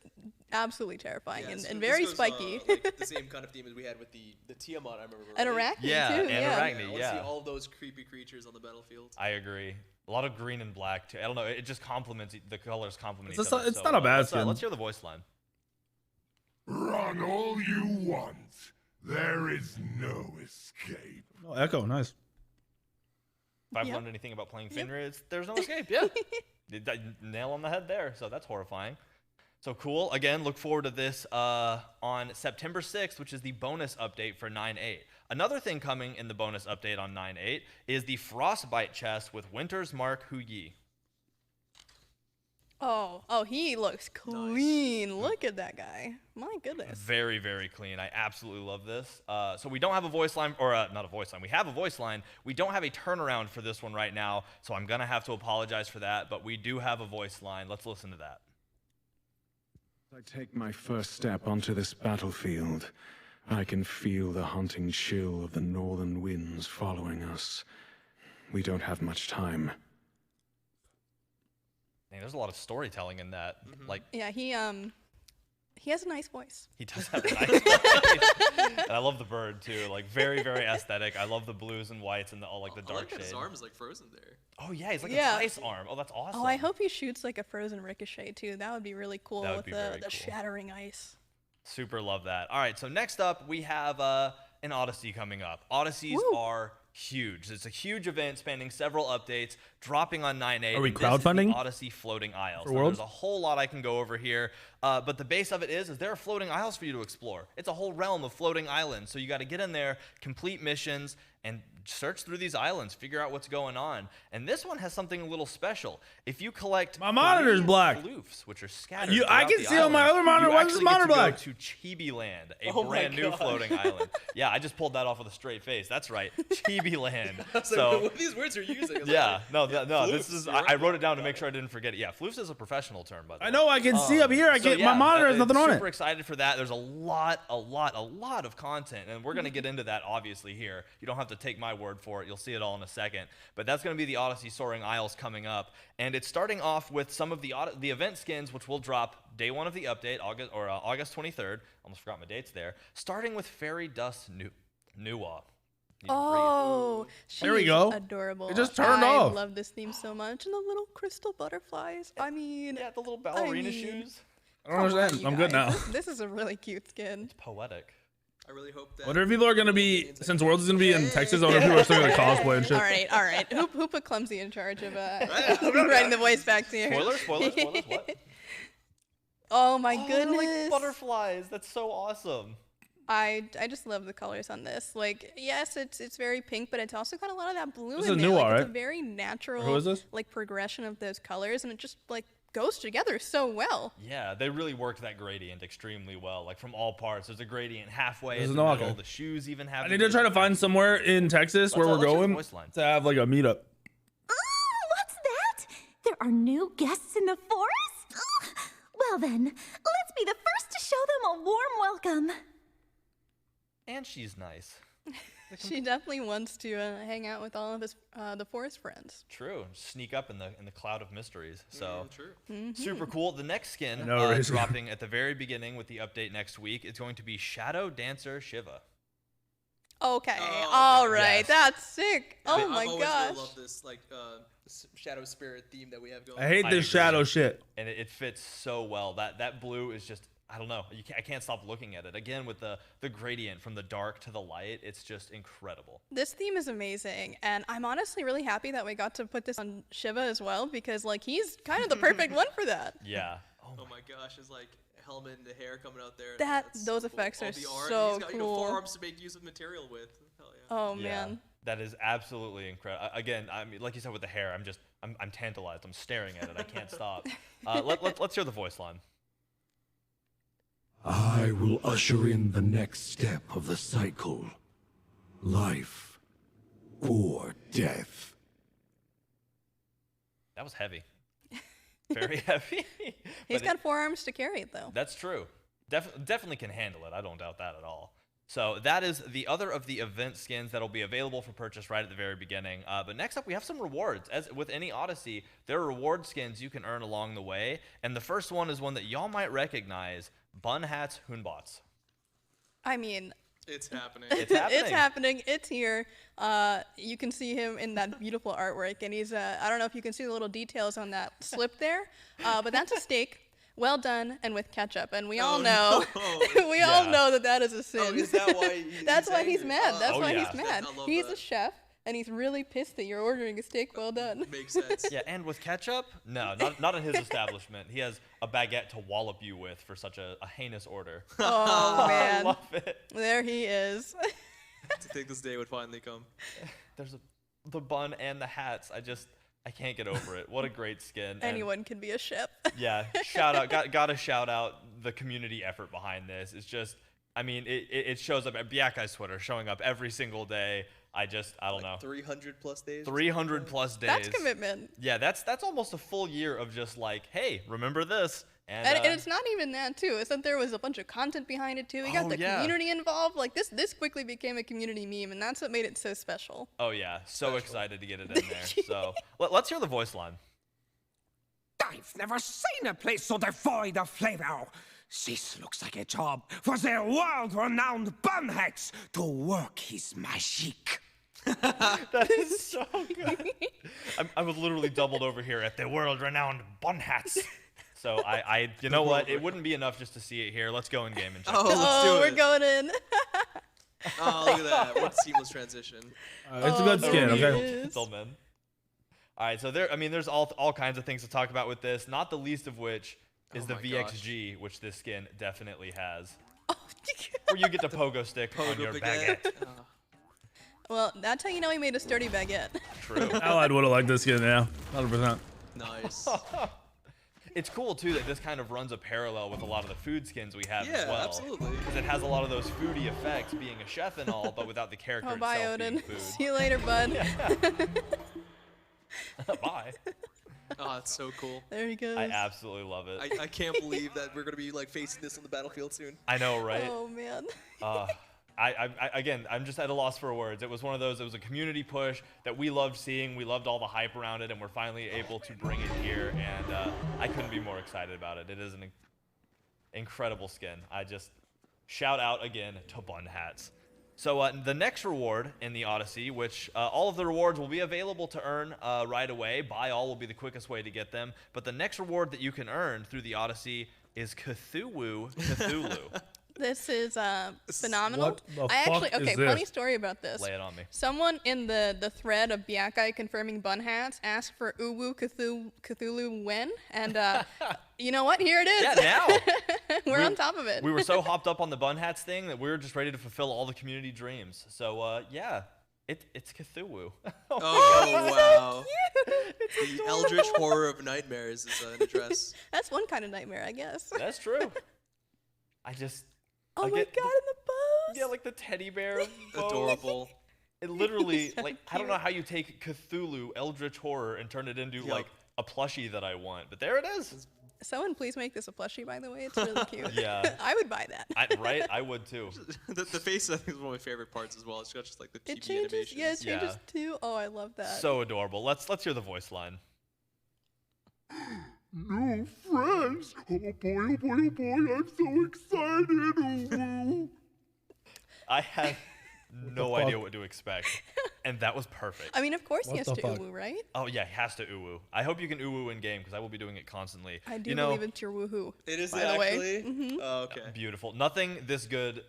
Speaker 7: absolutely terrifying
Speaker 8: Yeah,
Speaker 7: and,
Speaker 8: so
Speaker 7: and
Speaker 8: this
Speaker 7: very
Speaker 8: goes,
Speaker 7: spiky.
Speaker 8: like the same kind of theme as we had with the Tiamat, I remember.
Speaker 7: And
Speaker 8: right?
Speaker 7: Arachne
Speaker 1: Yeah,
Speaker 7: too.
Speaker 1: and
Speaker 7: yeah.
Speaker 1: Arachne.
Speaker 8: I want to
Speaker 1: Yeah.
Speaker 8: see all of those creepy creatures on the battlefield.
Speaker 1: I agree. A lot of green and black too. I don't know. It just complements the colors complement
Speaker 2: It's
Speaker 1: each other.
Speaker 2: it's
Speaker 1: so
Speaker 2: not a
Speaker 1: well.
Speaker 2: bad skin.
Speaker 1: Let's hear the voice line.
Speaker 3: Run all you want. There is no escape.
Speaker 2: Oh, Echo, nice.
Speaker 1: If I've
Speaker 7: Yep.
Speaker 1: learned anything about playing Fenrir, there's no escape. Yeah, nail on the head there. So that's horrifying. So cool. Again, look forward to this on September 6th, which is the bonus update for 9.8. Another thing coming in the bonus update on 9.8 is the Frostbite chest with Winter's Mark Hu Yi.
Speaker 7: Oh, he looks clean. Look at that guy. My goodness.
Speaker 1: Very, very clean. I absolutely love this. So we don't have a voice line, or not a voice line. We have a voice line. We don't have a turnaround for this one right now, so I'm going to have to apologize for that, but we do have a voice line. Let's listen to that.
Speaker 10: As I take my first step onto this battlefield, I can feel the haunting chill of the northern winds following us. We don't have much time.
Speaker 1: Dang, there's a lot of storytelling in that. Like,
Speaker 7: Yeah, he has a nice voice.
Speaker 1: he does have a nice voice. And I love the bird too. Like, very, very aesthetic. I love the blues and whites and all like the
Speaker 8: I
Speaker 1: dark
Speaker 8: like that his
Speaker 1: shade.
Speaker 8: arm is like frozen there.
Speaker 1: Oh yeah, he's like
Speaker 7: Yeah.
Speaker 1: a slice arm. Oh, that's awesome.
Speaker 7: Oh, I hope he shoots like a frozen ricochet too. That would be really cool
Speaker 1: That would
Speaker 7: with
Speaker 1: be
Speaker 7: the
Speaker 1: very cool.
Speaker 7: shattering ice.
Speaker 1: Super love that. All right, so next up we have an Odyssey coming up. Odysseys
Speaker 7: Woo.
Speaker 1: are huge. It's a huge event spanning several updates, dropping on 9.8.
Speaker 2: Are we
Speaker 1: and this is
Speaker 2: crowdfunding
Speaker 1: the Odyssey floating isles.
Speaker 2: for
Speaker 1: Now,
Speaker 2: Worlds?
Speaker 1: there's a whole lot I can go over here, but the base of it is there are floating isles for you to explore. It's a whole realm of floating islands, so you got to get in there, complete missions, and search through these islands, figure out what's going on. And this one has something a little special. If you collect
Speaker 2: My monitor's
Speaker 1: 3
Speaker 2: black.
Speaker 1: floofs, which are scattered
Speaker 2: I
Speaker 1: throughout
Speaker 2: can
Speaker 1: the
Speaker 2: see on my
Speaker 1: island,
Speaker 2: other monitor.
Speaker 1: you
Speaker 2: Why is this
Speaker 1: actually get
Speaker 2: monitor
Speaker 1: to go
Speaker 2: black?
Speaker 1: to Chibi Land, a
Speaker 8: Oh my
Speaker 1: brand new
Speaker 8: God.
Speaker 1: floating island. Yeah, I just pulled that off with a straight face. That's right, Chibi Land.
Speaker 8: So
Speaker 1: So
Speaker 8: what these words are using? It's
Speaker 1: yeah,
Speaker 8: like,
Speaker 1: no, this
Speaker 8: floofs,
Speaker 1: is.
Speaker 8: you're
Speaker 1: I
Speaker 8: right.
Speaker 1: wrote it down to make sure I didn't forget it. Yeah, floofs is a professional term, by the way.
Speaker 2: I know, I can see up here. I
Speaker 1: So,
Speaker 2: can't.
Speaker 1: yeah,
Speaker 2: My monitor has nothing on
Speaker 1: Super
Speaker 2: it.
Speaker 1: excited for that. There's a lot of content, and we're gonna get into that obviously here. You don't have to take my word for it. You'll see it all in a second. But that's gonna be the Odyssey Soaring Isles coming up, and it's starting off with some of the event skins, which will drop day 1 of the update, August 23rd. Almost forgot my dates there. Starting with Fairy Dust Nuwa.
Speaker 7: Oh,
Speaker 2: There we
Speaker 7: she's
Speaker 2: go.
Speaker 7: adorable.
Speaker 2: It just turned
Speaker 7: I
Speaker 2: off.
Speaker 7: love this theme so much, and the little crystal butterflies. I mean,
Speaker 1: Yeah, the little ballerina
Speaker 7: mean-
Speaker 1: shoes.
Speaker 2: I don't understand.
Speaker 7: you
Speaker 2: I'm good now.
Speaker 7: guys, This is a really cute skin.
Speaker 1: Poetic.
Speaker 8: I really hope that.
Speaker 2: Wonder if people are gonna be, since Worlds is gonna be in Texas, I wonder if people are still gonna cosplay and shit.
Speaker 7: All right. Who put Clumsy in charge of writing the voice back to you?
Speaker 1: Spoilers, what?
Speaker 7: Oh my
Speaker 1: Oh, they're
Speaker 7: goodness.
Speaker 1: like butterflies. That's so awesome.
Speaker 7: I just love the colors on this. Like, yes, it's very pink, but it's also got a lot of that blue
Speaker 2: This
Speaker 7: in
Speaker 2: is
Speaker 7: there.
Speaker 2: Nuwa,
Speaker 7: Like,
Speaker 2: right?
Speaker 7: it's a very natural
Speaker 2: Who is this?
Speaker 7: like progression of those colors, and it just like goes together so well.
Speaker 1: Yeah, they really worked that gradient extremely well. Like from all parts, there's a gradient halfway
Speaker 2: This
Speaker 1: in
Speaker 2: is
Speaker 1: the
Speaker 2: no
Speaker 1: middle.
Speaker 2: okay.
Speaker 1: The shoes even have.
Speaker 2: I need to try to find somewhere in Texas where we're
Speaker 1: let's hear the
Speaker 2: going
Speaker 1: voice line.
Speaker 2: to have like a meetup.
Speaker 9: Oh, what's that? There are new guests in the forest? Well then, let's be the first to show them a warm welcome.
Speaker 1: And she's nice.
Speaker 7: She definitely wants to hang out with all of his the forest friends.
Speaker 1: True. Sneak up in the cloud of mysteries. So
Speaker 8: True.
Speaker 1: super cool. The next skin dropping at the very beginning with the update next week is going to be Shadow Dancer Shiva.
Speaker 7: Okay, all right,
Speaker 1: Yes.
Speaker 7: that's sick. Oh my
Speaker 8: I've always
Speaker 7: gosh.
Speaker 8: really loved this shadow spirit theme that we have going.
Speaker 2: I hate this shadow shit.
Speaker 1: And it fits so well. That blue is just, I don't know. I can't stop looking at it. Again, with the gradient from the dark to the light, it's just incredible.
Speaker 7: This theme is amazing, and I'm honestly really happy that we got to put this on Shiva as well, because like he's kind of the perfect one for that.
Speaker 1: Yeah.
Speaker 8: Oh my gosh, it's like helmet and the hair coming out there.
Speaker 7: Those
Speaker 8: so cool.
Speaker 7: effects
Speaker 8: All
Speaker 7: are
Speaker 8: the art,
Speaker 7: so
Speaker 8: he's got,
Speaker 7: cool.
Speaker 8: Forearms to make use of material with. Hell yeah.
Speaker 7: Oh
Speaker 1: Yeah.
Speaker 7: man.
Speaker 1: That is absolutely incredible. Again, I mean, like you said with the hair, I'm tantalized. I'm staring at it. I can't stop. Let's hear the voice line.
Speaker 11: I will usher in the next step of the cycle. Life or death.
Speaker 1: That was heavy. Very heavy.
Speaker 7: He's got 4 arms to carry it though.
Speaker 1: That's true. Definitely can handle it. I don't doubt that at all. So that is the other of the event skins that will be available for purchase right at the very beginning. But next up, we have some rewards. As with any Odyssey, there are reward skins you can earn along the way. And the first one is one that y'all might recognize, Bun Hats Hoonbots.
Speaker 7: I mean,
Speaker 8: it's happening.
Speaker 1: It's happening.
Speaker 7: It's happening. It's here. You can see him in that beautiful artwork, and he's I don't know if you can see the little details on that slip there, but that's a steak. Well done, and with ketchup, and we all know, we all know that is a sin.
Speaker 8: Oh, is that why
Speaker 7: That's why he's mad. That's why
Speaker 1: yeah.
Speaker 7: he's mad.
Speaker 8: I love
Speaker 7: He's
Speaker 8: that.
Speaker 7: a chef, and he's really pissed that you're ordering a steak well done.
Speaker 8: Makes sense.
Speaker 1: Yeah, and with ketchup? No, not in his establishment. He has a baguette to wallop you with for such a heinous order.
Speaker 7: Oh man,
Speaker 1: I love it.
Speaker 7: there he is.
Speaker 8: To think this day would finally come.
Speaker 1: There's the bun and the hats. I can't get over it. What a great skin. And
Speaker 7: Anyone can be a chef.
Speaker 1: yeah, shout out. Got to shout out the community effort behind this. It's just, I mean, it shows up at Biakai's Twitter, showing up every single day. I don't know.
Speaker 8: 300 plus days.
Speaker 1: 300 plus days.
Speaker 7: That's commitment.
Speaker 1: Yeah, that's almost a full year of just like, hey, remember this. And
Speaker 7: it's not even that too. It's that there was a bunch of content behind it too. We got the community involved. Like this quickly became a community meme, and that's what made it so special.
Speaker 1: Oh yeah, so excited to get it in there. So let's hear the voice line.
Speaker 6: I've never seen a place so devoid of flavor. This looks like a job for the world-renowned Bunheads to work his magic.
Speaker 1: That is so good. I was literally doubled over here at the world-renowned Bun Hats. So you know what? It wouldn't be enough just to see it here. Let's go in game and check.
Speaker 7: We're going in.
Speaker 8: Oh, look at that! What a seamless transition.
Speaker 2: It's a good skin, okay?
Speaker 1: Gentlemen. All right, so there's all kinds of things to talk about with this. Not the least of which is the VXG, which this skin definitely has. Where you get the pogo stick on your baguette.
Speaker 7: Well, that's how you know he made a sturdy baguette.
Speaker 1: True.
Speaker 2: Allied would have liked this skin, yeah, 100%.
Speaker 8: Nice.
Speaker 1: It's cool too that this kind of runs a parallel with a lot of the food skins we have as well.
Speaker 8: Yeah, absolutely.
Speaker 1: Because it has a lot of those foodie effects, being a chef and all, but without the character
Speaker 7: Oh, bye,
Speaker 1: itself being
Speaker 7: Odin.
Speaker 1: food.
Speaker 7: See you later, bud.
Speaker 1: Bye.
Speaker 8: Oh, it's so cool.
Speaker 7: There he goes.
Speaker 1: I absolutely love it.
Speaker 8: I can't believe that we're gonna be like facing this on the battlefield soon.
Speaker 1: I know, right?
Speaker 7: Oh man.
Speaker 1: Again, I'm just at a loss for words. It was one of those. It was a community push that we loved seeing. We loved all the hype around it, and we're finally able to bring it here. And I couldn't be more excited about it. It is an incredible skin. I just shout out again to Bun Hats. So the next reward in the Odyssey, which all of the rewards will be available to earn right away. Buy all will be the quickest way to get them. But the next reward that you can earn through the Odyssey is Cthulhu.
Speaker 7: This is phenomenal.
Speaker 2: What the
Speaker 7: I actually
Speaker 2: fuck is
Speaker 7: okay,
Speaker 2: this?
Speaker 7: funny story about this.
Speaker 1: Lay it on me.
Speaker 7: Someone in the thread of Biakai confirming bun hats asked for Uwu Cthulhu when, and you know what? Here it is.
Speaker 1: Yeah, now.
Speaker 7: We're on top of it.
Speaker 1: We were so hopped up on the Bun Hats thing that we were just ready to fulfill all the community dreams. So yeah, it's Cthulhu.
Speaker 8: Oh wow! The eldritch horror of nightmares is an address.
Speaker 7: That's one kind of nightmare, I guess.
Speaker 1: That's true.
Speaker 7: Oh my god, in the bows.
Speaker 1: Yeah, like the teddy bear. bows.
Speaker 8: Adorable.
Speaker 1: It literally, like, I don't know how you take Cthulhu, eldritch horror, and turn it into like a plushie that I want, but there it is.
Speaker 7: Someone please make this a plushie, by the way. It's really cute.
Speaker 1: Yeah.
Speaker 7: I would buy that.
Speaker 1: Right? I would too.
Speaker 8: The face, I think, is one of my favorite parts as well. It's got just like the
Speaker 7: It
Speaker 8: TV
Speaker 7: changes.
Speaker 8: animations.
Speaker 7: Yeah, it changes too. Oh, I love that.
Speaker 1: So adorable. Let's hear the voice line.
Speaker 11: New friends! Oh boy, oh boy, oh boy, I'm so excited! Ooh.
Speaker 1: I had no idea what to expect, and that was perfect.
Speaker 7: I mean, of course he has to uwu, right?
Speaker 1: Oh yeah, he has to uwu. I hope you can uwu in game because I will be doing it constantly.
Speaker 7: I do believe it's your woohoo.
Speaker 8: It is
Speaker 7: by the way.
Speaker 8: actually? Oh, okay.
Speaker 1: Beautiful. Nothing this good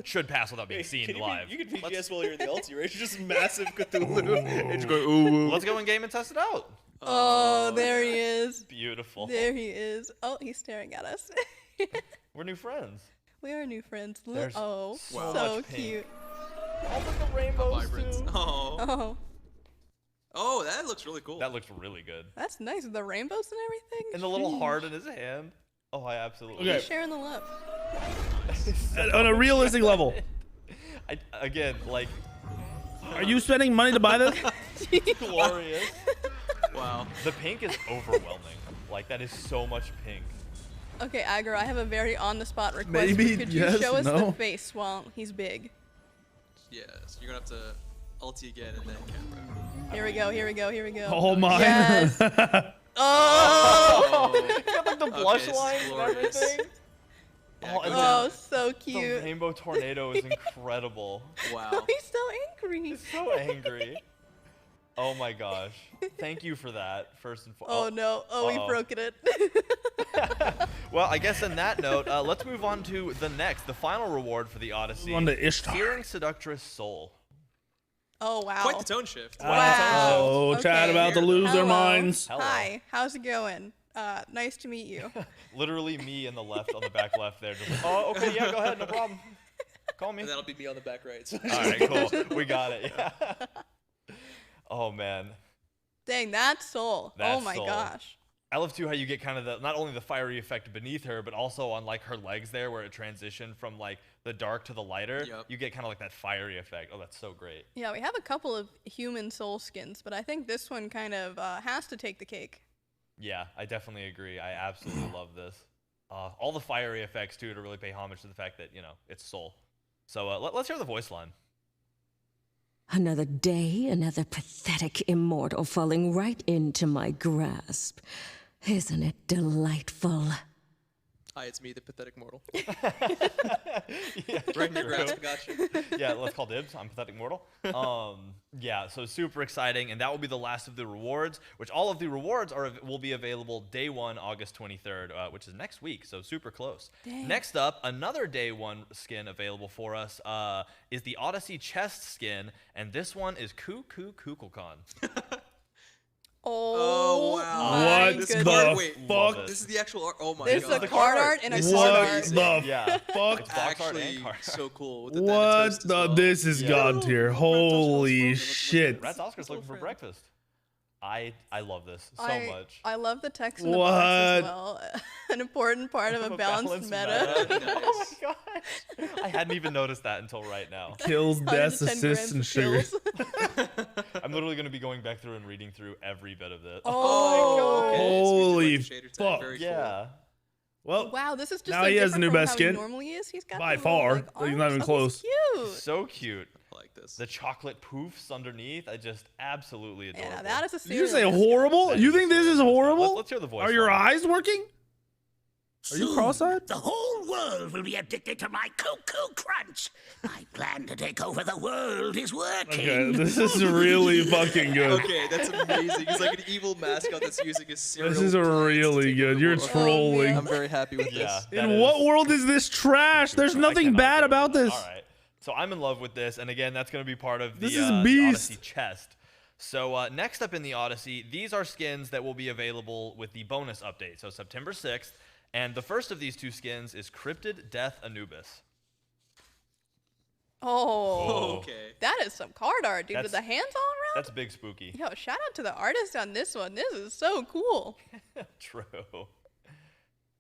Speaker 1: should pass without being seen live.
Speaker 8: You can VGS while you're in the ulti, right? It's just massive Cthulhu. And just going, ooh.
Speaker 1: Let's go in game and test it out.
Speaker 7: Oh, there he is.
Speaker 1: Beautiful.
Speaker 7: There he is. Oh, he's staring at us.
Speaker 1: We're new friends.
Speaker 7: We are new friends.
Speaker 1: There's
Speaker 7: Oh,
Speaker 1: so
Speaker 7: so
Speaker 1: much pink.
Speaker 7: cute.
Speaker 1: Oh, look, the rainbows
Speaker 8: Vibrance.
Speaker 1: too.
Speaker 8: Oh.
Speaker 7: Oh,
Speaker 8: That looks really cool.
Speaker 1: That looks really good.
Speaker 7: that's nice. The rainbows and everything.
Speaker 1: And the little
Speaker 7: Jeez.
Speaker 1: heart in his hand. Oh, I absolutely.
Speaker 7: He's
Speaker 2: Okay.
Speaker 7: sharing the love.
Speaker 2: On a realistic level,
Speaker 1: Again, like,
Speaker 2: are you spending money to buy this?
Speaker 1: glorious.
Speaker 8: Wow.
Speaker 1: The pink is overwhelming. Like, that is so much pink.
Speaker 7: Okay, Agar, I have a very on-the-spot request.
Speaker 2: Maybe,
Speaker 7: Could you
Speaker 2: yes,
Speaker 7: show us
Speaker 2: no.
Speaker 7: the face while he's big?
Speaker 8: Yeah, so you're going to have to ulti again and then camera.
Speaker 7: Here we go, here we go, here we go.
Speaker 2: Oh my.
Speaker 7: Yes. Oh!
Speaker 8: Oh.
Speaker 1: It's got like the blush
Speaker 8: this is
Speaker 1: lines and
Speaker 8: glorious.
Speaker 1: everything.
Speaker 8: Yeah,
Speaker 1: Oh,
Speaker 8: go
Speaker 1: and
Speaker 8: down.
Speaker 7: Oh, so
Speaker 1: The
Speaker 7: cute.
Speaker 1: rainbow tornado is incredible.
Speaker 8: Wow.
Speaker 7: He's so angry.
Speaker 1: He's so angry. Oh my gosh. Thank you for that, first and
Speaker 7: Oh
Speaker 1: foremost.
Speaker 7: no. Oh, we
Speaker 1: Uh-oh.
Speaker 7: broke it.
Speaker 1: Well, I guess on that note, let's move on to the final reward for the Odyssey.
Speaker 2: On to Ishtar.
Speaker 1: Searing Seductress Soul.
Speaker 7: Oh wow.
Speaker 8: Quite the tone shift.
Speaker 7: Wow.
Speaker 2: Oh, chat
Speaker 7: Okay.
Speaker 2: about to lose their
Speaker 7: Hello.
Speaker 2: minds.
Speaker 1: Hello.
Speaker 7: Hi. How's it going? Nice to meet you.
Speaker 1: Literally me in the left, on the back left there. Just, oh, okay, yeah, go ahead, no problem. Call me.
Speaker 8: And that'll be me on the back right. So
Speaker 1: All right, cool. We got it. Yeah. Oh man,
Speaker 7: Dang, that soul.
Speaker 1: That
Speaker 7: Oh my
Speaker 1: soul.
Speaker 7: gosh.
Speaker 1: I love too how you get kind of the not only the fiery effect beneath her, but also on like her legs there, where it transitioned from like the dark to the lighter.
Speaker 8: Yep.
Speaker 1: You get kind of like that fiery effect. Oh, that's so great.
Speaker 7: Yeah, we have a couple of human soul skins, but I think this one kind of has to take the cake.
Speaker 1: Yeah, I definitely agree. I absolutely love this. All the fiery effects too to really pay homage to the fact that it's soul. So let's hear the voice line.
Speaker 12: Another day, another pathetic immortal falling right into my grasp. Isn't it delightful?
Speaker 8: Hi, it's me, the pathetic mortal.
Speaker 1: Yeah,
Speaker 8: Right in your
Speaker 1: true.
Speaker 8: grasp, gotcha.
Speaker 1: Yeah, let's call dibs. I'm pathetic mortal. Yeah, so super exciting, and that will be the last of the rewards. Which all of the rewards will be available day 1, August 23rd, which is next week. So super close.
Speaker 7: Dang.
Speaker 1: Next up, another day 1 skin available for us is the Odyssey chest skin, and this one is Kukulkan.
Speaker 7: Oh,
Speaker 8: wow.
Speaker 7: my
Speaker 2: What
Speaker 7: goodness.
Speaker 2: the
Speaker 8: Wait,
Speaker 2: fuck?
Speaker 8: this is the actual art. Oh my
Speaker 7: This
Speaker 8: god.
Speaker 7: is a card art and a
Speaker 8: This
Speaker 7: card
Speaker 8: is
Speaker 7: art.
Speaker 8: amazing.
Speaker 2: The
Speaker 1: Yeah.
Speaker 2: fuck?
Speaker 1: It's box art
Speaker 8: Actually,
Speaker 1: and card.
Speaker 8: so cool. With the
Speaker 2: What
Speaker 8: Thanatos
Speaker 2: the?
Speaker 8: as well.
Speaker 2: This is
Speaker 1: Yeah.
Speaker 2: god tier. Holy shit.
Speaker 1: Rats Oscar's looking for breakfast. I love this so much.
Speaker 7: I love the text in the box as
Speaker 2: What?
Speaker 7: well. An important part of a balanced meta.
Speaker 1: Oh my gosh. I hadn't even noticed that until right now.
Speaker 2: Kills, deaths,
Speaker 7: 110
Speaker 2: assists,
Speaker 7: grams
Speaker 2: and
Speaker 7: of
Speaker 2: sugar.
Speaker 7: kills.
Speaker 1: I'm literally going to be going back through and reading through every bit of it.
Speaker 7: Oh,
Speaker 8: Okay, so we did,
Speaker 2: Holy
Speaker 8: like, the shader tag.
Speaker 2: fuck.
Speaker 8: Very cool.
Speaker 1: Yeah.
Speaker 2: Well,
Speaker 7: wow, this is just
Speaker 2: Now
Speaker 7: so
Speaker 2: he has the
Speaker 7: different
Speaker 2: new
Speaker 7: from
Speaker 2: best
Speaker 7: how
Speaker 2: skin.
Speaker 7: he normally is. He's got
Speaker 2: By
Speaker 7: the little,
Speaker 2: far.
Speaker 7: like,
Speaker 2: He's not
Speaker 7: arms.
Speaker 2: even
Speaker 7: Oh,
Speaker 2: close.
Speaker 7: He's cute.
Speaker 1: So cute.
Speaker 8: I like this.
Speaker 1: The chocolate poofs underneath, I just absolutely adore.
Speaker 7: Yeah, now that is a
Speaker 2: did you
Speaker 7: serious.
Speaker 2: say horrible?
Speaker 1: That
Speaker 2: You
Speaker 1: is
Speaker 2: think this
Speaker 1: serious.
Speaker 2: is horrible?
Speaker 1: Let's hear the voice
Speaker 2: Are your
Speaker 1: line.
Speaker 2: eyes working? Are you cross-eyed?
Speaker 6: The whole world will be addicted to my cuckoo crunch. My plan to take over the world is working.
Speaker 2: Okay, this is really fucking good.
Speaker 8: Okay, that's amazing. He's like an evil mascot that's using his cereal.
Speaker 2: This is
Speaker 8: plans to
Speaker 2: really
Speaker 8: take
Speaker 2: good.
Speaker 8: over
Speaker 2: You're
Speaker 8: the world.
Speaker 2: trolling.
Speaker 8: I'm very happy with
Speaker 1: Yeah.
Speaker 8: this.
Speaker 1: that
Speaker 2: In
Speaker 1: is-
Speaker 2: what world is this trash? There's
Speaker 1: I
Speaker 2: nothing
Speaker 1: cannot
Speaker 2: bad
Speaker 1: get
Speaker 2: about
Speaker 1: over that.
Speaker 2: this.
Speaker 1: All right. So I'm in love with this, and again, that's going to be part of the,
Speaker 2: This is
Speaker 1: the
Speaker 2: beast.
Speaker 1: Odyssey chest. So next up in the Odyssey, these are skins that will be available with the bonus update. So September 6th, and the first of these 2 skins is Cryptid Death Anubis.
Speaker 7: Oh,
Speaker 8: Okay.
Speaker 7: that is some card art, dude. With
Speaker 1: That's-
Speaker 7: the hands all around.
Speaker 1: That's big spooky.
Speaker 7: Yo, shout out to the artist on this one. This is so cool.
Speaker 1: True.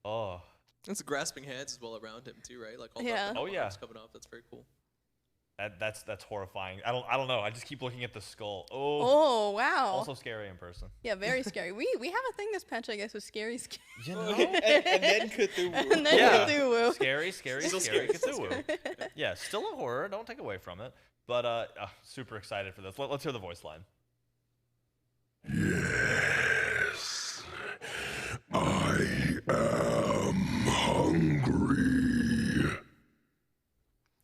Speaker 1: Oh.
Speaker 8: It's grasping hands as well around him too, right? Like all
Speaker 7: Yeah.
Speaker 8: the
Speaker 1: Oh, yeah.
Speaker 8: arms coming off. That's very cool.
Speaker 1: That's horrifying. I don't know. I just keep looking at the skull. Oh.
Speaker 7: Oh wow.
Speaker 1: also scary in person.
Speaker 7: Yeah, very scary. We have a thing this patch, I guess, with scary.
Speaker 1: You know?
Speaker 8: and then Cthulhu.
Speaker 7: And then Cthulhu.
Speaker 1: Scary Cthulhu. Yeah, still a horror. Don't take away from it. But super excited for this. Let's hear the voice line.
Speaker 11: Yes, I am hungry.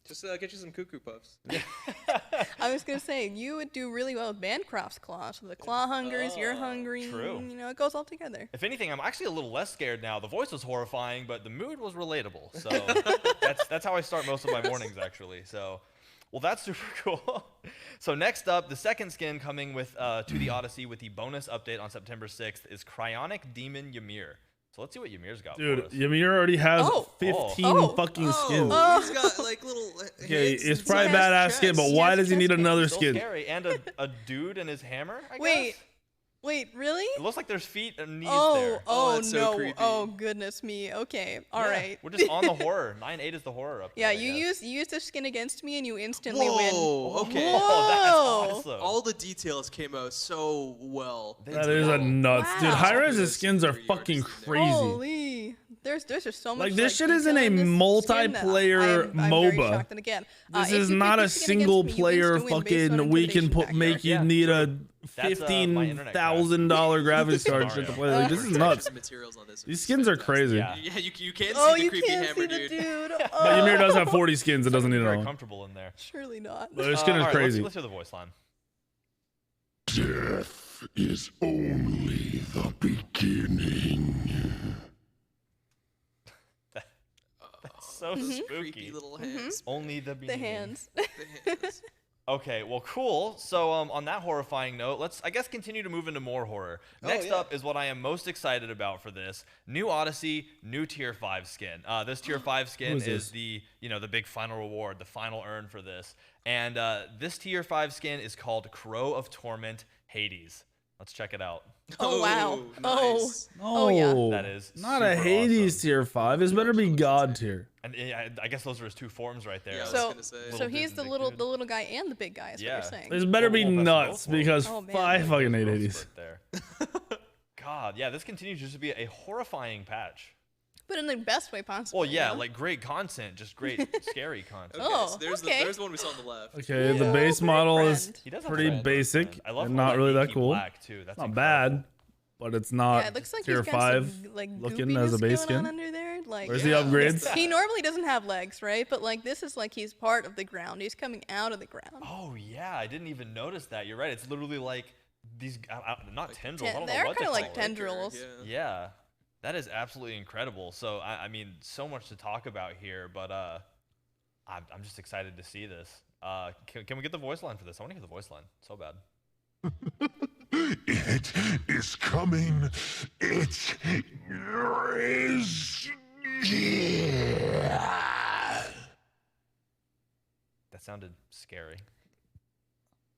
Speaker 8: Just get you some cuckoo puffs.
Speaker 7: I was gonna say you would do really well with Bancroft's claw. So the claw hungers, you're hungry.
Speaker 1: True.
Speaker 7: You know, it goes all together.
Speaker 1: If anything, I'm actually a little less scared now. The voice was horrifying, but the mood was relatable. So that's how I start most of my mornings, actually. So, well, that's super cool. So next up, the second skin coming with to the Odyssey with the bonus update on September 6th is Cryonic Demon Ymir. So let's see what Ymir's got
Speaker 2: Dude,
Speaker 1: for us.
Speaker 2: Ymir already has 15 fucking skins.
Speaker 8: He's got like little.
Speaker 2: Okay, it's probably a badass skin, but why does he need another skin?
Speaker 1: Scary. And a dude and his hammer, I guess?
Speaker 7: Wait, really?
Speaker 1: It looks like there's feet and knees there.
Speaker 7: Oh,
Speaker 8: that's so
Speaker 7: no.
Speaker 8: creepy.
Speaker 7: Oh, goodness me. Okay, all right.
Speaker 1: We're just on the horror. 9-8 is the horror up
Speaker 7: Yeah,
Speaker 1: there,
Speaker 7: you use the skin against me and you instantly win.
Speaker 8: Okay.
Speaker 1: Whoa, that's awesome.
Speaker 8: All the details came out so well.
Speaker 2: That is a nuts. Dude, high-res skins are fucking crazy.
Speaker 7: Holy. There's just so much.
Speaker 2: Like, this shit isn't
Speaker 7: detail
Speaker 2: a
Speaker 7: in this skin that
Speaker 2: multiplayer
Speaker 7: I'm very
Speaker 2: MOBA.
Speaker 7: shocked. And again,
Speaker 2: This
Speaker 7: if
Speaker 2: is
Speaker 7: you
Speaker 2: not
Speaker 7: pick
Speaker 2: a
Speaker 7: the skin
Speaker 2: single
Speaker 7: against me, you
Speaker 2: player
Speaker 7: insta-win based on
Speaker 2: fucking we can
Speaker 7: intimidation
Speaker 2: make
Speaker 7: factor.
Speaker 2: you need a
Speaker 1: That's, my internet
Speaker 2: $15,000 graphics card shit to play. Like, this is nuts.
Speaker 8: Materials on this.
Speaker 2: These skins are crazy.
Speaker 1: Yeah.
Speaker 8: Yeah, you can't
Speaker 7: Oh,
Speaker 8: see the
Speaker 7: you
Speaker 8: creepy
Speaker 7: can't
Speaker 8: hammer,
Speaker 7: see the
Speaker 8: dude.
Speaker 7: dude.
Speaker 2: But Ymir does have 40 skins. It doesn't need it
Speaker 1: Very
Speaker 2: all.
Speaker 1: comfortable in there.
Speaker 7: Surely not.
Speaker 2: But his skin is
Speaker 1: All right,
Speaker 2: crazy.
Speaker 1: Let's hear the voice line.
Speaker 11: Death is only the beginning.
Speaker 1: So spooky.
Speaker 8: Creepy little hands.
Speaker 1: Only the
Speaker 7: The
Speaker 1: beginning.
Speaker 7: hands.
Speaker 8: The hands.
Speaker 1: Okay, well, cool. So on that horrifying note, let's, I guess, continue to move into more horror. Next up is what I am most excited about for this. New Odyssey, new Tier 5 skin. This Tier 5 skin is the, the big final reward, the final earn for this. And this Tier 5 skin is called Crow of Torment Hades. Let's check it out.
Speaker 7: Oh, wow.
Speaker 8: Nice.
Speaker 7: Oh, yeah.
Speaker 1: That is
Speaker 2: Not a
Speaker 1: super
Speaker 2: Hades
Speaker 1: awesome.
Speaker 2: tier 5. This better be God tier.
Speaker 1: And I guess those are his two forms right there.
Speaker 8: Yeah, I was
Speaker 7: So,
Speaker 8: gonna say.
Speaker 7: so he's the little guy and the big guy, is what
Speaker 1: Yeah.
Speaker 7: you're saying.
Speaker 2: This better be
Speaker 1: Well, that's
Speaker 2: nuts
Speaker 1: both
Speaker 2: because
Speaker 7: Oh, man.
Speaker 2: I fucking hate Hades.
Speaker 1: Right there. God, yeah, this continues just to be a horrifying patch.
Speaker 7: But in the best way possible.
Speaker 1: Well, yeah,
Speaker 7: you know?
Speaker 1: like great content, just great scary content.
Speaker 8: Okay,
Speaker 7: Oh,
Speaker 8: so there's
Speaker 7: okay.
Speaker 8: there's the one we saw on the left.
Speaker 2: Okay, the base model is
Speaker 1: He does have
Speaker 2: pretty
Speaker 1: red,
Speaker 2: basic
Speaker 1: man. I love
Speaker 2: and
Speaker 1: all
Speaker 2: not
Speaker 1: that
Speaker 2: really that
Speaker 1: inky
Speaker 2: cool.
Speaker 1: black, too. That's
Speaker 2: Not
Speaker 1: incredible.
Speaker 2: bad, but it's not
Speaker 7: Yeah, it looks like
Speaker 2: tier
Speaker 7: he's got
Speaker 2: 5
Speaker 7: some, like,
Speaker 2: looking as a
Speaker 7: goopiness
Speaker 2: base
Speaker 7: going on
Speaker 2: skin.
Speaker 7: under there. Like,
Speaker 2: Where's the upgrades?
Speaker 7: He normally doesn't have legs, right? But like this is like he's part of the ground. He's coming out of the ground.
Speaker 1: Oh, yeah, I didn't even notice that. You're right. It's literally like these, not tendrils. I don't know
Speaker 7: They're
Speaker 1: what
Speaker 7: kind
Speaker 1: to
Speaker 7: of like
Speaker 1: call it.
Speaker 7: tendrils.
Speaker 1: Yeah, that is absolutely incredible. So, I mean, so much to talk about here, but I'm just excited to see this. Can we get the voice line for this? I want to hear the voice line so bad.
Speaker 11: It is coming. It is here.
Speaker 1: That sounded scary.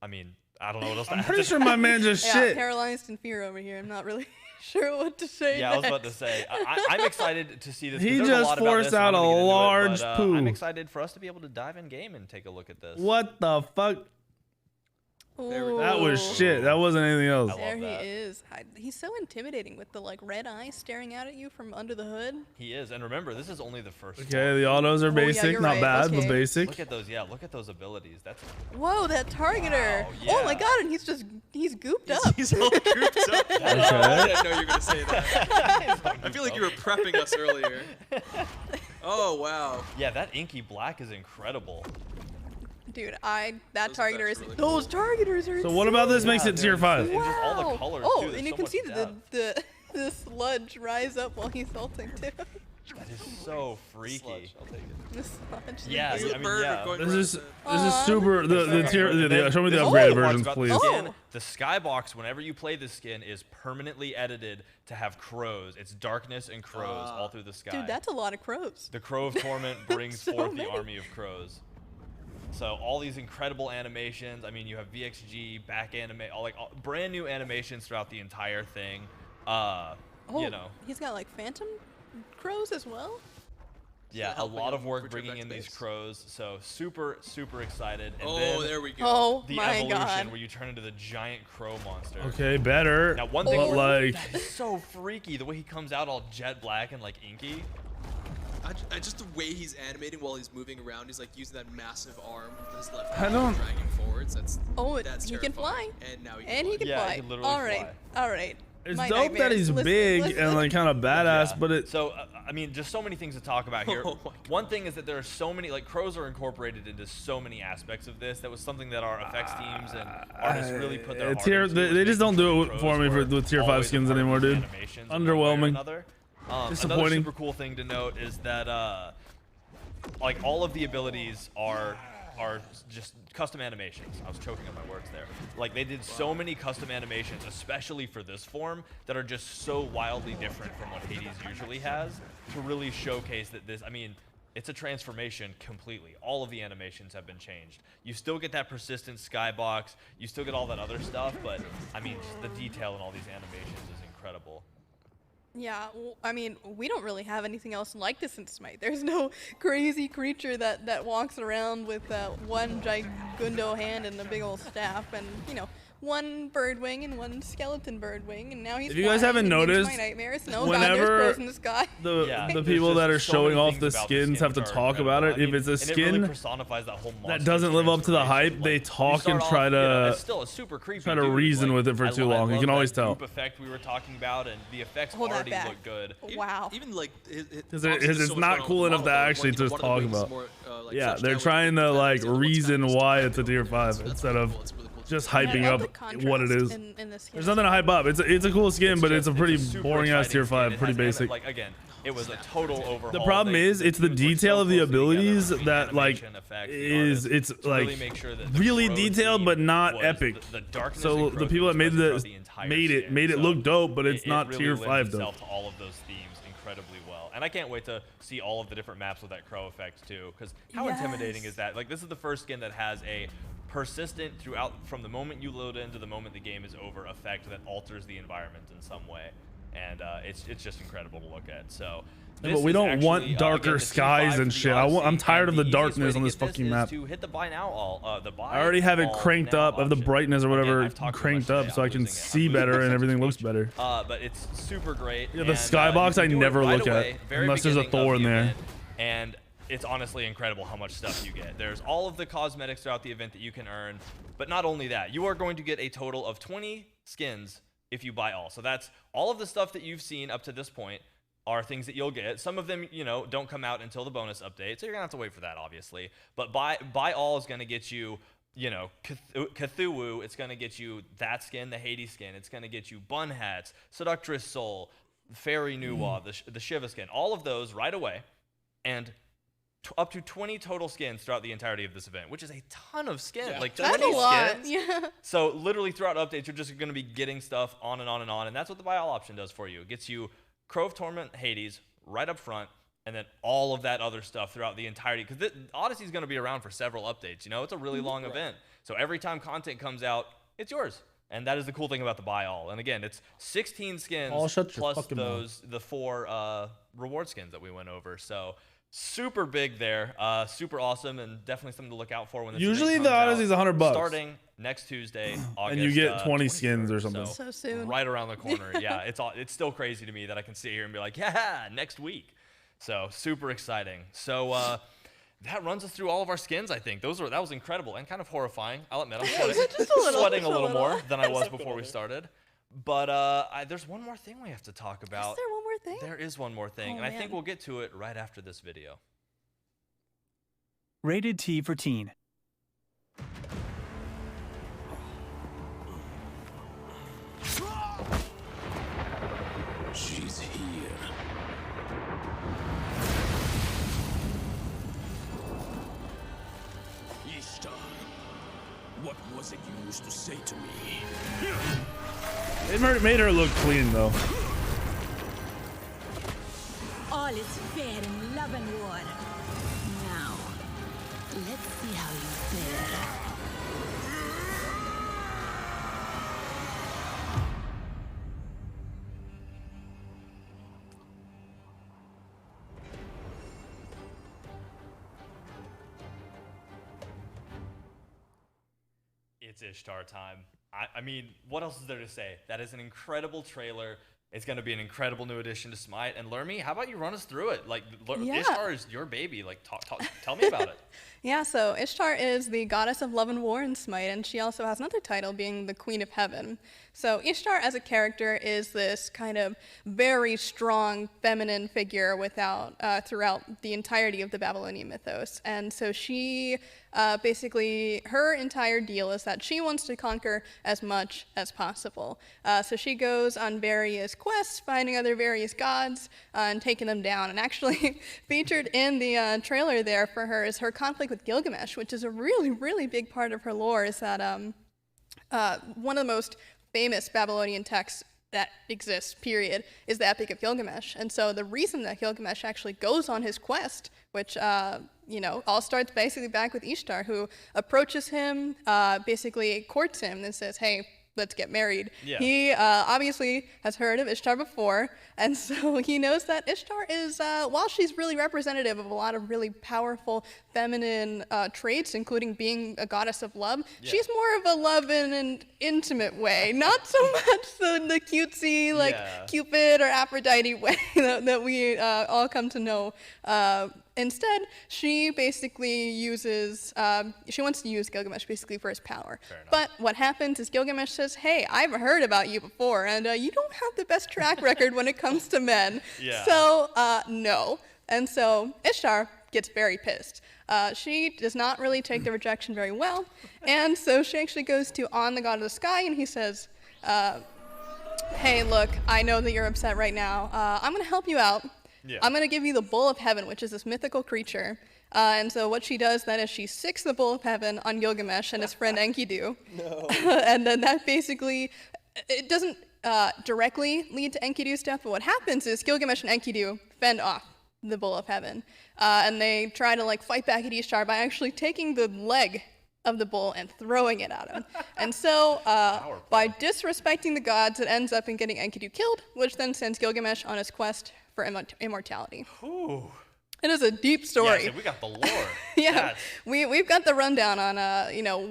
Speaker 1: I mean, I don't know what else.
Speaker 2: I'm pretty sure my man just
Speaker 7: Yeah,
Speaker 2: shit.
Speaker 7: paralyzed in fear over here. I'm not really sure what to say.
Speaker 1: Yeah, I was
Speaker 7: next.
Speaker 1: about to say. I'm excited to see this. 'cause
Speaker 2: He
Speaker 1: there's
Speaker 2: just
Speaker 1: a lot about
Speaker 2: forced
Speaker 1: this, and
Speaker 2: out
Speaker 1: I'm
Speaker 2: a
Speaker 1: gonna get into it,
Speaker 2: large
Speaker 1: but,
Speaker 2: poo.
Speaker 1: I'm excited for us to be able to dive in game and take a look at this.
Speaker 2: What the fuck?
Speaker 7: Ooh.
Speaker 2: That was shit. That wasn't anything else.
Speaker 7: There he is. He's so intimidating with the like red eyes staring out at you from under the hood.
Speaker 1: He is, and remember, this is only the first.
Speaker 2: Okay, the autos are
Speaker 7: Oh, yeah,
Speaker 2: basic,
Speaker 7: you're
Speaker 2: not
Speaker 7: right.
Speaker 2: bad, but
Speaker 7: Okay.
Speaker 2: basic.
Speaker 1: Look at those. Yeah, look at those abilities. That's.
Speaker 7: Whoa, that targeter!
Speaker 1: Wow,
Speaker 7: Oh my
Speaker 1: yeah.
Speaker 7: god, and he's gooped up.
Speaker 8: He's all cooped up.
Speaker 2: Okay.
Speaker 8: I didn't know you were gonna say that. I feel like you were prepping us earlier. Oh wow.
Speaker 1: Yeah, that inky black is incredible.
Speaker 7: Dude, that targeter is
Speaker 8: really
Speaker 7: those targeters are.
Speaker 2: So what about this makes it tier 5?
Speaker 1: And just all the
Speaker 7: Wow.
Speaker 1: colors
Speaker 7: Oh,
Speaker 1: too. There's
Speaker 7: and you
Speaker 1: so
Speaker 7: can
Speaker 1: much
Speaker 7: see
Speaker 1: depth.
Speaker 7: the sludge rise up while he's ulting too.
Speaker 1: That is so freaky.
Speaker 8: Sludge, I'll take it.
Speaker 7: The sludge.
Speaker 1: Yeah,
Speaker 8: There's
Speaker 1: I
Speaker 8: a
Speaker 1: mean,
Speaker 8: bird
Speaker 1: yeah.
Speaker 8: going
Speaker 2: This
Speaker 8: around
Speaker 2: is
Speaker 8: the-
Speaker 2: this is super. The tier. Show me the
Speaker 1: This is
Speaker 2: upgraded
Speaker 1: the part
Speaker 2: versions,
Speaker 1: about
Speaker 2: please.
Speaker 1: The, skin,
Speaker 7: Oh.
Speaker 1: the skybox, whenever you play this skin, is permanently edited to have crows. It's darkness and crows all through the sky.
Speaker 7: Dude, that's a lot of crows.
Speaker 1: The Crow of Torment brings
Speaker 7: So
Speaker 1: forth
Speaker 7: many.
Speaker 1: the army of crows. So all these incredible animations. I mean, you have VXG, back animate, all brand new animations throughout the entire thing.
Speaker 7: Oh,
Speaker 1: You know.
Speaker 7: he's got like phantom crows as well.
Speaker 1: Yeah, a lot of work bringing in these crows. So super excited. And
Speaker 8: then there we go.
Speaker 7: Oh
Speaker 1: the
Speaker 7: my
Speaker 1: evolution
Speaker 7: God.
Speaker 1: where you turn into the giant crow monster.
Speaker 2: Okay, better.
Speaker 1: Now one thing,
Speaker 2: like,
Speaker 1: that's so freaky. The way he comes out all jet black and like inky.
Speaker 8: Just the way he's animating while he's moving around, he's like using that massive arm with his left
Speaker 2: I
Speaker 8: hand
Speaker 2: don't-
Speaker 8: dragging forwards. That's
Speaker 7: he can fly.
Speaker 8: And now he
Speaker 7: can
Speaker 1: Yeah,
Speaker 7: fly.
Speaker 1: he can literally
Speaker 7: All right.
Speaker 1: fly.
Speaker 7: All right.
Speaker 2: It's
Speaker 7: My
Speaker 2: dope that
Speaker 7: nightmares.
Speaker 2: he's
Speaker 7: Listen,
Speaker 2: big
Speaker 7: listen.
Speaker 2: and like kind of badass,
Speaker 1: Yeah.
Speaker 2: but it.
Speaker 1: So I mean, just so many things to talk about here.
Speaker 8: Oh my
Speaker 1: One thing is that there are so many, like crows are incorporated into so many aspects of this. That was something that our effects teams and artists really put their heart into.
Speaker 2: They just don't do it
Speaker 1: Crows
Speaker 2: for me
Speaker 1: were
Speaker 2: with tier 5
Speaker 1: always a
Speaker 2: skins
Speaker 1: part of
Speaker 2: anymore,
Speaker 1: these
Speaker 2: dude.
Speaker 1: animations in one way or
Speaker 2: Underwhelming.
Speaker 1: Another
Speaker 2: Disappointing.
Speaker 1: super cool thing to note is that like all of the abilities are just custom animations. I was choking on my words there. Like they did so many custom animations, especially for this form, that are just so wildly different from what Hades usually has, to really showcase that this, I mean, it's a transformation completely. All of the animations have been changed. You still get that persistent skybox, you still get all that other stuff, but I mean, just the detail in all these animations is incredible.
Speaker 7: Yeah, I mean, we don't really have anything else like this in Smite. There's no crazy creature that walks around with one gigundo hand and a big old staff, and you know, one bird wing and one skeleton bird wing, and now he's.
Speaker 2: If you guys haven't
Speaker 7: flying and
Speaker 2: noticed,
Speaker 7: my nightmares. No, God,
Speaker 2: whenever
Speaker 7: there's crows in the sky.
Speaker 2: the people that are showing off the skins have to talk about it. If it's a skin that doesn't live up to the hype, they talk and try to reason with it for too long. You can always tell.
Speaker 1: Effect we were talking about, and the effects
Speaker 7: Hold that
Speaker 1: already
Speaker 7: back.
Speaker 1: look good.
Speaker 7: Wow.
Speaker 8: Even like
Speaker 2: Because it's not cool enough to actually just talk about. Yeah, they're trying to like reason why it's a tier 5 instead of just hyping up what it is. There's nothing to hype up. It's a cool skin, but it's a pretty boring ass tier 5, pretty basic.
Speaker 1: Like again, it was a total overhaul.
Speaker 2: The problem is, it's the detail of the abilities that like it's like really detailed but not epic. So the people that made it look dope, but it's not tier 5 though.
Speaker 1: To all of those themes incredibly well, and I can't wait to see all of the different maps with that crow effect too. Because how intimidating is that? Like this is the first skin that has a persistent throughout from the moment you load in to the moment the game is over effect that alters the environment in some way, and it's just incredible to look at. So
Speaker 2: but we don't want darker skies and shit. I'm tired of the darkness on this fucking map.
Speaker 1: To hit the buy now all, the buy
Speaker 2: I already have it cranked up, of the brightness or whatever cranked up, so I can see better and everything looks better.
Speaker 1: But it's super great.
Speaker 2: Yeah, the skybox I never look at unless there's a Thor in there.
Speaker 1: And it's honestly incredible how much stuff you get. There's all of the cosmetics throughout the event that you can earn, but not only that, you are going to get a total of 20 skins if you buy all. So that's all of the stuff that you've seen up to this point are things that you'll get. Some of them, you know, don't come out until the bonus update, so you're gonna have to wait for that, obviously. But buy all is gonna get you, you know, Cthulhu. It's gonna get you that skin, the Hades skin. It's gonna get you bun hats, Seductress Soul, Fairy Nuwa, the Shiva skin. All of those right away, and up to 20 total skins throughout the entirety of this event, which is a ton of skins.
Speaker 7: Yeah.
Speaker 1: Like
Speaker 7: That's
Speaker 1: 20
Speaker 7: a lot.
Speaker 1: skins.
Speaker 7: Yeah.
Speaker 1: So literally throughout updates, you're just going to be getting stuff on and on and on, and that's what the buy all option does for you. It gets you Crow of Torment, Hades right up front, and then all of that other stuff throughout the entirety. Because Odyssey is going to be around for several updates. You know, it's a really long event. So every time content comes out, it's yours. And that is the cool thing about the buy all. And again, it's 16 skins plus the 4 reward skins that we went over. So super big there, super awesome, and definitely something to look out for when this
Speaker 2: usually
Speaker 1: event
Speaker 2: the
Speaker 1: comes
Speaker 2: Odyssey's
Speaker 1: out,
Speaker 2: $100
Speaker 1: starting next Tuesday, August,
Speaker 2: and you get 20
Speaker 1: 23rd.
Speaker 2: skins or something.
Speaker 7: So soon,
Speaker 1: right around the corner. Yeah, it's still crazy to me that I can sit here and be like, yeah, next week. So super exciting. So that runs us through all of our skins. I think that was incredible and kind of horrifying. I'll admit I'm sweating a little more than I was before we started. But there's one more thing we have to talk about.
Speaker 7: Is there one more thing?
Speaker 1: There is one more thing, and I think we'll get to it right after this video.
Speaker 13: Rated T for teen.
Speaker 11: She's here. Ishtar, what was it you used to say to me?
Speaker 2: It made her look clean though.
Speaker 14: All is fair in love and war. Now, let's see how you fare.
Speaker 1: It's Ishtar time. I mean, what else is there to say? That is an incredible trailer. It's going to be an incredible new addition to Smite. And Lermy, how about you run us through it? Like, Ishtar is your baby. Like, tell me about it.
Speaker 7: Yeah, so Ishtar is the goddess of love and war in Smite, and she also has another title being the Queen of Heaven. So Ishtar as a character is this kind of very strong feminine figure throughout the entirety of the Babylonian mythos. And so she basically, her entire deal is that she wants to conquer as much as possible. So she goes on various quests, finding other various gods and taking them down. And actually featured in the trailer there for her is her conflict with Gilgamesh, which is a really, really big part of her lore, is that one of the most famous Babylonian texts that exists, period, is the Epic of Gilgamesh. And so the reason that Gilgamesh actually goes on his quest, which, all starts basically back with Ishtar, who approaches him, basically courts him and says, hey, let's get married. Yeah. He obviously has heard of Ishtar before, and so he knows that Ishtar is, while she's really representative of a lot of really powerful feminine traits, including being a goddess of love, she's more of a love in an intimate way, not so much the cutesy, Cupid or Aphrodite way that we all come to know. Instead, she basically she wants to use Gilgamesh basically for his power. But what happens is Gilgamesh says, hey, I've heard about you before, and you don't have the best track record when it comes to men. Yeah. So, no. And so Ishtar gets very pissed. She does not really take the rejection very well, and so she actually goes to On, the god of the sky, and he says, hey, look, I know that you're upset right now. I'm going to help you out. Yeah. I'm going to give you the Bull of Heaven, which is this mythical creature. And so what she does then is she sicks the Bull of Heaven on Gilgamesh and his friend Enkidu. No. And then that basically, it doesn't directly lead to Enkidu's death, but what happens is Gilgamesh and Enkidu fend off the Bull of Heaven. And they try to fight back at Ishtar by actually taking the leg of the bull and throwing it at him. And so by disrespecting the gods, it ends up in getting Enkidu killed, which then sends Gilgamesh on his quest for immortality. Ooh. It is a deep story.
Speaker 1: Yeah, we got the lore.
Speaker 7: Yeah, we've got the rundown on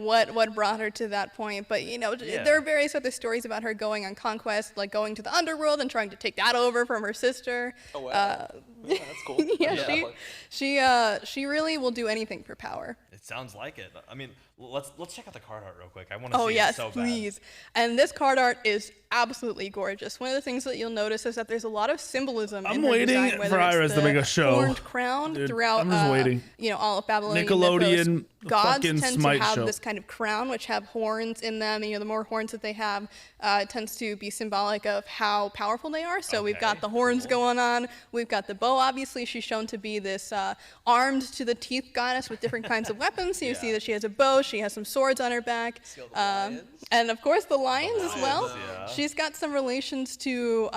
Speaker 7: what brought her to that point. But there are various other stories about her going on conquest, like going to the underworld and trying to take that over from her sister.
Speaker 8: Oh wow, yeah, that's cool.
Speaker 7: She really will do anything for power.
Speaker 1: It sounds like it. I mean, let's check out the card art real quick. I want to see
Speaker 7: it
Speaker 1: so bad.
Speaker 7: Please. And this card art is absolutely gorgeous. One of the things that you'll notice is that there's a lot of symbolism in her design,
Speaker 2: for Iris to make a show.
Speaker 7: Horned crown throughout,
Speaker 2: I'm just waiting.
Speaker 7: All of Babylonian
Speaker 2: Nickelodeon
Speaker 7: mythos. Gods tend
Speaker 2: Smite
Speaker 7: to have
Speaker 2: show.
Speaker 7: this kind of crown, which have horns in them. And, the more horns that they have, it tends to be symbolic of how powerful they are. So we've got the horns going on. We've got the bow. Obviously, she's shown to be this armed to the teeth goddess with different kinds of weapons. So you see that she has a bow. She has some swords on her back. And, of course, the lions as well. Yeah. She's got some relations to,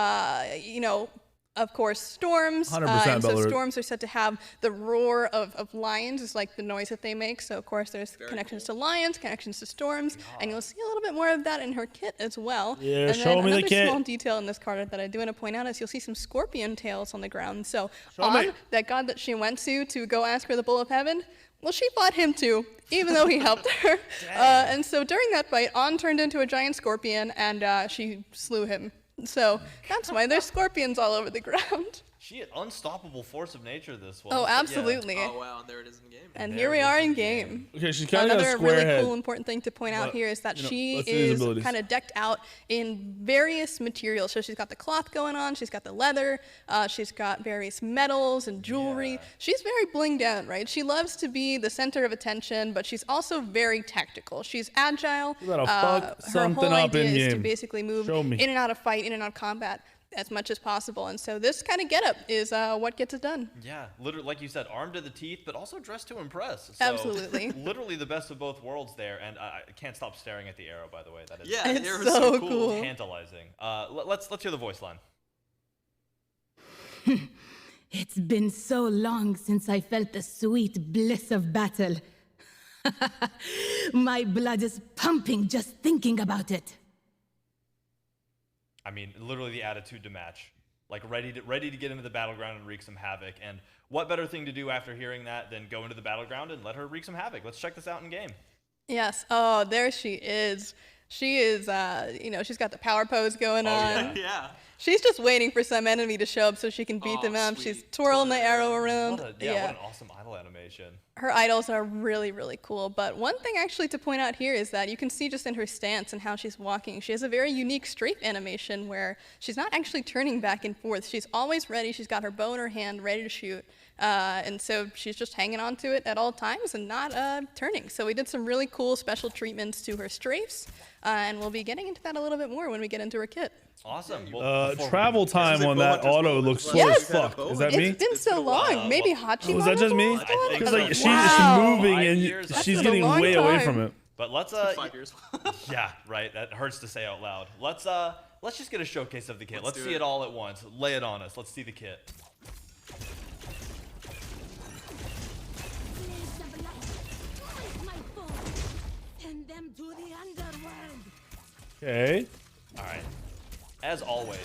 Speaker 7: of course, storms.
Speaker 2: 100%
Speaker 7: and so storms are said to have the roar of lions, is like the noise that they make. So, of course, there's connections to lions, connections to storms, and you'll see a little bit more of that in her kit as well.
Speaker 2: Yeah,
Speaker 7: and
Speaker 2: show me the kit.
Speaker 7: Another small detail in this card art that I do want to point out is you'll see some scorpion tails on the ground. So, that god that she went to go ask for the Bull of Heaven, well, she fought him too, even though he helped her. And so during that fight, On turned into a giant scorpion, and she slew him. So that's why there's scorpions all over the ground.
Speaker 1: She an unstoppable force of nature, this one.
Speaker 7: Oh, absolutely.
Speaker 8: Yeah. Oh, wow, and there it is in game.
Speaker 7: And here we are in game.
Speaker 2: Okay, she's kind of got a square
Speaker 7: really
Speaker 2: head.
Speaker 7: Cool, important thing to point out here is that she is kind of decked out in various materials. So she's got the cloth going on, she's got the leather, she's got various metals and jewelry. Yeah. She's very blinged out, right? She loves to be the center of attention, but she's also very tactical. She's agile.
Speaker 2: You gotta fuck something
Speaker 7: her whole
Speaker 2: up
Speaker 7: idea
Speaker 2: in
Speaker 7: is
Speaker 2: game.
Speaker 7: to basically move in and out of fight, in and out of combat as much as possible. And so this kind of getup is what gets it done.
Speaker 1: Yeah, literally, like you said, armed to the teeth, but also dressed to impress. So
Speaker 7: absolutely.
Speaker 1: Literally the best of both worlds there. And I can't stop staring at the arrow, by the way. That is
Speaker 7: it's so cool.
Speaker 1: Tantalizing. Let's hear the voice line.
Speaker 14: It's been so long since I felt the sweet bliss of battle. My blood is pumping just thinking about it.
Speaker 1: I mean, literally the attitude to match. Like ready to get into the battleground and wreak some havoc. And what better thing to do after hearing that than go into the battleground and let her wreak some havoc? Let's check this out in game.
Speaker 7: Yes. Oh, there she is. She is, you know, she's got the power pose going on.
Speaker 8: Yeah.
Speaker 7: She's just waiting for some enemy to show up so she can beat them up.
Speaker 8: Sweet.
Speaker 7: She's twirling the arrow around.
Speaker 1: What an awesome idle animation.
Speaker 7: Her idols are really, really cool. But one thing actually to point out here is that you can see just in her stance and how she's walking, she has a very unique strafe animation where she's not actually turning back and forth. She's always ready. She's got her bow in her hand, ready to shoot. And so she's just hanging on to it at all times and not turning. So we did some really cool special treatments to her strafes. And we'll be getting into that a little bit more when we get into her kit.
Speaker 1: Awesome.
Speaker 2: Travel time on that auto looks slow as fuck. Is that me?
Speaker 7: It's been so long. Maybe Hachi.
Speaker 2: Was that just me? Because like she's moving and she's getting way away from it.
Speaker 1: But let's
Speaker 8: 5 years.
Speaker 1: yeah, right. That hurts to say out loud. Let's just get a showcase of the kit. Let's see it all at once. Lay it on us. Let's see the kit.
Speaker 14: Send them to the underworld.
Speaker 2: Okay.
Speaker 1: All right. As always,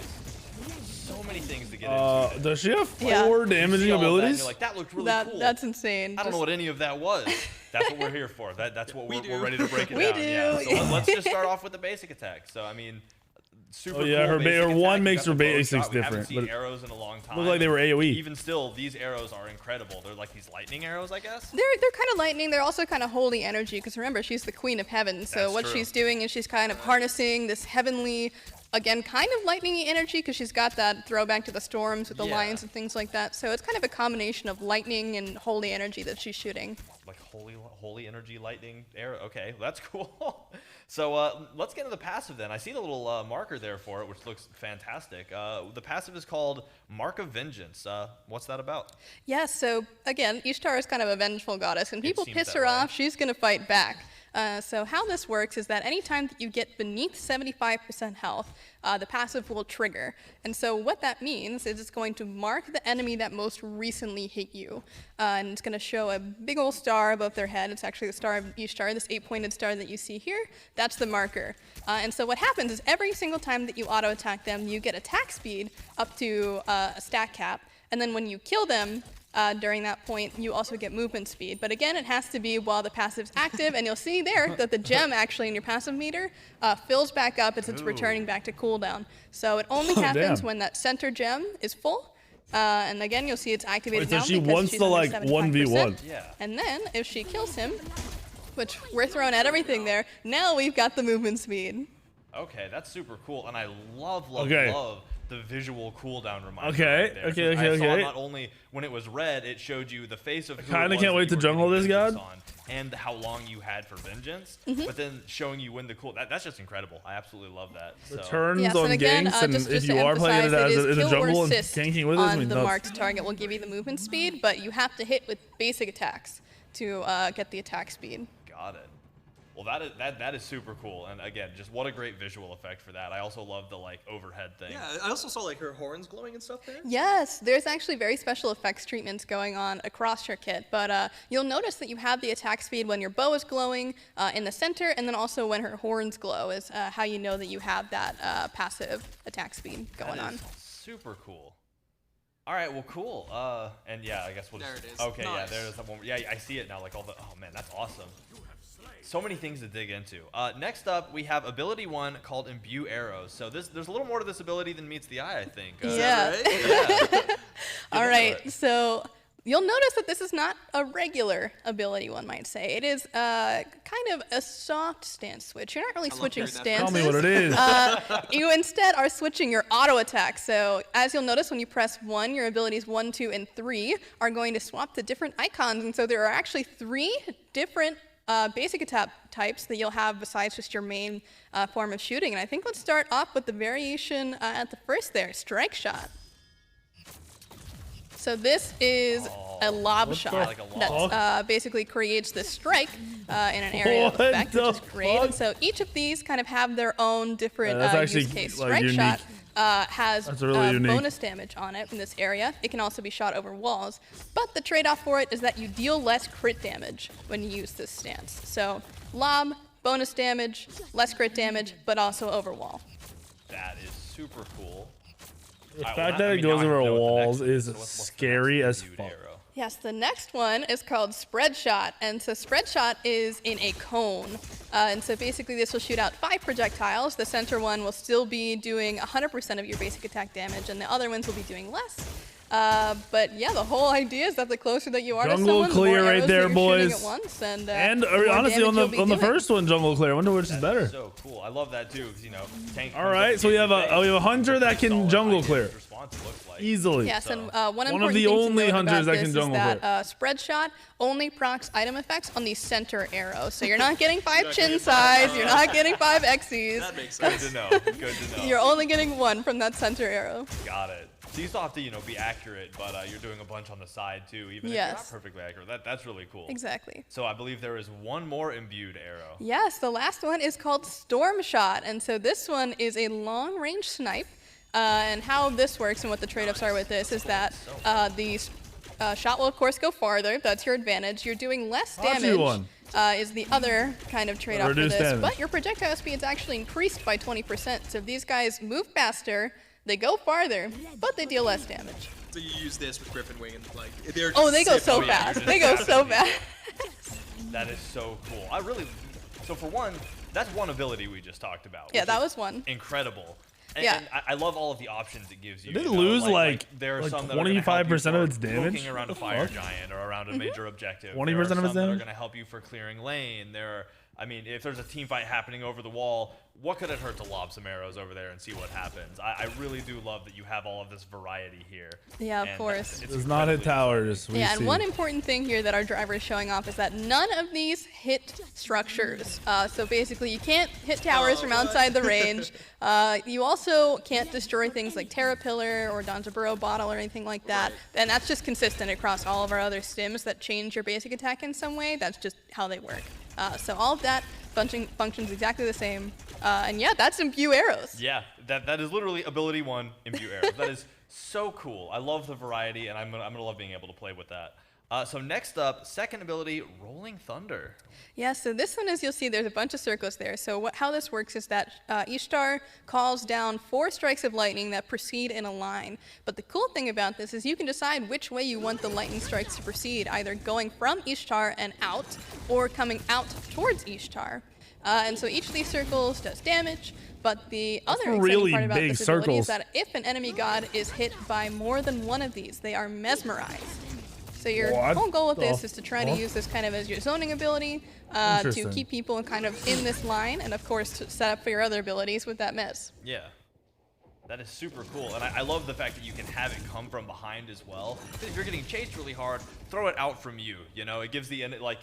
Speaker 1: so many things to get into.
Speaker 2: Does she have 4 damaging abilities?
Speaker 1: You're like, that looked really cool.
Speaker 7: That's insane.
Speaker 1: I don't know what any of that was. That's what we're here for. That's what we're ready to break it
Speaker 7: We
Speaker 1: down.
Speaker 7: do.
Speaker 1: Yeah. So let's just start off with the basic attack. So I mean, super cool
Speaker 2: her
Speaker 1: basic
Speaker 2: one
Speaker 1: attack.
Speaker 2: makes
Speaker 1: You
Speaker 2: her
Speaker 1: got the bow
Speaker 2: basics
Speaker 1: shot. We
Speaker 2: different,
Speaker 1: haven't seen
Speaker 2: but
Speaker 1: arrows in a long time.
Speaker 2: look like they were AoE.
Speaker 1: Even still, these arrows are incredible. They're like these lightning arrows, I guess.
Speaker 7: They're kind of lightning. They're also kind of holy energy because remember, she's the queen of heaven. So
Speaker 1: That's
Speaker 7: what
Speaker 1: true.
Speaker 7: she's doing is she's kind of harnessing this heavenly, again, kind of lightning-y energy because she's got that throwback to the storms with the lions and things like that. So it's kind of a combination of lightning and holy energy that she's shooting.
Speaker 1: Like holy energy lightning arrow. Okay, that's cool. So let's get into the passive then. I see the little marker there for it, which looks fantastic. The passive is called Mark of Vengeance. What's that about?
Speaker 7: Yeah, so again, Ishtar is kind of a vengeful goddess, and people
Speaker 1: seems
Speaker 7: piss
Speaker 1: that
Speaker 7: her
Speaker 1: way.
Speaker 7: off, she's going to fight back. So how this works is that anytime that you get beneath 75% health, the passive will trigger. And so what that means is it's going to mark the enemy that most recently hit you. And it's going to show a big old star above their head. It's actually the star of Ishtar, this 8-pointed star that you see here. That's the marker. And so what happens is every single time that you auto-attack them, you get attack speed up to a stat cap. And then when you kill them, during that point, you also get movement speed. But again, it has to be while the passive's active, and you'll see there that the gem actually in your passive meter fills back up as it's returning back to cooldown. So it only happens when that center gem is full. And again, you'll see it's activated now
Speaker 2: so she
Speaker 7: because
Speaker 2: wants
Speaker 7: she's
Speaker 2: to
Speaker 7: under
Speaker 2: like
Speaker 7: 75%.
Speaker 2: 1v1.
Speaker 1: Yeah.
Speaker 7: And then if she kills him, which we're throwing at everything there, now we've got the movement speed.
Speaker 1: Okay, that's super cool, and I love the visual cooldown reminder.
Speaker 2: Okay,
Speaker 1: right there.
Speaker 2: okay.
Speaker 1: I saw not only when it was red, it showed you the face of who
Speaker 2: Kinda
Speaker 1: it was
Speaker 2: can't
Speaker 1: that
Speaker 2: wait
Speaker 1: you
Speaker 2: to
Speaker 1: were
Speaker 2: jungle
Speaker 1: getting
Speaker 2: this god.
Speaker 1: vengeance on, and how long you had for vengeance, but then showing you when the that's just incredible. I absolutely love that. So.
Speaker 2: Turns
Speaker 7: Yes,
Speaker 2: on
Speaker 7: and again,
Speaker 2: ganks, and
Speaker 7: just
Speaker 2: if
Speaker 7: to
Speaker 2: you are playing it
Speaker 7: emphasize,
Speaker 2: as in
Speaker 7: is
Speaker 2: a
Speaker 7: kill or
Speaker 2: jungle and
Speaker 7: assist
Speaker 2: ganking with it, I
Speaker 7: on
Speaker 2: mean,
Speaker 7: the
Speaker 2: nuts.
Speaker 7: marked target will give you the movement speed, but you have to hit with basic attacks to get the attack speed.
Speaker 1: Got it. Well, that is super cool, and again, just what a great visual effect for that. I also love the like overhead thing.
Speaker 8: Yeah, I also saw like her horns glowing and stuff there.
Speaker 7: Yes, there's actually very special effects treatments going on across your kit, but you'll notice that you have the attack speed when your bow is glowing in the center, and then also when her horns glow is how you know that you have that passive attack speed going on.
Speaker 1: Super cool. All right, well, cool. And yeah, I guess we'll just.
Speaker 8: There it is.
Speaker 1: Okay, yeah,
Speaker 8: Nice.
Speaker 1: there is that one. Yeah, I see it now. Like all the. Oh man, that's awesome. So many things to dig into. Next up, we have ability 1 called Imbue Arrows. So there's a little more to this ability than meets the eye, I think.
Speaker 7: Yeah.
Speaker 1: Yeah.
Speaker 7: All right, so you'll notice that this is not a regular ability, one might say. It is kind of a soft stance switch. You're not really switching stances.
Speaker 2: Tell me what it is.
Speaker 7: You instead are switching your auto attack. So as you'll notice, when you press 1, your abilities 1, 2, and 3 are going to swap to different icons. And so there are actually 3 different basic attack types that you'll have besides just your main form of shooting. And I think let's start off with the variation at the first there, Strike Shot. So this is a lob shot that basically creates this strike in an area of effect, which is great. And so each of these kind of have their own different use case. Strike shot has bonus damage on it in this area. It can also be shot over walls. But the trade-off for it is that you deal less crit damage when you use this stance. So lob, bonus damage, less crit damage, but also over wall.
Speaker 1: That is super cool.
Speaker 2: The fact that it goes over walls is scary as fuck.
Speaker 7: Yes, the next one is called Spread Shot, and so Spread Shot is in a cone. And so basically this will shoot out 5 projectiles. The center one will still be doing 100% of your basic attack damage, and the other ones will be doing less. But yeah, the whole idea is that the closer that you are to someone,
Speaker 2: clear
Speaker 7: the more
Speaker 2: right
Speaker 7: arrows
Speaker 2: there,
Speaker 7: that you're
Speaker 2: boys.
Speaker 7: shooting at once, and
Speaker 2: honestly, on the first one, jungle clear. I wonder which is better.
Speaker 1: So cool. I love that too, 'cause, you know, tank.
Speaker 2: All right, so we have a hunter that can jungle clear easily.
Speaker 7: Yes, and one
Speaker 2: of the only hunters that can jungle clear.
Speaker 7: that Spread Shot only procs item effects on the center arrow. So you're not getting 5 chin size, you're not getting 5 Xy's.
Speaker 8: That makes sense.
Speaker 1: Good to know. Good to know.
Speaker 7: You're only getting 1 from that center arrow.
Speaker 1: Got it. So you still have to, you know, be accurate, but you're doing a bunch on the side too, even if you're not perfectly accurate. That's really cool.
Speaker 7: Exactly.
Speaker 1: So I believe there is one more imbued arrow.
Speaker 7: Yes, the last one is called Storm Shot, and so this one is a long-range snipe. And how this works and what the trade-offs are with this is that the shot will of course go farther. That's your advantage. You're doing less damage. Is the other kind of trade-off for this, but your projectile speed is actually increased by 20%. So if these guys move faster, they go farther, but they deal less damage.
Speaker 8: So you use this with Griffin Wing and like they're just
Speaker 7: they go so fast. They go so fast.
Speaker 1: That is so cool. So for one, that's one ability we just talked about.
Speaker 7: Yeah, that was one.
Speaker 1: Incredible.
Speaker 7: Yeah.
Speaker 1: And I love all of the options it gives you.
Speaker 2: Did it lose like
Speaker 1: there are some
Speaker 2: 25% of its damage?
Speaker 1: Looking around a fire giant or around a major objective.
Speaker 2: 20% of its damage?
Speaker 1: That are going to help you for clearing lane. I mean, if there's a team fight happening over the wall, what could it hurt to lob some arrows over there and see what happens? I really do love that you have all of this variety here.
Speaker 7: Yeah, of course.
Speaker 2: It does not hit towers.
Speaker 7: Yeah, and one important thing here that our driver is showing off is that none of these hit structures. So basically, you can't hit towers from outside the range. You also can't destroy things like Terra Pillar or Donjaburo Bottle or anything like that. And that's just consistent across all of our other stims that change your basic attack in some way. That's just how they work. So all of that functions exactly the same. And yeah, that's imbue arrows.
Speaker 1: Yeah, that is literally ability 1, imbue arrows. That is so cool. I love the variety, and I'm gonna love being able to play with that. So next up, second ability, Rolling Thunder.
Speaker 7: Yeah, so this one is, you'll see there's a bunch of circles there. So how this works is that Ishtar calls down 4 strikes of lightning that proceed in a line. But the cool thing about this is you can decide which way you want the lightning strikes to proceed, either going from Ishtar and out, or coming out towards Ishtar. And so each of these circles does damage, but the other exciting part about this ability is that if an enemy god is hit by more than one of these, they are mesmerized. So your whole goal with this is to try to use this kind of as your zoning ability to keep people kind of in this line, and of course to set up for your other abilities with that mez.
Speaker 1: Yeah. That is super cool, and I love the fact that you can have it come from behind as well. If you're getting chased really hard, throw it out from you. You know, it gives the like.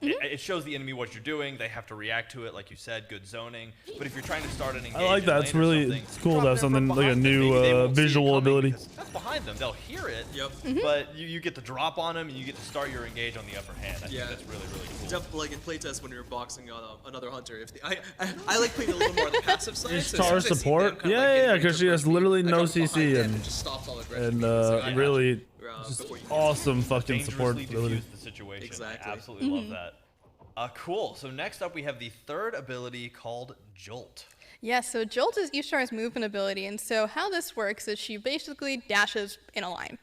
Speaker 1: It shows the enemy what you're doing. They have to react to it, like you said, good zoning. But if you're trying to start an engagement,
Speaker 2: I like that. It's cool to have something like a new visual ability.
Speaker 1: That's behind them. They'll hear it, but you get to drop on them and you get to start your engage on the upper hand. I think that's really, really cool.
Speaker 8: Definitely like in playtest when you're boxing on another hunter. I like playing a little more on the passive side.
Speaker 2: Ishtar support? Yeah, because she has literally no CC and really just awesome fucking support ability.
Speaker 1: Exactly. I absolutely love that. Cool. So next up we have the third ability called Jolt.
Speaker 7: Yeah, so Jolt is Ishtar's movement ability, and so how this works is she basically dashes in a line.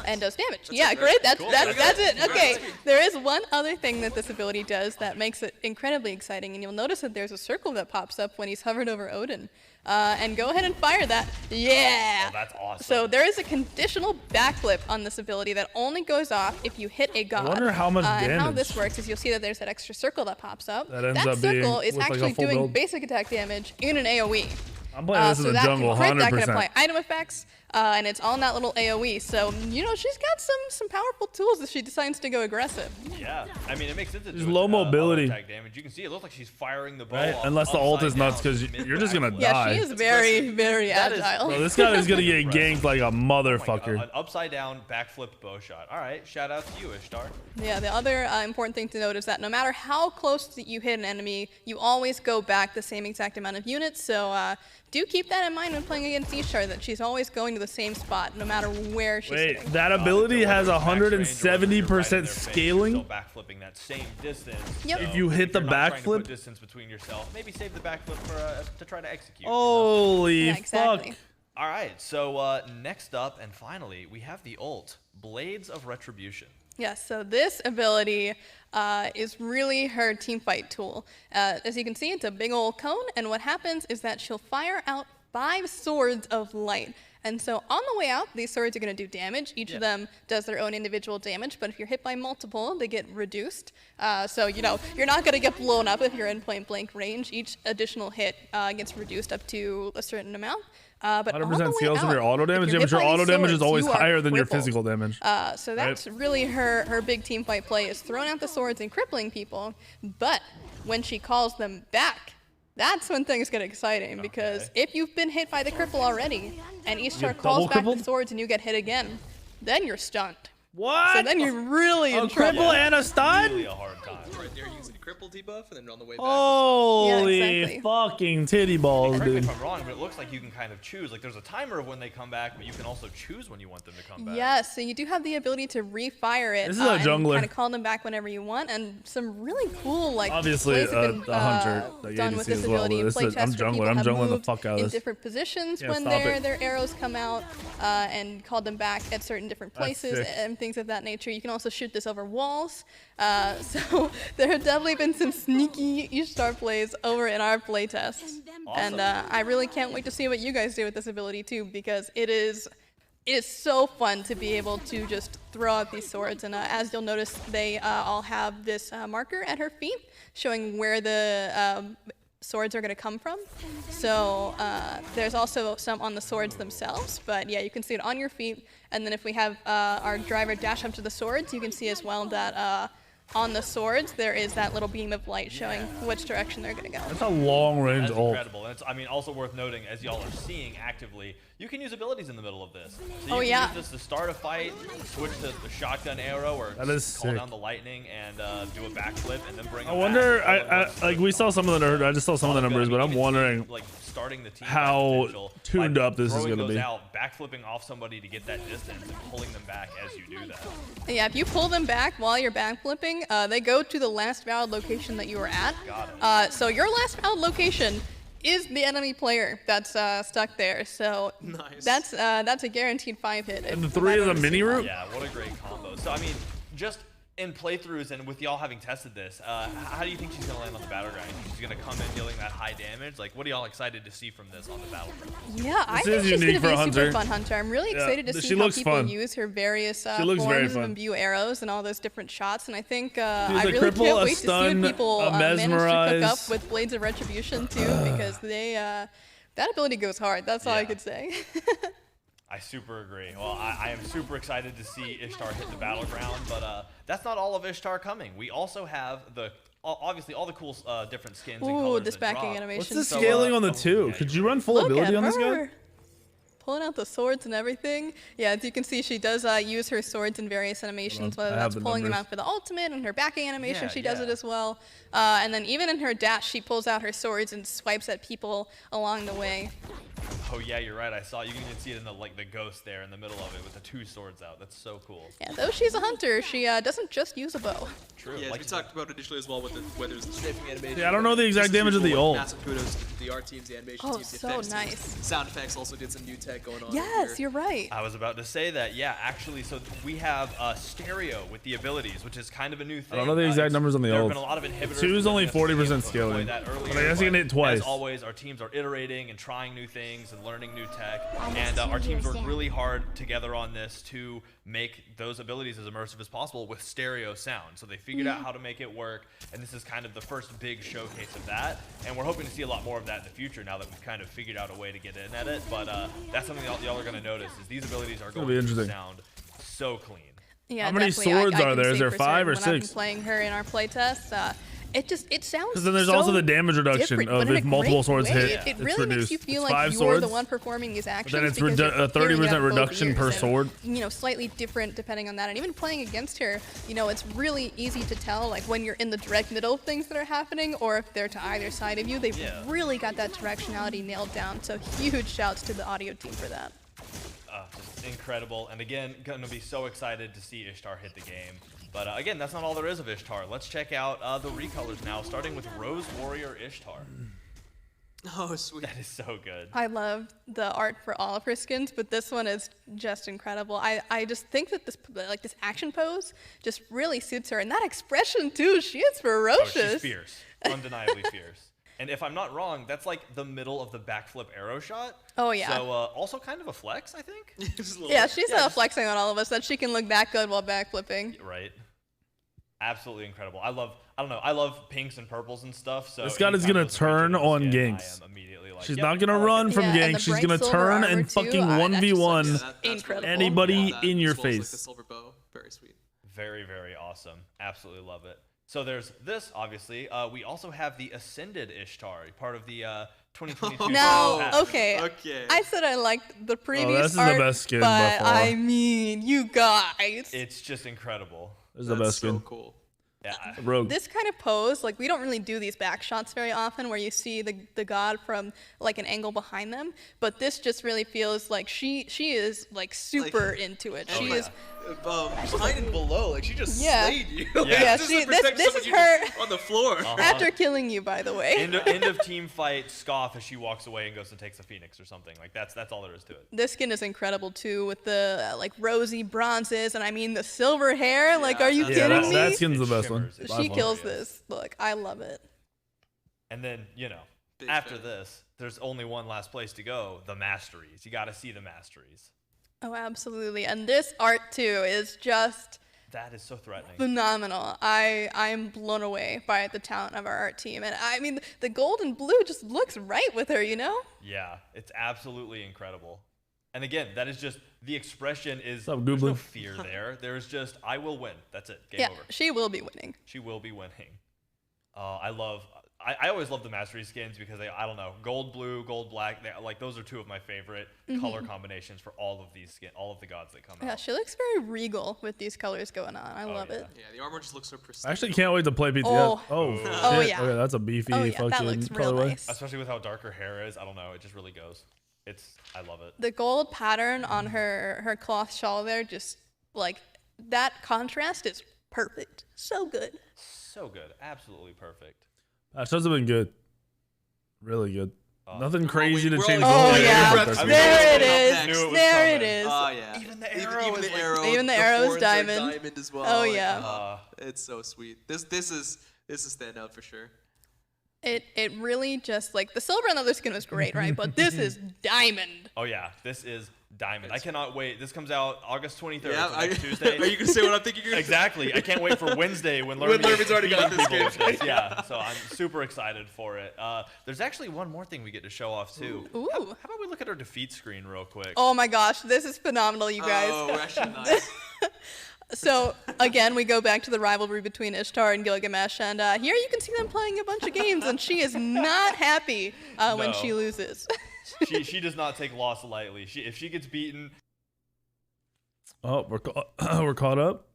Speaker 7: And does damage. That's great. That's it. Okay. There is one other thing that this ability does that makes it incredibly exciting, and you'll notice that there's a circle that pops up when he's hovered over Odin. And go ahead and fire that. Yeah!
Speaker 1: Oh, that's awesome.
Speaker 7: So there is a conditional backflip on this ability that only goes off if you hit a god.
Speaker 2: I wonder how much damage.
Speaker 7: And how this works is you'll see that there's that extra circle that pops up.
Speaker 2: That
Speaker 7: circle is
Speaker 2: like
Speaker 7: actually doing basic attack damage in an AoE.
Speaker 2: I'm playing this in the jungle, 100%.
Speaker 7: That can apply item effects, and it's all in that little AoE. So, you know, she's got some powerful tools if she decides to go aggressive.
Speaker 1: Yeah, I mean, it makes sense to
Speaker 2: do low mobility.
Speaker 1: Attack damage. You can see it looks like she's firing the bow.
Speaker 2: Right? Unless the ult is nuts, because you're just going to die.
Speaker 7: Yeah, she is very, very agile.
Speaker 2: Bro, this guy is going to get ganked like a motherfucker.
Speaker 1: An upside down backflip bow shot. All right, shout out to you, Ishtar.
Speaker 7: Yeah, the other important thing to note is that no matter how close that you hit an enemy, you always go back the same exact amount of units. So, do keep that in mind when playing against Ishtar, that she's always going to the same spot, no matter where she's sitting.
Speaker 2: That ability has 170% scaling?
Speaker 1: Still backflipping that same distance.
Speaker 7: Yep.
Speaker 2: If you hit the backflip?
Speaker 1: Distance between yourself. Maybe save the backflip for to try to execute.
Speaker 2: Holy fuck.
Speaker 1: All right, so next up and finally, we have the ult, Blades of Retribution.
Speaker 7: Yes, so this ability is really her teamfight tool. As you can see, it's a big old cone, and what happens is that she'll fire out 5 swords of light. And so on the way out, these swords are going to do damage. Each of them does their own individual damage, but if you're hit by multiple, they get reduced. So, you know, you're not going to get blown up if you're in point blank range. Each additional hit gets reduced up to a certain amount. But
Speaker 2: 100% scales from your auto damage. Yeah, but your auto damage is always higher than your physical damage.
Speaker 7: So that's really her big team fight play, is throwing out the swords and crippling people. But when she calls them back, that's when things get exciting, because if you've been hit by the cripple already and Ishtar calls back the swords and you get hit again, then you're stunned.
Speaker 2: What?
Speaker 7: So then you're really in trouble.
Speaker 2: Cripple and a stun?
Speaker 1: Really a hard time.
Speaker 8: Right there, using cripple debuff, and then on the way back.
Speaker 2: Holy fucking titty balls,
Speaker 1: Correct me
Speaker 2: dude.
Speaker 1: if I'm wrong, but it looks like you can kind of choose. Like, there's a timer of when they come back, but you can also choose when you want them to come back.
Speaker 7: Yes, so you do have the ability to refire it.
Speaker 2: This is a jungler.
Speaker 7: And kind of call them back whenever you want, and some really cool, like,
Speaker 2: obviously
Speaker 7: plays have been
Speaker 2: a hunter that
Speaker 7: done
Speaker 2: you
Speaker 7: with
Speaker 2: see
Speaker 7: this
Speaker 2: as well.
Speaker 7: ability.
Speaker 2: This is, I'm jungling the fuck out of
Speaker 7: in
Speaker 2: this.
Speaker 7: different positions
Speaker 2: Yeah,
Speaker 7: when
Speaker 2: stop it.
Speaker 7: their arrows come out, and call them back at certain different places
Speaker 2: sick.
Speaker 7: and things of that nature. You can also shoot this over walls. So there have definitely been some sneaky Ishtar plays over in our playtests.
Speaker 1: Awesome.
Speaker 7: And I really can't wait to see what you guys do with this ability too, because it is so fun to be able to just throw out these swords. And as you'll notice, they all have this marker at her feet showing where the swords are going to come from. So there's also some on the swords themselves, but yeah, you can see it on your feet. And then if we have our driver dash up to the swords, you can see as well that on the swords there is that little beam of light showing which direction they're going to go.
Speaker 2: That's a long range
Speaker 1: That's
Speaker 2: ult.
Speaker 1: incredible. And it's, I mean, also worth noting, as y'all are seeing actively, you can use abilities in the middle of this. So you can use this to start a fight, switch to the shotgun arrow, or
Speaker 2: That is
Speaker 1: call
Speaker 2: sick.
Speaker 1: down the lightning and do a backflip and then bring
Speaker 2: I
Speaker 1: it
Speaker 2: wonder,
Speaker 1: back.
Speaker 2: like we saw some of the, I just saw some of the numbers, but I'm wondering
Speaker 1: like starting the team
Speaker 2: how tuned up this is going to be.
Speaker 1: Out, backflipping off somebody to get that distance and pulling them back as you do that.
Speaker 7: Yeah, if you pull them back while you're backflipping, they go to the last valid location that you were at.
Speaker 1: Got it.
Speaker 7: So your last valid location is the enemy player that's stuck there. So that's a guaranteed 5-hit.
Speaker 2: And the 3 is a mini route?
Speaker 1: Yeah, what a great combo. So, I mean, just in playthroughs and with y'all having tested this, how do you think she's going to land on the battleground? She's going to come in dealing that high damage? Like, what are y'all excited to see from this on the battleground?
Speaker 7: Yeah, I think she's going to be a super fun hunter. I'm really excited to see how people use her various forms of imbue arrows and all those different shots. And I think I really can't wait to see what people manage to cook up with Blades of Retribution too, because they that ability goes hard. That's all I could say.
Speaker 1: I super agree. Well, I am super excited to see Ishtar hit the battleground, but that's not all of Ishtar coming. We also have obviously all the cool different skins and colors.
Speaker 7: Ooh, this backing animation.
Speaker 2: What's the scaling on the 2? Could you run full ability on this guy?
Speaker 7: Pulling out the swords and everything. Yeah, as you can see, she does use her swords in various animations, whether that's pulling them out for the ultimate, and her backing animation, she does it as well. And then even in her dash, she pulls out her swords and swipes at people along the way.
Speaker 1: Oh yeah, you're right. I saw you can even see it in the the ghost there in the middle of it with the 2 swords out. That's so cool.
Speaker 7: Yeah, though she's a hunter, she doesn't just use a bow.
Speaker 1: True.
Speaker 8: Yeah, like we talked about initially as well with the whether it's the strafing animation.
Speaker 2: Yeah, I don't know the exact damage of the ult.
Speaker 8: Massive kudos to the art teams, the animation teams, the
Speaker 7: so
Speaker 8: effects
Speaker 7: nice.
Speaker 8: teams. Sound effects also did some new tech going on.
Speaker 7: Yes, you're right.
Speaker 1: I was about to say that. Yeah, actually, so we have stereo with the abilities, which is kind of a new thing.
Speaker 2: I don't know the exact numbers on the ult.
Speaker 1: There have been a lot of inhibitors.
Speaker 2: 2 is only 40% scaling.
Speaker 1: But
Speaker 2: I guess you can hit twice.
Speaker 1: As always, our teams are iterating and trying new things and learning new tech. And our teams work really hard together on this to make those abilities as immersive as possible with stereo sound. So they figured out how to make it work, and this is kind of the first big showcase of that. And we're hoping to see a lot more of that in the future now that we've kind of figured out a way to get in at it. But that's something y'all are going to notice is these abilities are going to sound so clean.
Speaker 7: Yeah,
Speaker 2: how many swords are there? Is there 5 or 6?
Speaker 7: When I've been playing her in our playtests, it sounds.
Speaker 2: Because then there's also the damage reduction of if multiple swords hit.
Speaker 7: It really makes you feel like you're
Speaker 2: swords.
Speaker 7: the one performing these actions.
Speaker 2: But then it's a 30% reduction per sword.
Speaker 7: You know, slightly different depending on that. And even playing against her, you know, it's really easy to tell like when you're in the direct middle of things that are happening, or if they're to either side of you. They've really got that directionality nailed down. So huge shouts to the audio team for that.
Speaker 1: Just incredible. And again, gonna be so excited to see Ishtar hit the game. But again, that's not all there is of Ishtar. Let's check out the recolors now, starting with Rose Warrior Ishtar.
Speaker 8: Oh, sweet.
Speaker 1: That is so good.
Speaker 7: I love the art for all of her skins, but this one is just incredible. I just think that this action pose just really suits her, and that expression too. She is ferocious.
Speaker 1: Oh, she's fierce, undeniably fierce. And if I'm not wrong, that's like the middle of the backflip arrow shot.
Speaker 7: Oh yeah.
Speaker 1: So also kind of a flex, I think.
Speaker 7: Yeah, she's flexing on all of us that she can look that good while backflipping.
Speaker 1: Right. Absolutely incredible. I love pinks and purples and stuff. So
Speaker 2: this god is gonna turn on ganks. She's not gonna run from ganks. She's gonna turn and fucking 1v1 anybody in your face.
Speaker 8: Like the silver bow. Very sweet.
Speaker 1: Very, very awesome. Absolutely love it. So there's this, obviously. We also have the Ascended Ishtar, part of the 2022.
Speaker 7: No, okay. I said I liked the previous art,
Speaker 2: the best skin
Speaker 7: but
Speaker 2: by far.
Speaker 7: I mean, you guys.
Speaker 1: It's just incredible.
Speaker 2: This is the best skin.
Speaker 8: So cool.
Speaker 1: Yeah.
Speaker 2: Rogue.
Speaker 7: This kind of pose, like we don't really do these back shots very often where you see the god from like an angle behind them, but this just really feels like she is like super into it. She is
Speaker 8: behind and below, like she just slayed you.
Speaker 7: Yeah, this is her
Speaker 8: on the floor
Speaker 7: after killing you, by the way.
Speaker 1: End of team fight, scoff as she walks away and goes and takes the phoenix or something. Like that's all there is to it.
Speaker 7: This skin is incredible too, with the like rosy bronzes, and I mean the silver hair. Like, are you kidding me?
Speaker 2: That skin's the best one.
Speaker 7: She kills this. Look, I love it.
Speaker 1: And then after this, there's only one last place to go: the Masteries. You got to see the Masteries.
Speaker 7: Oh, absolutely. And this art too is just
Speaker 1: that is so threatening.
Speaker 7: Phenomenal. I'm blown away by the talent of our art team. And I mean, the gold and blue just looks right with her, you know?
Speaker 1: Yeah, it's absolutely incredible. And again, that is just, the expression is,
Speaker 2: there's
Speaker 1: no fear there. There's just, I will win. That's it. Game over.
Speaker 7: She will be winning.
Speaker 1: She will be winning. I always love the Mastery skins because I don't know, gold, blue, gold, black. Like those are two of my favorite color combinations for all of these all of the gods that come out.
Speaker 7: Yeah, she looks very regal with these colors going on. I love it.
Speaker 8: Yeah, the armor just looks so pristine.
Speaker 2: I actually can't wait to play BTS.
Speaker 7: Oh yeah.
Speaker 2: Okay, that's a beefy fucking
Speaker 7: that looks real
Speaker 2: colorway.
Speaker 7: nice.
Speaker 1: Especially with how dark her hair is. I don't know, it just really goes. I love it.
Speaker 7: The gold pattern on her cloth shawl there, just like that contrast is perfect. So good.
Speaker 1: So good. Absolutely perfect.
Speaker 2: Shows have been good. Really good. Nothing crazy to change.
Speaker 7: Oh yeah, there it is. There it is.
Speaker 8: Oh yeah.
Speaker 1: Even the arrow is
Speaker 7: even the arrow is diamond.
Speaker 8: Diamond as well.
Speaker 7: Oh yeah.
Speaker 8: It's so sweet. This is a standout for sure.
Speaker 7: It really just like the silver and the other skin was great, right? But this is diamond.
Speaker 1: Oh yeah, this is diamond. I cannot wait. This comes out August 23rd.
Speaker 8: Yeah,
Speaker 1: so next Tuesday.
Speaker 8: Are you gonna say what I'm thinking? You're
Speaker 1: Exactly. I can't wait for Wednesday when Lerman's
Speaker 8: already got this game.
Speaker 1: Yeah, so I'm super excited for it. There's actually one more thing we get to show off too.
Speaker 7: Ooh.
Speaker 1: How about we look at our defeat screen real quick?
Speaker 7: Oh my gosh, this is phenomenal, you guys.
Speaker 8: Oh, we're actually nice.
Speaker 7: So again, we go back to the rivalry between Ishtar and Gilgamesh, and here you can see them playing a bunch of games, and she is not happy when she loses.
Speaker 1: she does not take loss lightly. If she gets beaten.
Speaker 2: Oh, we're caught up.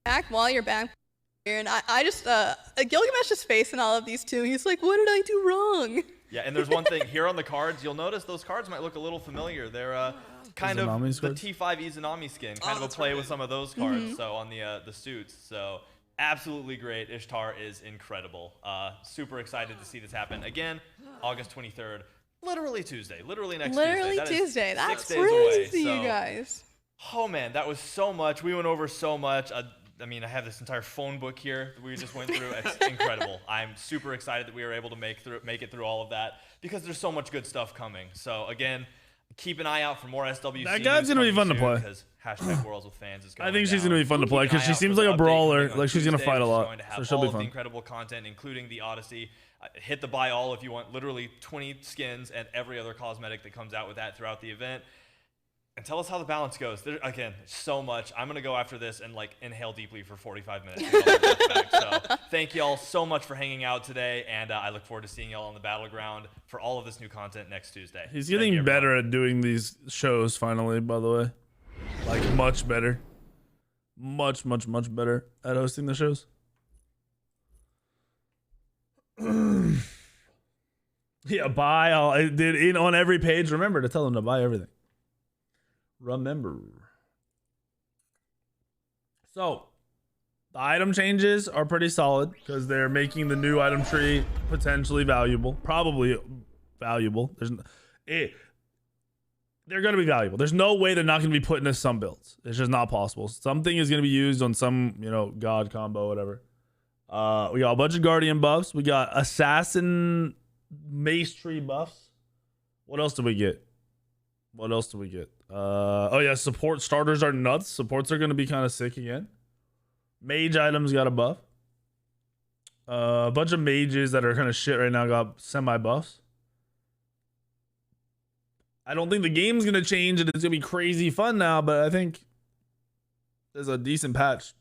Speaker 7: Back while you're back here, and I just Gilgamesh's face in all of these too. He's like, what did I do wrong?
Speaker 1: Yeah, and there's one thing here on the cards. You'll notice those cards might look a little familiar. They're kind of the T5 Izanami skin, kind of a play with some of those cards. So on the suits. So absolutely great. Ishtar is incredible. Super excited to see this happen again. August 23rd, literally Tuesday, literally next Tuesday.
Speaker 7: Tuesday. That's
Speaker 1: 6 days away,
Speaker 7: crazy, you guys.
Speaker 1: Oh man, that was so much. We went over so much. I mean, I have this entire phone book here that we just went through. It's incredible. I'm super excited that we were able to make it through all of that because there's so much good stuff coming. So again, keep an eye out for more SWC.
Speaker 2: That guy's gonna be fun to play.
Speaker 1: Because # Worlds with Fans is going
Speaker 2: I think she's
Speaker 1: down.
Speaker 2: gonna be fun to play because she seems like a brawler. Like she's gonna fight a lot, so she'll be
Speaker 1: all
Speaker 2: fun.
Speaker 1: the incredible content, including the Odyssey. Hit the buy all if you want. Literally 20 skins and every other cosmetic that comes out with that throughout the event. And tell us how the balance goes. Again, so much. I'm going to go after this and like inhale deeply for 45 minutes. So thank y'all so much for hanging out today. And I look forward to seeing y'all on the battleground for all of this new content next Tuesday.
Speaker 2: He's getting better at doing these shows finally, by the way. Like much better. Much better at hosting the shows. Yeah, buy all. On every page, remember to tell them to buy everything. Remember. So, The item changes are pretty solid because they're making the new item tree potentially valuable. Probably valuable. They're going to be valuable. There's no way they're not going to be put into some builds. It's just not possible. Something is going to be used on some, god combo, whatever. We got a bunch of guardian buffs. We got assassin mace tree buffs. What else did we get? Oh yeah, support starters are nuts. Supports are going to be kind of sick again. Mage items got a buff. A bunch of mages that are kind of shit right now got semi buffs. I don't think the game's going to change and it's going to be crazy fun now, but I think there's a decent patch